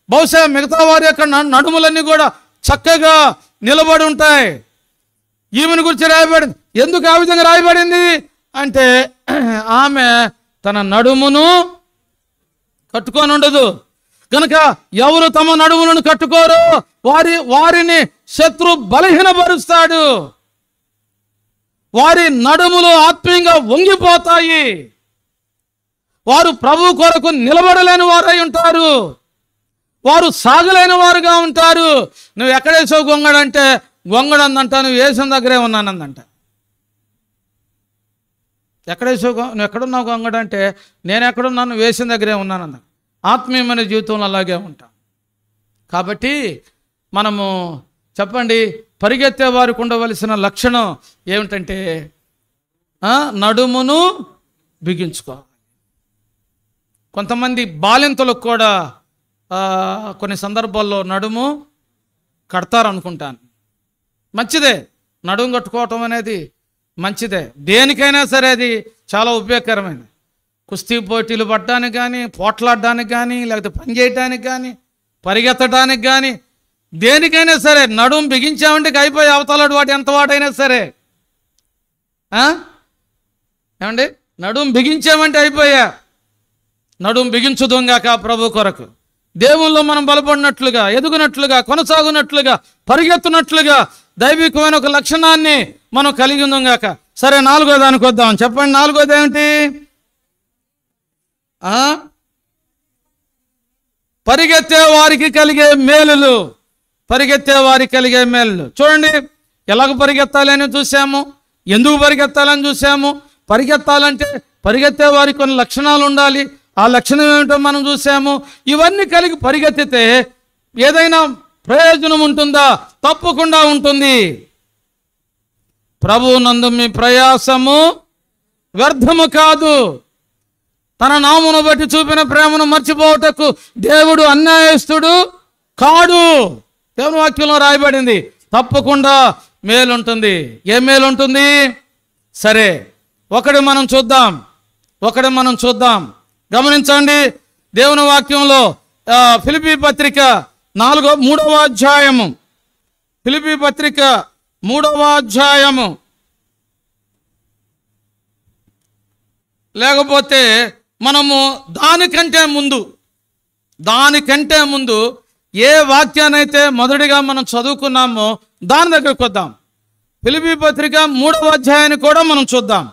బహుశా మిగతా వారి యొక్క నడుములన్నీ కూడా చక్కగా నిలబడి ఉంటాయి. ఈమెను గురించి రాయబడింది. ఎందుకు ఆ విధంగా రాయబడింది అంటే ఆమె తన నడుమును కట్టుకొని ఉండదు కనుక ఎవరు తమ నడుములను కట్టుకోరో వారిని శత్రు బలహీనపరుస్తాడు. వారి నడుములు ఆత్మీయంగా వంగిపోతాయి. వారు ప్రభు కొరకు నిలబడలేని వారై ఉంటారు. వారు సాగలేని వారుగా ఉంటారు. నువ్వు ఎక్కడేసావు గొంగడంటే గొంగడందంట, నువ్వు వేసిన దగ్గరే ఉన్నానందంట. ఎక్కడేసావు, నువ్వు ఎక్కడున్నావు గొంగడంటే నేను ఎక్కడున్నాను, వేసిన దగ్గరే ఉన్నానంద. ఆత్మీయమైన జీవితంలో అలాగే ఉంటాం. కాబట్టి మనము చెప్పండి, పరిగెత్తే వారికి ఉండవలసిన లక్షణం ఏమిటంటే నడుమును బిగించుకోవాలి. కొంతమంది బాలింతలకు కూడా కొన్ని సందర్భాల్లో నడుము కడతారనుకుంటాను. మంచిదే, నడుము కట్టుకోవటం అనేది మంచిదే. దేనికైనా సరే అది చాలా ఉపయోగకరమైనది. కుస్తీ పోటీలు పడడానికి కానీ, పోట్లాడడానికి కానీ, లేకపోతే పని చేయడానికి కానీ, పరిగెత్తడానికి కానీ, దేనికైనా సరే నడుము బిగించామంటే అయిపోయి అవతలాడు వాడు ఎంత వాడైనా సరే. ఏమండి, నడుము బిగించామంటే అయిపోయా. నడుము బిగించుదుంగాక ప్రభు కొరకు. దేవుల్లో మనం బలపడినట్లుగా, ఎదుగునట్లుగా, కొనసాగునట్లుగా, పరిగెత్తునట్లుగా దైవికమైన ఒక లక్షణాన్ని మనం కలిగి ఉందాక. సరే, 4వ దానికి వద్దాం. చెప్పండి, 4వది ఏమిటి? పరిగెత్తే వారికి కలిగే మేలులు. పరిగెత్తే వారికి కలిగే మేలులు చూడండి. ఎలాగ పరిగెత్తాలని చూసాము, ఎందుకు పరిగెత్తాలని చూసాము. పరిగెత్తాలంటే పరిగెత్తే వారికి కొన్ని లక్షణాలు ఉండాలి. ఆ లక్షణం ఏమిటో మనం చూసాము. ఇవన్నీ కలిగి పరిగెత్తితే ఏదైనా ప్రయోజనం ఉంటుందా? తప్పకుండా ఉంటుంది. ప్రభువునందు మీ ప్రయాసము వ్యర్థము కాదు. తన నామును బట్టి చూపిన ప్రేమను మర్చిపోవటకు దేవుడు అన్యాయస్తుడు కాడు. దేవుని వాక్యంలో రాయబడింది. తప్పకుండా మేలుంటుంది. ఏ మేలుంటుంది? సరే, ఒకటి మనం చూద్దాం. గమనించండి, దేవుని వాక్యంలో ఫిలిప్పీ పత్రిక 3వ అధ్యాయము. ఫిలిప్పీ పత్రిక 3వ అధ్యాయము. లేకపోతే మనము దానికంటే ముందు ఏ వాక్యానైతే మొదటిగా మనం చదువుకున్నామో దాని దగ్గరకు వద్దాం. ఫిలిప్పీ పత్రిక 3వ అధ్యాయాన్ని కూడా మనం చూద్దాం.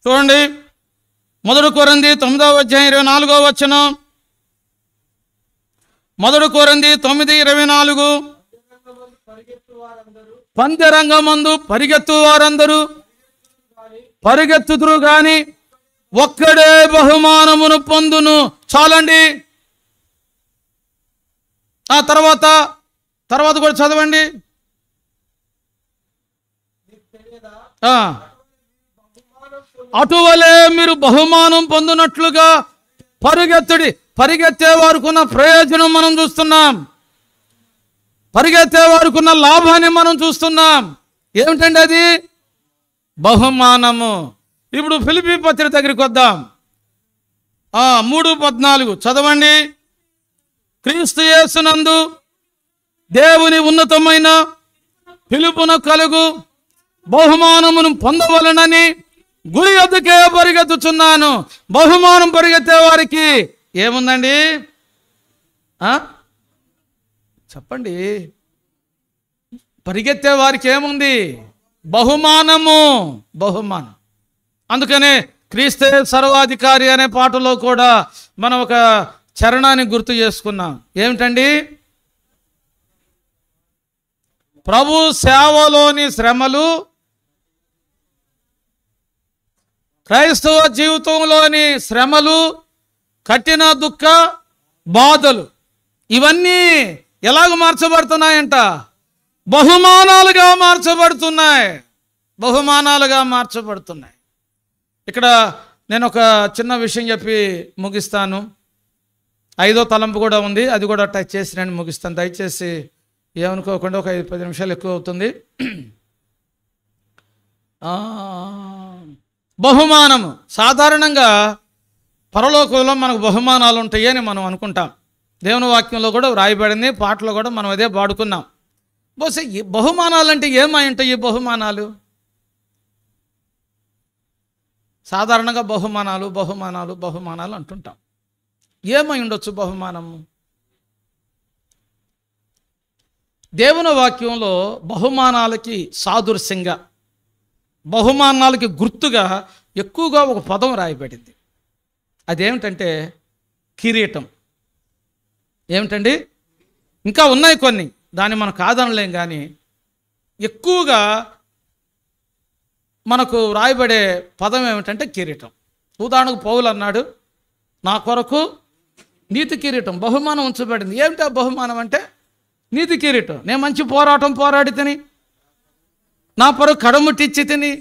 చూడండి, 1 కొరింథీ 9వ అధ్యాయం 24వ వచనం. 1 కొరింథీ 9:24. పందెరంగమందు పరిగెత్తు వారందరూ పరిగెత్తుదురు గాని ఒక్కడే బహుమానమును పొందును. చాలండి. ఆ తర్వాత కూడా చదవండి. అటువలే మీరు బహుమానం పొందినట్లుగా పరిగెత్తుడి. పరిగెత్తే వారికున్న ప్రయోజనం మనం చూస్తున్నాం. పరిగెత్తే వారికున్న లాభాన్ని మనం చూస్తున్నాం. ఏమిటండి అది? బహుమానము. ఇప్పుడు ఫిలిప్పీ పత్రిక దగ్గరికి వద్దాం. 3:14 చదవండి. క్రీస్తు యేసునందు దేవుని ఉన్నతమైన పిలుపున కలుగు బహుమానమును పొందవలనని గురి వద్దకే పరిగెత్తుచున్నాను. బహుమానం పరిగెత్తే వారికి ఏముందండి? చెప్పండి. పరిగెత్తే వారికి ఏముంది? బహుమానము. బహుమానం. అందుకనే క్రీస్తే సర్వాధికారి అనే పాటలో కూడా మనం ఒక చరణాన్ని గుర్తు చేసుకున్నాం. ఏమిటండి? ప్రభు సేవలోని శ్రమలు, క్రైస్తవ జీవితంలోని శ్రమలు, కఠిన దుఃఖ బాధలు ఇవన్నీ ఎలాగ మార్చబడుతున్నాయంట? బహుమానాలుగా మార్చబడుతున్నాయి. బహుమానాలుగా మార్చబడుతున్నాయి. ఇక్కడ నేను ఒక చిన్న విషయం చెప్పి ముగిస్తాను. 5వ తలంపు కూడా ఉంది, అది కూడా టచ్ చేసి నేను ముగిస్తాను. దయచేసి ఏమనుకోకుండా, ఒక 5-10 నిమిషాలు ఎక్కువ అవుతుంది. బహుమానము. సాధారణంగా పరలోకంలో మనకు బహుమానాలు ఉంటాయి అని మనం అనుకుంటాం. దేవుని వాక్యంలో కూడా వ్రాయబడింది, పాటలో కూడా మనం అదే పాడుకున్నాం. బహుశా ఈ బహుమానాలు అంటే ఏమై ఉంటాయి? ఈ బహుమానాలు సాధారణంగా బహుమానాలు బహుమానాలు బహుమానాలు అంటుంటాం. ఏమై ఉండొచ్చు బహుమానము? దేవుని వాక్యంలో బహుమానాలకి సాదృశ్యంగా, బహుమానాలకి గుర్తుగా ఎక్కువగా ఒక పదం రాయబడింది. అదేమిటంటే కిరీటం. ఏమిటండి? ఇంకా ఉన్నాయి కొన్ని, దాన్ని మనం కాదనలేం. కానీ ఎక్కువగా మనకు రాయబడే పదం ఏమిటంటే కిరీటం. ఉదాహరణకు పౌలు అన్నాడు, నా కొరకు నీతి కిరీటం బహుమానం ఉంచబడింది. ఏమిటి ఆ బహుమానం అంటే? నీతి కిరీటం. నేను మంచి పోరాటం పోరాడి తిని, నా పరువు కడముట్టిచ్చి తిని,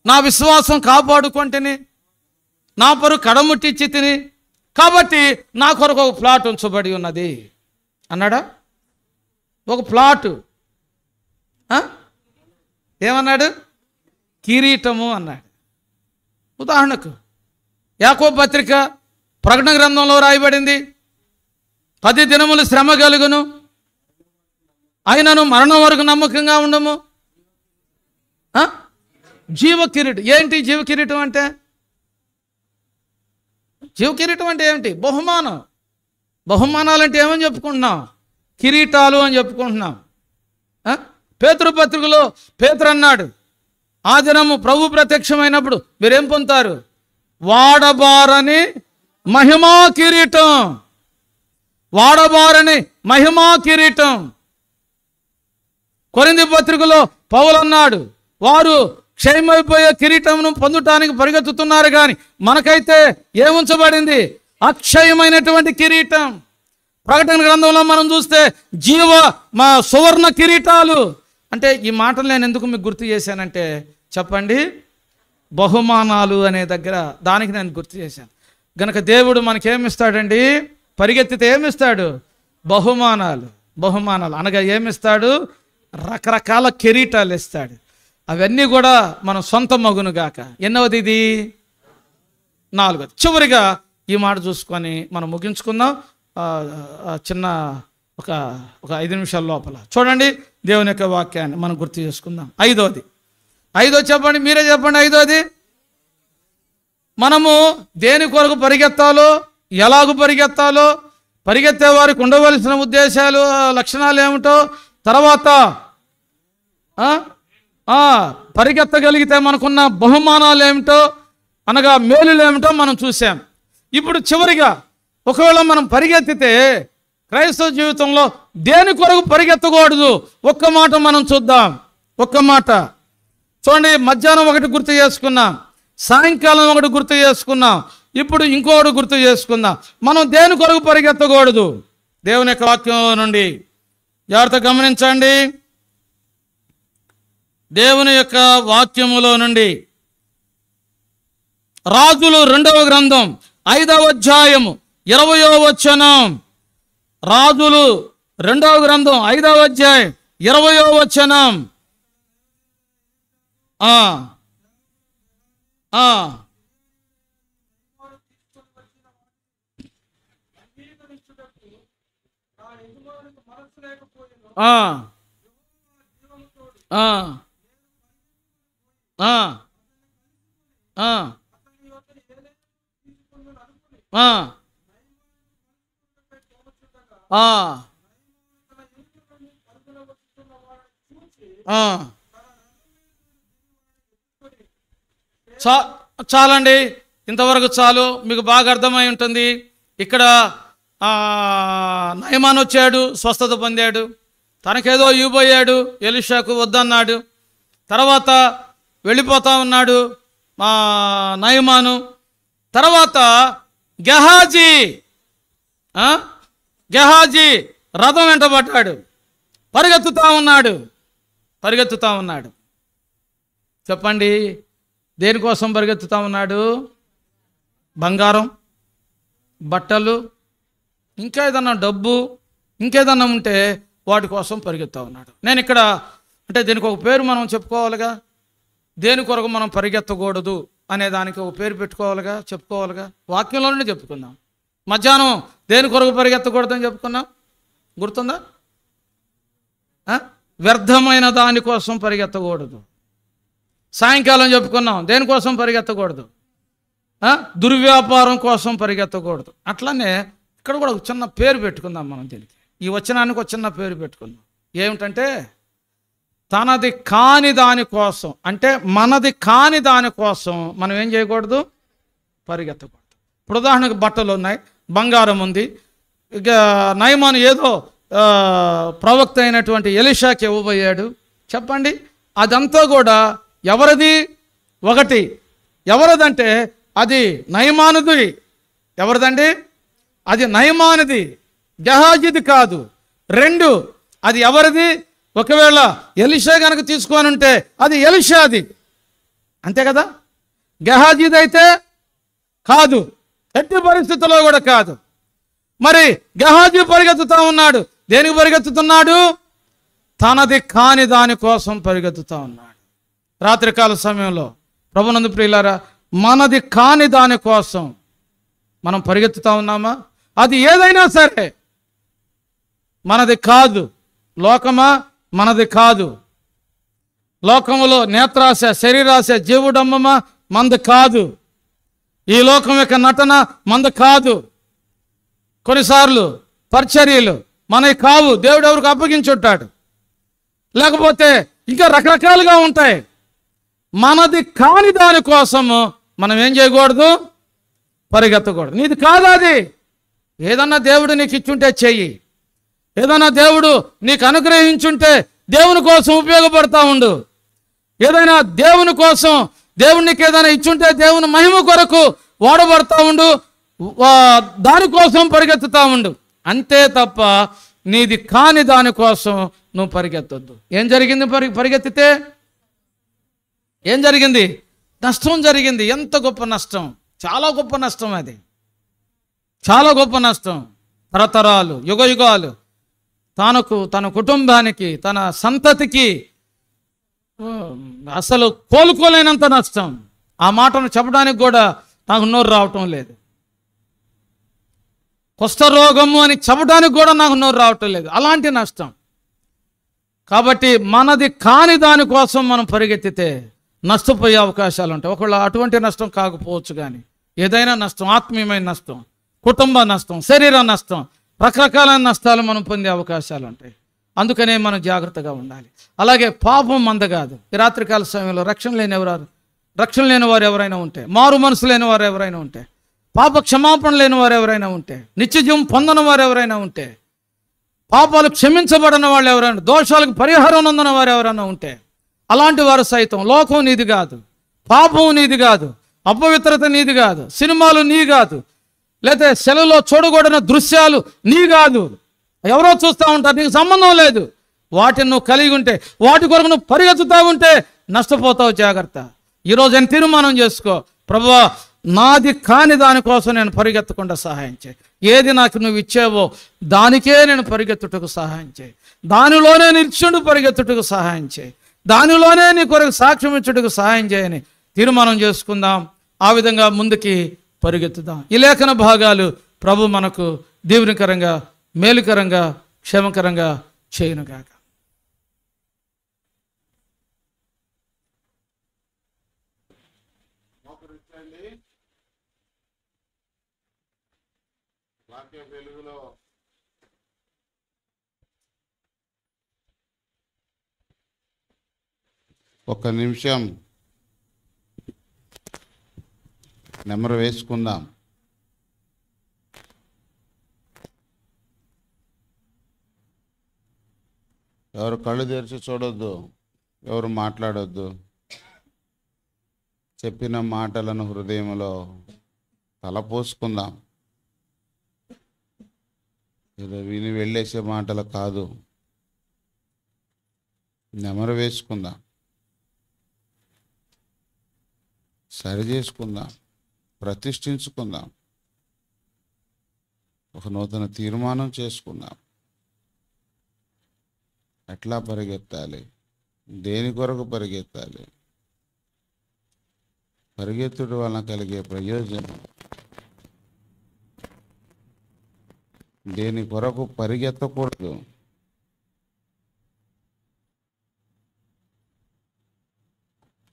నా విశ్వాసం కాపాడుకుంటేని, నా పరువు కడముట్టిచ్చి తిని, కాబట్టి నా కొరకు ఒక ప్లాట్ ఉంచబడి ఉన్నది అన్నాడా? ఒక ప్లాటు. ఏమన్నాడు? కిరీటము అన్నాడు. ఉదాహరణకు యాకోబు పత్రిక ప్రకటన గ్రంథంలో రాయబడింది, 10 దినములు శ్రమ కలుగును, అయినను మరణం వరకు నమ్మకంగా ఉండము. జీవ కిరీటం. ఏంటి జీవ కిరీటం అంటే? జీవ కిరీటం అంటే ఏమిటి? బహుమానం. బహుమానాలు అంటే ఏమని చెప్పుకుంటున్నాం? కిరీటాలు అని చెప్పుకుంటున్నాం. పేతురు పత్రికలో పేతురు అన్నాడు, ఆ దినము ప్రభు ప్రత్యక్షమైనప్పుడు మీరేం పొందుతారు? వాడబారని మహిమా కిరీటం. వాడబారని మహిమా కిరీటం. కొరింథీ పత్రికలో పౌలు అన్నాడు, వారు క్షయమైపోయే కిరీటమును పొందటానికి పరిగెత్తుతున్నారు, కానీ మనకైతే ఏముంచబడింది? అక్షయమైనటువంటి కిరీటం. ప్రకటన గ్రంథంలో మనం చూస్తే సువర్ణ కిరీటాలు. అంటే ఈ మాటలు నేను ఎందుకు మీకు గుర్తు చేశానంటే, చెప్పండి, బహుమానాలు అనే దగ్గర దానికి నేను గుర్తు చేశాను. గనక దేవుడు మనకేమిస్తాడండి? పరిగెత్తితే ఏమిస్తాడు? బహుమానాలు. బహుమానాలు అనగా ఏమిస్తాడు? రకరకాల కిరీటాలు ఇస్తాడు. అవన్నీ కూడా మనం సొంత మగునుగాక. ఎన్నవది ఇది? 4వది. చివరిగా ఈ మాట చూసుకొని మనం ముగించుకుందాం. చిన్న ఒక 5 నిమిషాల లోపల చూడండి దేవుని యొక్క వాక్యాన్ని మనం గుర్తు చేసుకుందాం. 5వది. 5వ చెప్పండి, మీరే చెప్పండి. 5వది మనము దేని కొరకు పరిగెత్తాలో, ఎలాగూ పరిగెత్తాలో, పరిగెత్తే వారికి ఉండవలసిన ఉద్దేశాలు, లక్షణాలు ఏమిటో, తర్వాత పరిగెత్తగలిగితే మనకున్న బహుమానాలు ఏమిటో, అనగా మేలులు ఏమిటో మనం చూసాం. ఇప్పుడు చివరిగా ఒకవేళ మనం పరిగెత్తితే క్రైస్తవ జీవితంలో దేని కొరకు పరిగెత్తకూడదు, ఒక్క మాట మనం చూద్దాం. ఒక్క మాట చూడండి. మధ్యాహ్నం ఒకటి గుర్తు చేసుకున్నాం, సాయంకాలం ఒకటి గుర్తు చేసుకున్నాం, ఇప్పుడు ఇంకొకటి గుర్తు చేసుకుందాం. మనం దేని కొరకు పరిగెత్తకూడదు? దేవుని యొక్క వాక్యం నుండి జాగ్రత్త గమనించండి. దేవుని యొక్క వాక్యములో నుండి రాజులు 2వ గ్రంథం 5వ అధ్యాయము 20వ వచనం. రాజులు 2వ గ్రంథం 5వ అధ్యాయం 20వ వచనం. ఆ, ఆ, ఆ, ఆ, ఆ, ఆ, ఆ. చాలండి, ఇంతవరకు చాలు. మీకు బాగా అర్థమై ఉంటుంది. ఇక్కడ నయమాన్ వచ్చాడు, స్వస్థత పొందాడు, తనకేదో ఇవ్వబోయాడు, ఎలీషాకు వద్దన్నాడు. తర్వాత వెళ్ళిపోతా ఉన్నాడు నయమాను. తర్వాత గెహాజీ రథం వెంటబడ్డాడు, పరిగెత్తుతా ఉన్నాడు. చెప్పండి, దేనికోసం పరిగెత్తుతా ఉన్నాడు? బంగారం, బట్టలు, ఇంకా ఏదన్నా డబ్బు, ఇంకేదన్నా ఉంటే వాటి కోసం పరిగెత్తా ఉన్నాడు. నేను ఇక్కడ అంటే దీనికి ఒక పేరు మనం చెప్పుకోవాలిగా. దేని కొరకు మనం పరిగెత్తకూడదు అనే దానికి ఒక పేరు పెట్టుకోవాలిగా, చెప్పుకోవాలిగా. వాక్యంలోనే చెప్పుకుందాం. మధ్యాహ్నం దేని కొరకు పరిగెత్తకూడదు అని చెప్పుకున్నాం, గుర్తుందా? వ్యర్థమైన దానికోసం పరిగెత్తకూడదు. సాయంకాలం చెప్పుకున్నాం, దేనికోసం పరిగెత్తకూడదు? దుర్వ్యాపారం కోసం పరిగెత్తకూడదు. అట్లనే ఇక్కడ కూడా ఒక చిన్న పేరు పెట్టుకుందాం మనం దీనికి. ఈ వచనానికి ఒక చిన్న పేరు పెట్టుకుందాం. ఏమిటంటే, తనది కాని దానికోసం, అంటే మనది కాని దానికోసం మనం ఏం చేయకూడదు? పరిగెత్తకూడదు. ఇప్పుడు ఉదాహరణకు బట్టలు ఉన్నాయి, బంగారం ఉంది. ఇక నయమాను ఏదో ప్రవక్త అయినటువంటి ఎలీషాకి ఇవ్వబోయాడు. చెప్పండి, అదంతా కూడా ఎవరిది? ఒకటి, ఎవరిదంటే అది నయమానుది. ఎవరిదండి? అది నయమానుది, గెహాజీది కాదు. రెండు, అది ఎవరిది? ఒకవేళ ఎలీషా కనుక తీసుకొని ఉంటే అది ఎలీషాది, అంతే కదా. గెహాజీది అయితే కాదు, ఎట్టి పరిస్థితుల్లో కూడా కాదు. మరి గెహాజీ పరిగెత్తుతా ఉన్నాడు. దేనికి పరిగెత్తుతున్నాడు? తనది కాని దానికోసం పరిగెత్తుతా ఉన్నాడు. రాత్రికాల సమయంలో ప్రభునందు ప్రియులారా, మనది కాని దానికోసం మనం పరిగెత్తుతా ఉన్నామా? అది ఏదైనా సరే మనది కాదు. లోకమా? మనది కాదు. లోకములో నేత్రాశ, శరీరాశ, జీవుడమ్మమా? మంది కాదు. ఈ లోకం యొక్క నటన మంది కాదు. కొన్నిసార్లు పరిచర్యలు మనవి కావు, దేవుడు ఎవరికి అప్పగించుంటాడు. లేకపోతే ఇంకా రకరకాలుగా ఉంటాయి. మనది కాని దానికోసము మనం ఏం చేయకూడదు? పరిగెత్తకూడదు. నీది కాదు అది. ఏదన్నా దేవుడు నీకు ఇచ్చుంటే చెయ్యి. ఏదన్నా దేవుడు నీకు అనుగ్రహించుంటే దేవుని కోసం ఉపయోగపడతా ఉండు. ఏదైనా దేవుని కోసం, దేవుడు నీకు ఏదైనా ఇచ్చుంటే దేవుని మహిమ కొరకు వాడబడతా ఉండు, దానికోసం పరిగెత్తుతా ఉండు. అంతే తప్ప నీది కాని దానికోసం నువ్వు పరిగెత్తొద్దు. ఏం జరిగింది? పరిగెత్తితే ఏం జరిగింది? నష్టం జరిగింది. ఎంత గొప్ప నష్టం! చాలా గొప్ప నష్టం అది, చాలా గొప్ప నష్టం. తరతరాలు, యుగయుగాలు తన కుటుంబానికి, తన సంతతికి అసలు కోలుకోలేనంత నష్టం. ఆ మాటను చెప్పడానికి కూడా నాకు నోరు రావటం లేదు. కుష్ఠరోగము అని చెప్పడానికి కూడా నాకు నోరు రావటం లేదు. అలాంటి నష్టం. కాబట్టి మనది కాని దానికోసం మనం పరిగెత్తితే నష్టపోయే అవకాశాలు ఉంటాయి. ఒకవేళ అటువంటి నష్టం కాకపోవచ్చు, కానీ ఏదైనా నష్టం, ఆత్మీయమైన నష్టం, కుటుంబ నష్టం, శరీర నష్టం, రకరకాలైన నష్టాలు మనం పొందే అవకాశాలు ఉంటాయి. అందుకనే మనం జాగ్రత్తగా ఉండాలి. అలాగే పాపం మంద కాదు. ఈ రాత్రికాల సమయంలో రక్షణ లేని వారు ఎవరైనా ఉంటే, మారు మనసు లేని వారు ఎవరైనా ఉంటే, పాప క్షమాపణ లేని వారు ఎవరైనా ఉంటే, నిత్యజీవం పొందని వారు ఎవరైనా ఉంటే, పాపాలు క్షమించబడిన వాళ్ళు ఎవరైనా, దోషాలకు పరిహారం పొందిన వారు ఎవరైనా ఉంటే, అలాంటి వారు సైతం లోకం నీది కాదు, పాపం నీది కాదు, అపవిత్రత నీది కాదు, సినిమాలు నీ కాదు, లేకపోతే సెలవులో చూడకూడని దృశ్యాలు నీ కాదు. ఎవరో చూస్తూ ఉంటారు, నీకు సంబంధం లేదు. వాటిని నువ్వు కలిగి ఉంటే, వాటి కొరకు నువ్వు పరిగెత్తుతూ ఉంటే నష్టపోతావు. జాగ్రత్త. ఈరోజు నేను తీర్మానం చేసుకో, ప్రభువా నాది కాని దానికోసం నేను పరిగెత్తకుండా సహాయం చేయి. ఏది నాకు నువ్వు ఇచ్చావో దానికే నేను పరిగెత్తుటకు సహాయం చేయి. దానిలోనే నిల్చుండు పరిగెత్తుటకు సహాయం చేయి. దానిలోనే నీ కొరకు సాక్ష్యం ఇచ్చుటకు సహాయం చేయని తీర్మానం చేసుకుందాం. ఆ విధంగా ముందుకి పరిగెత్తుదాం. ఈ లేఖన భాగాలు ప్రభు మనకు దీవెనకరంగా మేలుకరంగా క్షేమకరంగా చేయునుగాక. ఒక్క నిమిషం నెమరు వేసుకుందాం. ఎవరు కళ్ళు తెరిచి చూడొద్దు, ఎవరు మాట్లాడొద్దు. చెప్పిన మాటలను హృదయంలో తలపోసుకుందాం. ఏదో విని వెళ్ళేసే మాటలు కాదు, నెమరు వేసుకుందాం, సరి చేసుకుందాం, ప్రతిష్ఠించుకుందాం, ఒక నూతన తీర్మానం చేసుకుందాం. ఎట్లా పరిగెత్తాలి, దేని కొరకు పరిగెత్తాలి, పరిగెత్తుడు వలన కలిగే ప్రయోజనం, దేని కొరకు పరిగెత్తకూడదు.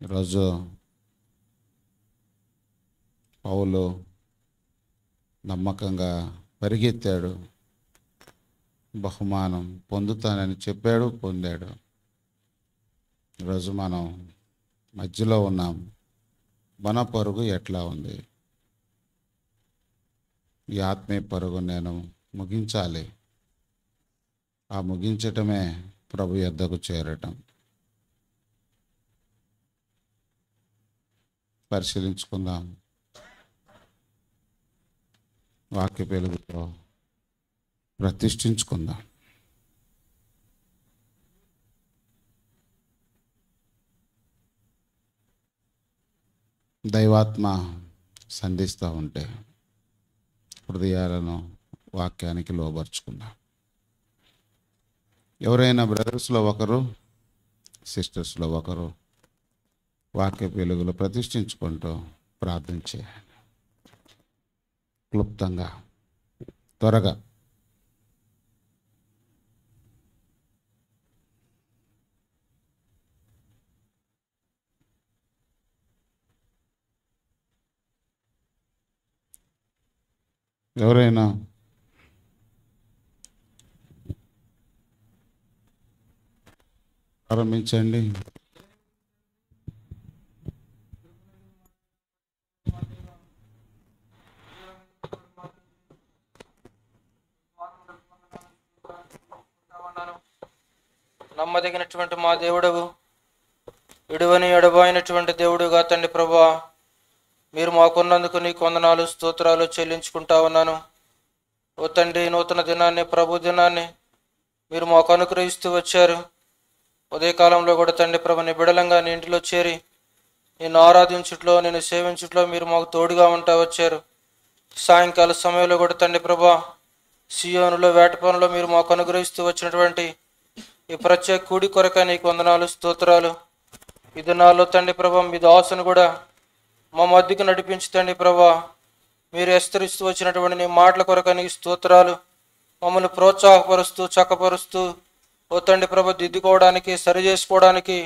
ఈరోజు పౌలు నమ్మకంగా పరిగెత్తాడు, బహుమానం పొందుతానని చెప్పాడు, పొందాడు. ఈరోజు మనం మధ్యలో ఉన్నాం. మన పరుగు ఎట్లా ఉంది? ఈ ఆత్మీయ పరుగు నేను ముగించాలి. ఆ ముగించటమే ప్రభు యొద్దకు చేరటం. పరిశీలించుకుందాం. వాక్య వెలుగుతో ప్రతిష్ఠించుకుందాం. దైవాత్మ సంధిస్తూ ఉంటే హృదయాలను వాక్యానికి లోబర్చుకుందాం. ఎవరైనా బ్రదర్స్లో ఒకరు, సిస్టర్స్లో ఒకరు వాక్య వెలుగులో ప్రతిష్ఠించుకుంటూ ప్రార్థన చేయాలి. క్లుప్తంగా, త్వరగా. ఎవరైనా ప్రారంభించండి. నమ్మదగినటువంటి మా దేవుడవు, విడువని ఎడబాయినటువంటి దేవుడుగా తండ్రి ప్రభువా, మీరు మాకున్నందుకు నీకు వందనాలు, స్తోత్రాలు చెల్లించుకుంటా ఉన్నాను. ఓ తండ్రి, నూతన దినాన్ని, ప్రభు దినాన్ని మీరు మాకు అనుగ్రహిస్తూ వచ్చారు. ఉదయకాలంలో కూడా తండ్రి ప్రభు నిబిడలంగా నీ ఇంటిలో చేరి నిన్ను ఆరాధించుట్లో, నిన్ను సేవించుట్లో మీరు మాకు తోడుగా ఉంటా వచ్చారు. సాయంకాల సమయంలో కూడా తండ్రి ప్రభా, సియోనులో వేటపనులో మీరు మాకు అనుగ్రహిస్తూ వచ్చినటువంటి ఈ ప్రత్యేక కూడి కొరక నీకు వందనాలు, స్తోత్రాలు. ఈ దినాల్లో తండ్రి ప్రభా మీ దాసును కూడా మా మధ్యకు నడిపించి తండ్రి ప్రభా, మీరు విస్తరిస్తూ వచ్చినటువంటి నీ మాటల కొరక నీకు స్తోత్రాలు. మమ్మల్ని ప్రోత్సాహపరుస్తూ, చక్కపరుస్తూ, ఓ తండ్రి ప్రభ దిద్దుకోవడానికి, సరి చేసుకోవడానికి,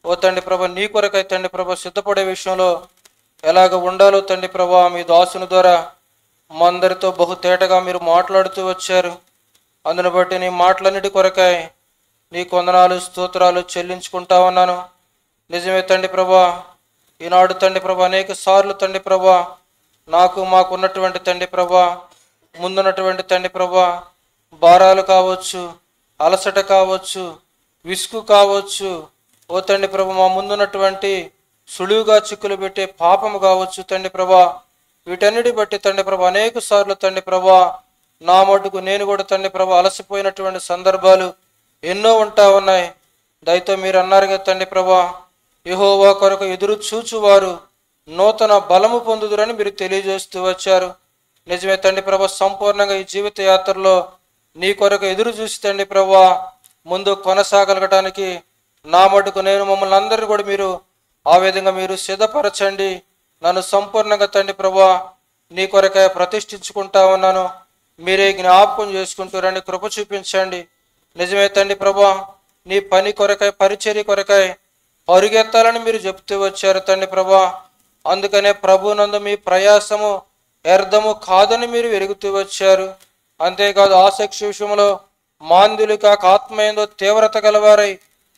ఓ తండ్రి ప్రభ నీ కొరకై తండ్రి ప్రభ సిద్ధపడే విషయంలో ఎలాగ ఉండాలో తండ్రి ప్రభా మీ దాసుని ద్వారా మా అందరితో బహుతేటగా మీరు మాట్లాడుతూ వచ్చారు. అందును బట్టి నీ మాటలన్నిటి కొరకై నీకు వందనాలు, స్తోత్రాలు చెల్లించుకుంటా ఉన్నాను. నిజమే తండ్రి ప్రభా, ఈనాడు తండ్రి ప్రభా అనేక సార్లు తండ్రి ప్రభా మాకున్నటువంటి తండ్రి ప్రభా, ముందున్నటువంటి తండ్రి ప్రభా భారాలు కావచ్చు, అలసట కావచ్చు, విసుగు కావచ్చు, ఓ తండ్రి ప్రభా మా ముందున్నటువంటి సులువుగా చిక్కులు పెట్టే పాపము కావచ్చు తండ్రి ప్రభా, వీటన్నిటి బట్టి తండ్రి ప్రభా అనేక సార్లు తండ్రి ప్రభా నా మటుకు నేను కూడా తండ్రి ప్రభా అలసిపోయినటువంటి సందర్భాలు ఎన్నో ఉంటా ఉన్నాయి. దయతో మీరు అన్నారు కదా తండ్రి ప్రభా, యెహోవా కొరకు ఎదురు చూచువారు నూతన బలము పొందుదురని మీరు తెలియజేస్తూ వచ్చారు. నిజమే తండ్రి ప్రభా, సంపూర్ణంగా ఈ జీవిత యాత్రలో నీ కొరకు ఎదురు చూసి తండ్రి ప్రభా ముందు కొనసాగలగటానికి నా మటుకు నేను మమ్మల్ని అందరినీ కూడా మీరు ఆ విధంగా మీరు సిద్ధపరచండి. నన్ను సంపూర్ణంగా తండ్రి ప్రభా నీ కొరకే ప్రతిష్ఠించుకుంటా ఉన్నాను. మీరే జ్ఞాపకం చేసుకుంటూ రండి, కృప చూపించండి. నిజమే తండ్రి ప్రభా, నీ పని కొరకై, పరిచర్య కొరకై పరుగెత్తాలని మీరు చెప్తూ వచ్చారు తండ్రి ప్రభా. అందుకనే ప్రభునందు మీ ప్రయాసము వ్యర్థము కాదని మీరు వెలుగుతూ వచ్చారు. అంతేకాదు ఆసక్తి విషయంలో మాంద్యులు కాక ఆత్మ ఏందో తీవ్రత గలవారై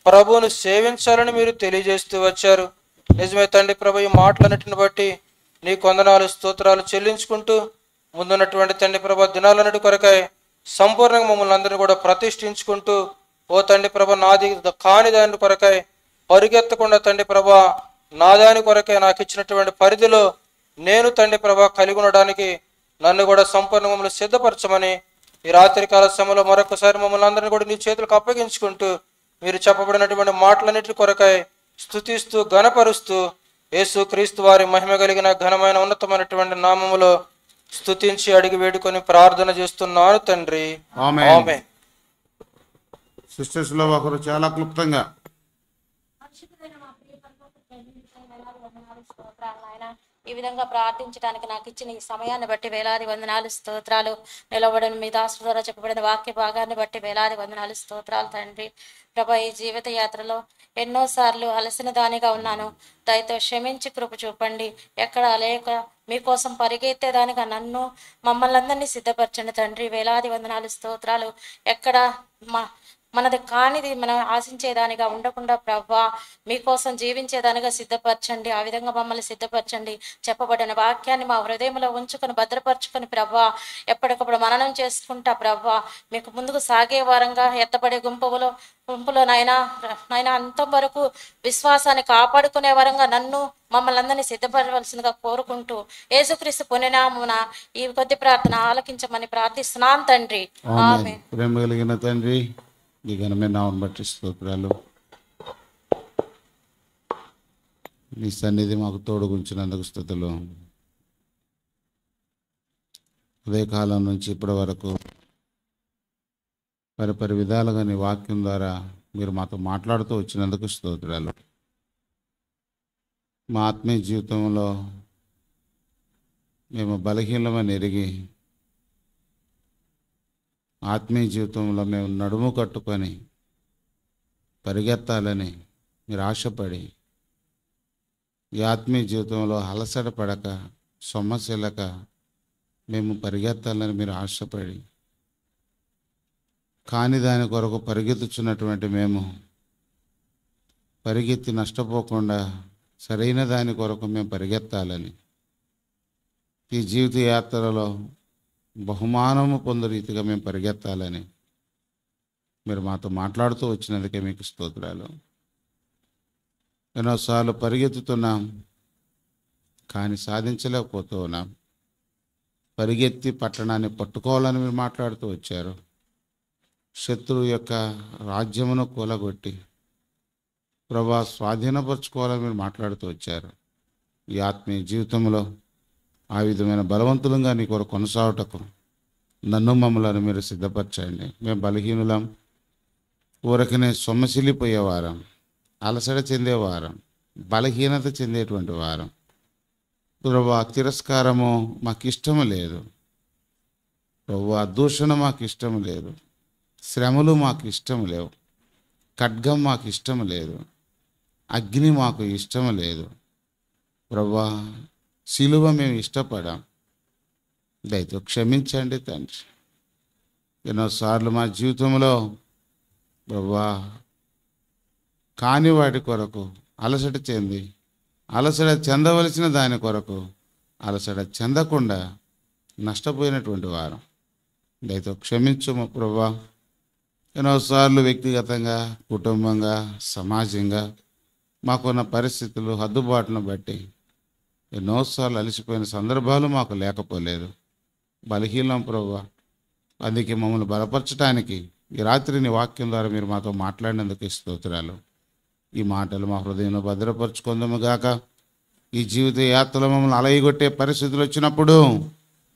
ప్రభువును సేవించాలని మీరు తెలియజేస్తూ వచ్చారు. నిజమే తండ్రి ప్రభు, ఈ మాటలన్నిటిని బట్టి నీ కొందనాలు స్తోత్రాలు చెల్లించుకుంటూ ముందున్నటువంటి తండ్రి ప్రభ దినాలన్నిటి కొరకై సంపూర్ణంగా మమ్మల్ని అందరినీ కూడా ప్రతిష్ఠించుకుంటూ, ఓ తండ్రి ప్రభ నాది కాని దాని కొరకై పరిగెత్తకుండా తండ్రి ప్రభ నా దాని కొరకై నాకు ఇచ్చినటువంటి పరిధిలో నేను తండ్రి ప్రభ కలిగి ఉండడానికి నన్ను కూడా సంపూర్ణంగా మమ్మల్ని సిద్ధపరచమని ఈ రాత్రికాల సమయంలో మరొకసారి మమ్మల్ని అందరినీ కూడా నీ చేతులకు అప్పగించుకుంటూ, మీరు చెప్పబడినటువంటి మాటలన్నిటి కొరకై స్తుతిస్తూ ఘనపరుస్తూ యేసు క్రీస్తు వారి మహిమ కలిగిన ఘనమైన ఉన్నతమైనటువంటి నామములో స్తుతించి అడిగి వేడుకొని ప్రార్థన చేస్తున్నాను తండ్రి, ఆమేన్. ఆమేన్. సిస్టర్స్లో ఒకరు చాలా క్లుప్తంగా పరిశుద్ధమైన మా ప్రియ పరలోక తండ్రి, నీకు వేలాది వందనాలు స్తోత్రాలు నాయన. ఈ విధంగా ప్రార్థించడానికి నాకు ఇచ్చిన ఈ సమయాన్ని బట్టి వేలాది వందనాలు స్తోత్రాలు. నిలబడిన మీ దాసు ద్వారా చెప్పబడిన వాక్య భాగాన్ని బట్టి వేలాది వందనాలు స్తోత్రాలు తండ్రి. ప్రభా, ఈ జీవిత యాత్రలో ఎన్నోసార్లు అలసిన దానిగా ఉన్నాను. దయతో క్షమించి కృప చూపండి. ఎక్కడ లేక మీకోసం పరిగెత్తేదానిగా నన్ను మమ్మల్ని అందరినీ సిద్ధపరచండి తండ్రి. వేలాది వందనాలు స్తోత్రాలు. ఎక్కడ మనది కానిది మనం ఆశించేదానిగా ఉండకుండా ప్రభా మీకోసం జీవించేదానిగా సిద్ధపరచండి. ఆ విధంగా మమ్మల్ని సిద్ధపరచండి. చెప్పబడిన వాక్యాన్ని మా హృదయంలో ఉంచుకొని భద్రపరచుకొని ప్రభా ఎప్పటికప్పుడు మననం చేసుకుంటా ప్రభా మీకు ముందుకు సాగే వారంగా ఎత్తబడే గుంపులో నాయన అంతవరకు విశ్వాసాన్ని కాపాడుకునే వరంగా నన్ను మమ్మల్ని అందరినీ సిద్ధపడవలసిందిగా కోరుకుంటూ యేసుక్రీస్తు పుణ్యనామమున ఈ కొద్ది ప్రార్థన ఆలకించమని ప్రార్థిస్తున్నాను తండ్రి, ఆమేన్. ప్రేమ కలిగిన తండ్రి, ఈ ఘనమైన నామమును బట్టి స్తోత్రాలు. నీ సన్నిధి మాకు తోడుగుంచినందుకు స్తుతులు. ఉదయకాలం నుంచి ఇప్పటి వరకు పరిపరి విధాలుగా నీ వాక్యం ద్వారా మీరు మాతో మాట్లాడుతూ వచ్చినందుకు స్తోత్రాలు. మా ఆత్మీయ జీవితంలో మేము బలహీనమని ఎరిగి ఆత్మీయ జీవితంలో మేము నడుము కట్టుకొని పరిగెత్తాలని మీరు ఆశపడి ఈ ఆత్మీయ జీవితంలో అలసట పడక సొమ్మశీలక మేము పరిగెత్తాలని మీరు ఆశపడి కాని దాని కొరకు పరిగెత్తుచున్నటువంటి మేము పరిగెత్తి నష్టపోకుండా సరైన దాని కొరకు మేము పరిగెత్తాలని ఈ జీవిత యాత్రలో బహుమానము పొందు రీతిగా మేము పరిగెత్తాలని మీరు మాతో మాట్లాడుతూ వచ్చినందుకే మీకు స్తోత్రాలు. ఎన్నోసార్లు పరిగెత్తుతున్నాం కానీ సాధించలేకపోతూ ఉన్నాం. పరిగెత్తి పట్టణాన్ని పట్టుకోవాలని మీరు మాట్లాడుతూ వచ్చారు. శత్రువు యొక్క రాజ్యమును కూలగొట్టి ప్రభా స్వాధీనపరచుకోవాలని మీరు మాట్లాడుతూ వచ్చారు. ఈ ఆత్మీయ జీవితంలో ఆ విధమైన బలవంతులంగా నీ కొరకు కొనసాగుటకు నన్ను మమ్మల్ని మీరు సిద్ధపరచండి. మేము బలహీనులం, ఊరకనే సొమ్మసిల్లిపోయేవారం, అలసట చెందేవారం, బలహీనత చెందేటువంటి వారం. ప్రభా తిరస్కారము మాకు ఇష్టము లేదు, ప్రభా దూషణ మాకు ఇష్టం లేదు, శ్రమలు మాకు ఇష్టం లేవు, ఖడ్గం మాకు ఇష్టం లేదు, అగ్ని మాకు ఇష్టం లేదు. ప్రభా సిలువ మేము ఇష్టపడాం, దయతో క్షమించండి తండ్రి. ఎన్నోసార్లు మా జీవితంలో ప్రభా కాని వాటి కొరకు అలసట చెందవలసిన దాని కొరకు అలసట చెందకుండా నష్టపోయినటువంటి వారం. దయతో క్షమించము ప్రభా. ఎన్నోసార్లు వ్యక్తిగతంగా, కుటుంబంగా, సమాజంగా మాకున్న పరిస్థితులు హద్దుబాటును బట్టి ఎన్నోసార్లు అలసిపోయిన సందర్భాలు మాకు లేకపోలేదు. బలహీనం ప్రభువా. అందుకే మమ్మల్ని బలపరచడానికి ఈ రాత్రి నీ వాక్యం ద్వారా మీరు మాతో మాట్లాడినందుకు స్తోత్రాలు. ఈ మాటలు మా హృదయంలో భద్రపరచుకుందాము గాక. ఈ జీవిత యాత్రలో మమ్మల్ని అలయగొట్టే పరిస్థితులు వచ్చినప్పుడు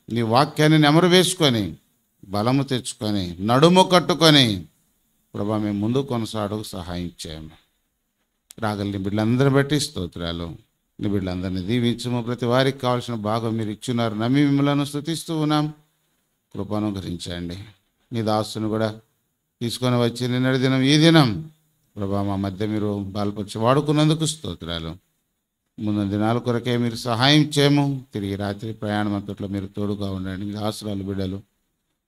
నీ వాక్యాన్ని నెమరు వేసుకొని బలము తెచ్చుకొని నడుము కట్టుకొని ప్రభా మేము ముందు కొనసాగుకు సహాయం చేయము. రాగలిని బిడ్డలందరిని బట్టి స్తోత్రాలు. నీ బిడ్డలందరినీ దీవించము. ప్రతి వారికి కావాల్సిన భాగం మీరు ఇచ్చున్నారు. నమ్మి మిమ్మల్ని స్తుతిస్తూ ఉన్నాం. కృపానుగ్రహించండి. మీ దాసుని కూడా తీసుకొని వచ్చి నిన్నటి దినం ఈ దినం ప్రభా మా మధ్య మీరు బలపరిచి వాడుకున్నందుకు స్తోత్రాలు. ముందు దినాల కొరకే మీరు సహాయం చేయము. తిరిగి రాత్రి ప్రయాణం అంతట్లో మీరు తోడుగా ఉండండి. మీ దాసురాలు బిడ్డలు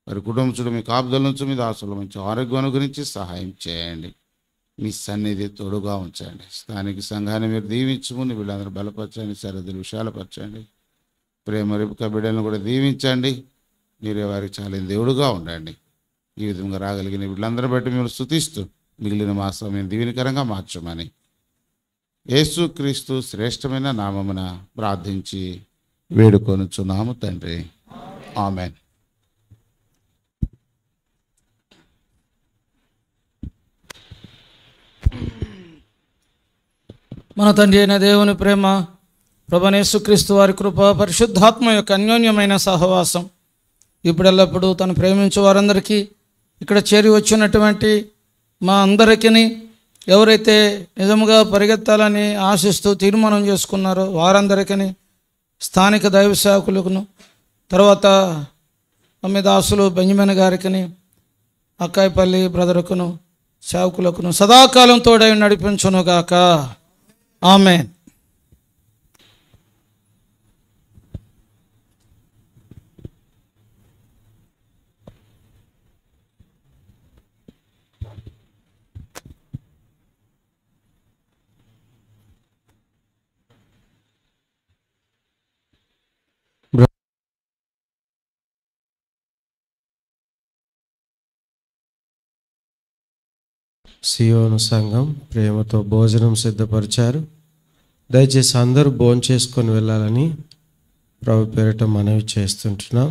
వారి కుటుంబం మీ కాపుదల నుంచి మీ దాసులు మంచి ఆరోగ్యం గురించి సహాయం చేయండి. మీ సన్నిధి తోడుగా ఉంచండి. స్థానిక సంఘాన్ని మీరు దీవించుకుని వీళ్ళందరూ బలపరచండి, సరిహద్దులు విశాలపరచండి. ప్రేమ రిపుక బిడ్డలను కూడా దీవించండి. మీరే వారికి చాలా దేవుడుగా ఉండండి. ఈ విధంగా రాగలిగిన వీళ్ళందరూ బట్టి మేము స్తుతిస్తూ మిగిలిన మా సమయం దీవెనకరంగా మార్చమని యేసుక్రీస్తు శ్రేష్టమైన నామమున ప్రార్థించి వేడుకొనుచున్నాము తండ్రి. ఆమెన్. మన తండ్రి అయిన దేవుని ప్రేమ, ప్రభువైన యేసుక్రీస్తు వారి కృప, పరిశుద్ధాత్మ యొక్క అన్యోన్యమైన సహవాసం ఇప్పుడెల్లప్పుడూ తను ప్రేమించే వారందరికీ, ఇక్కడ చేరి వచ్చినటువంటి మా అందరికీ, ఎవరైతే నిజముగా పరిగెత్తాలని ఆశిస్తూ తీర్మానం చేసుకున్నారో వారందరికీ, స్థానిక దైవ సేవకులకును, తర్వాత మీ దాసులు బెంజమిన్ గారికి, అక్కాయపల్లి బ్రదర్కును, సేవకులకును సదాకాలం తోడై నడిపించునుగాక. ఆమేన్. సియోను సంఘం ప్రేమతో భోజనం సిద్ధపరిచారు. దయచేసి అందరూ భోజనం చేసుకొని వెళ్ళాలని ప్రభు పేరిట మనవి చేస్తుంటున్నాం.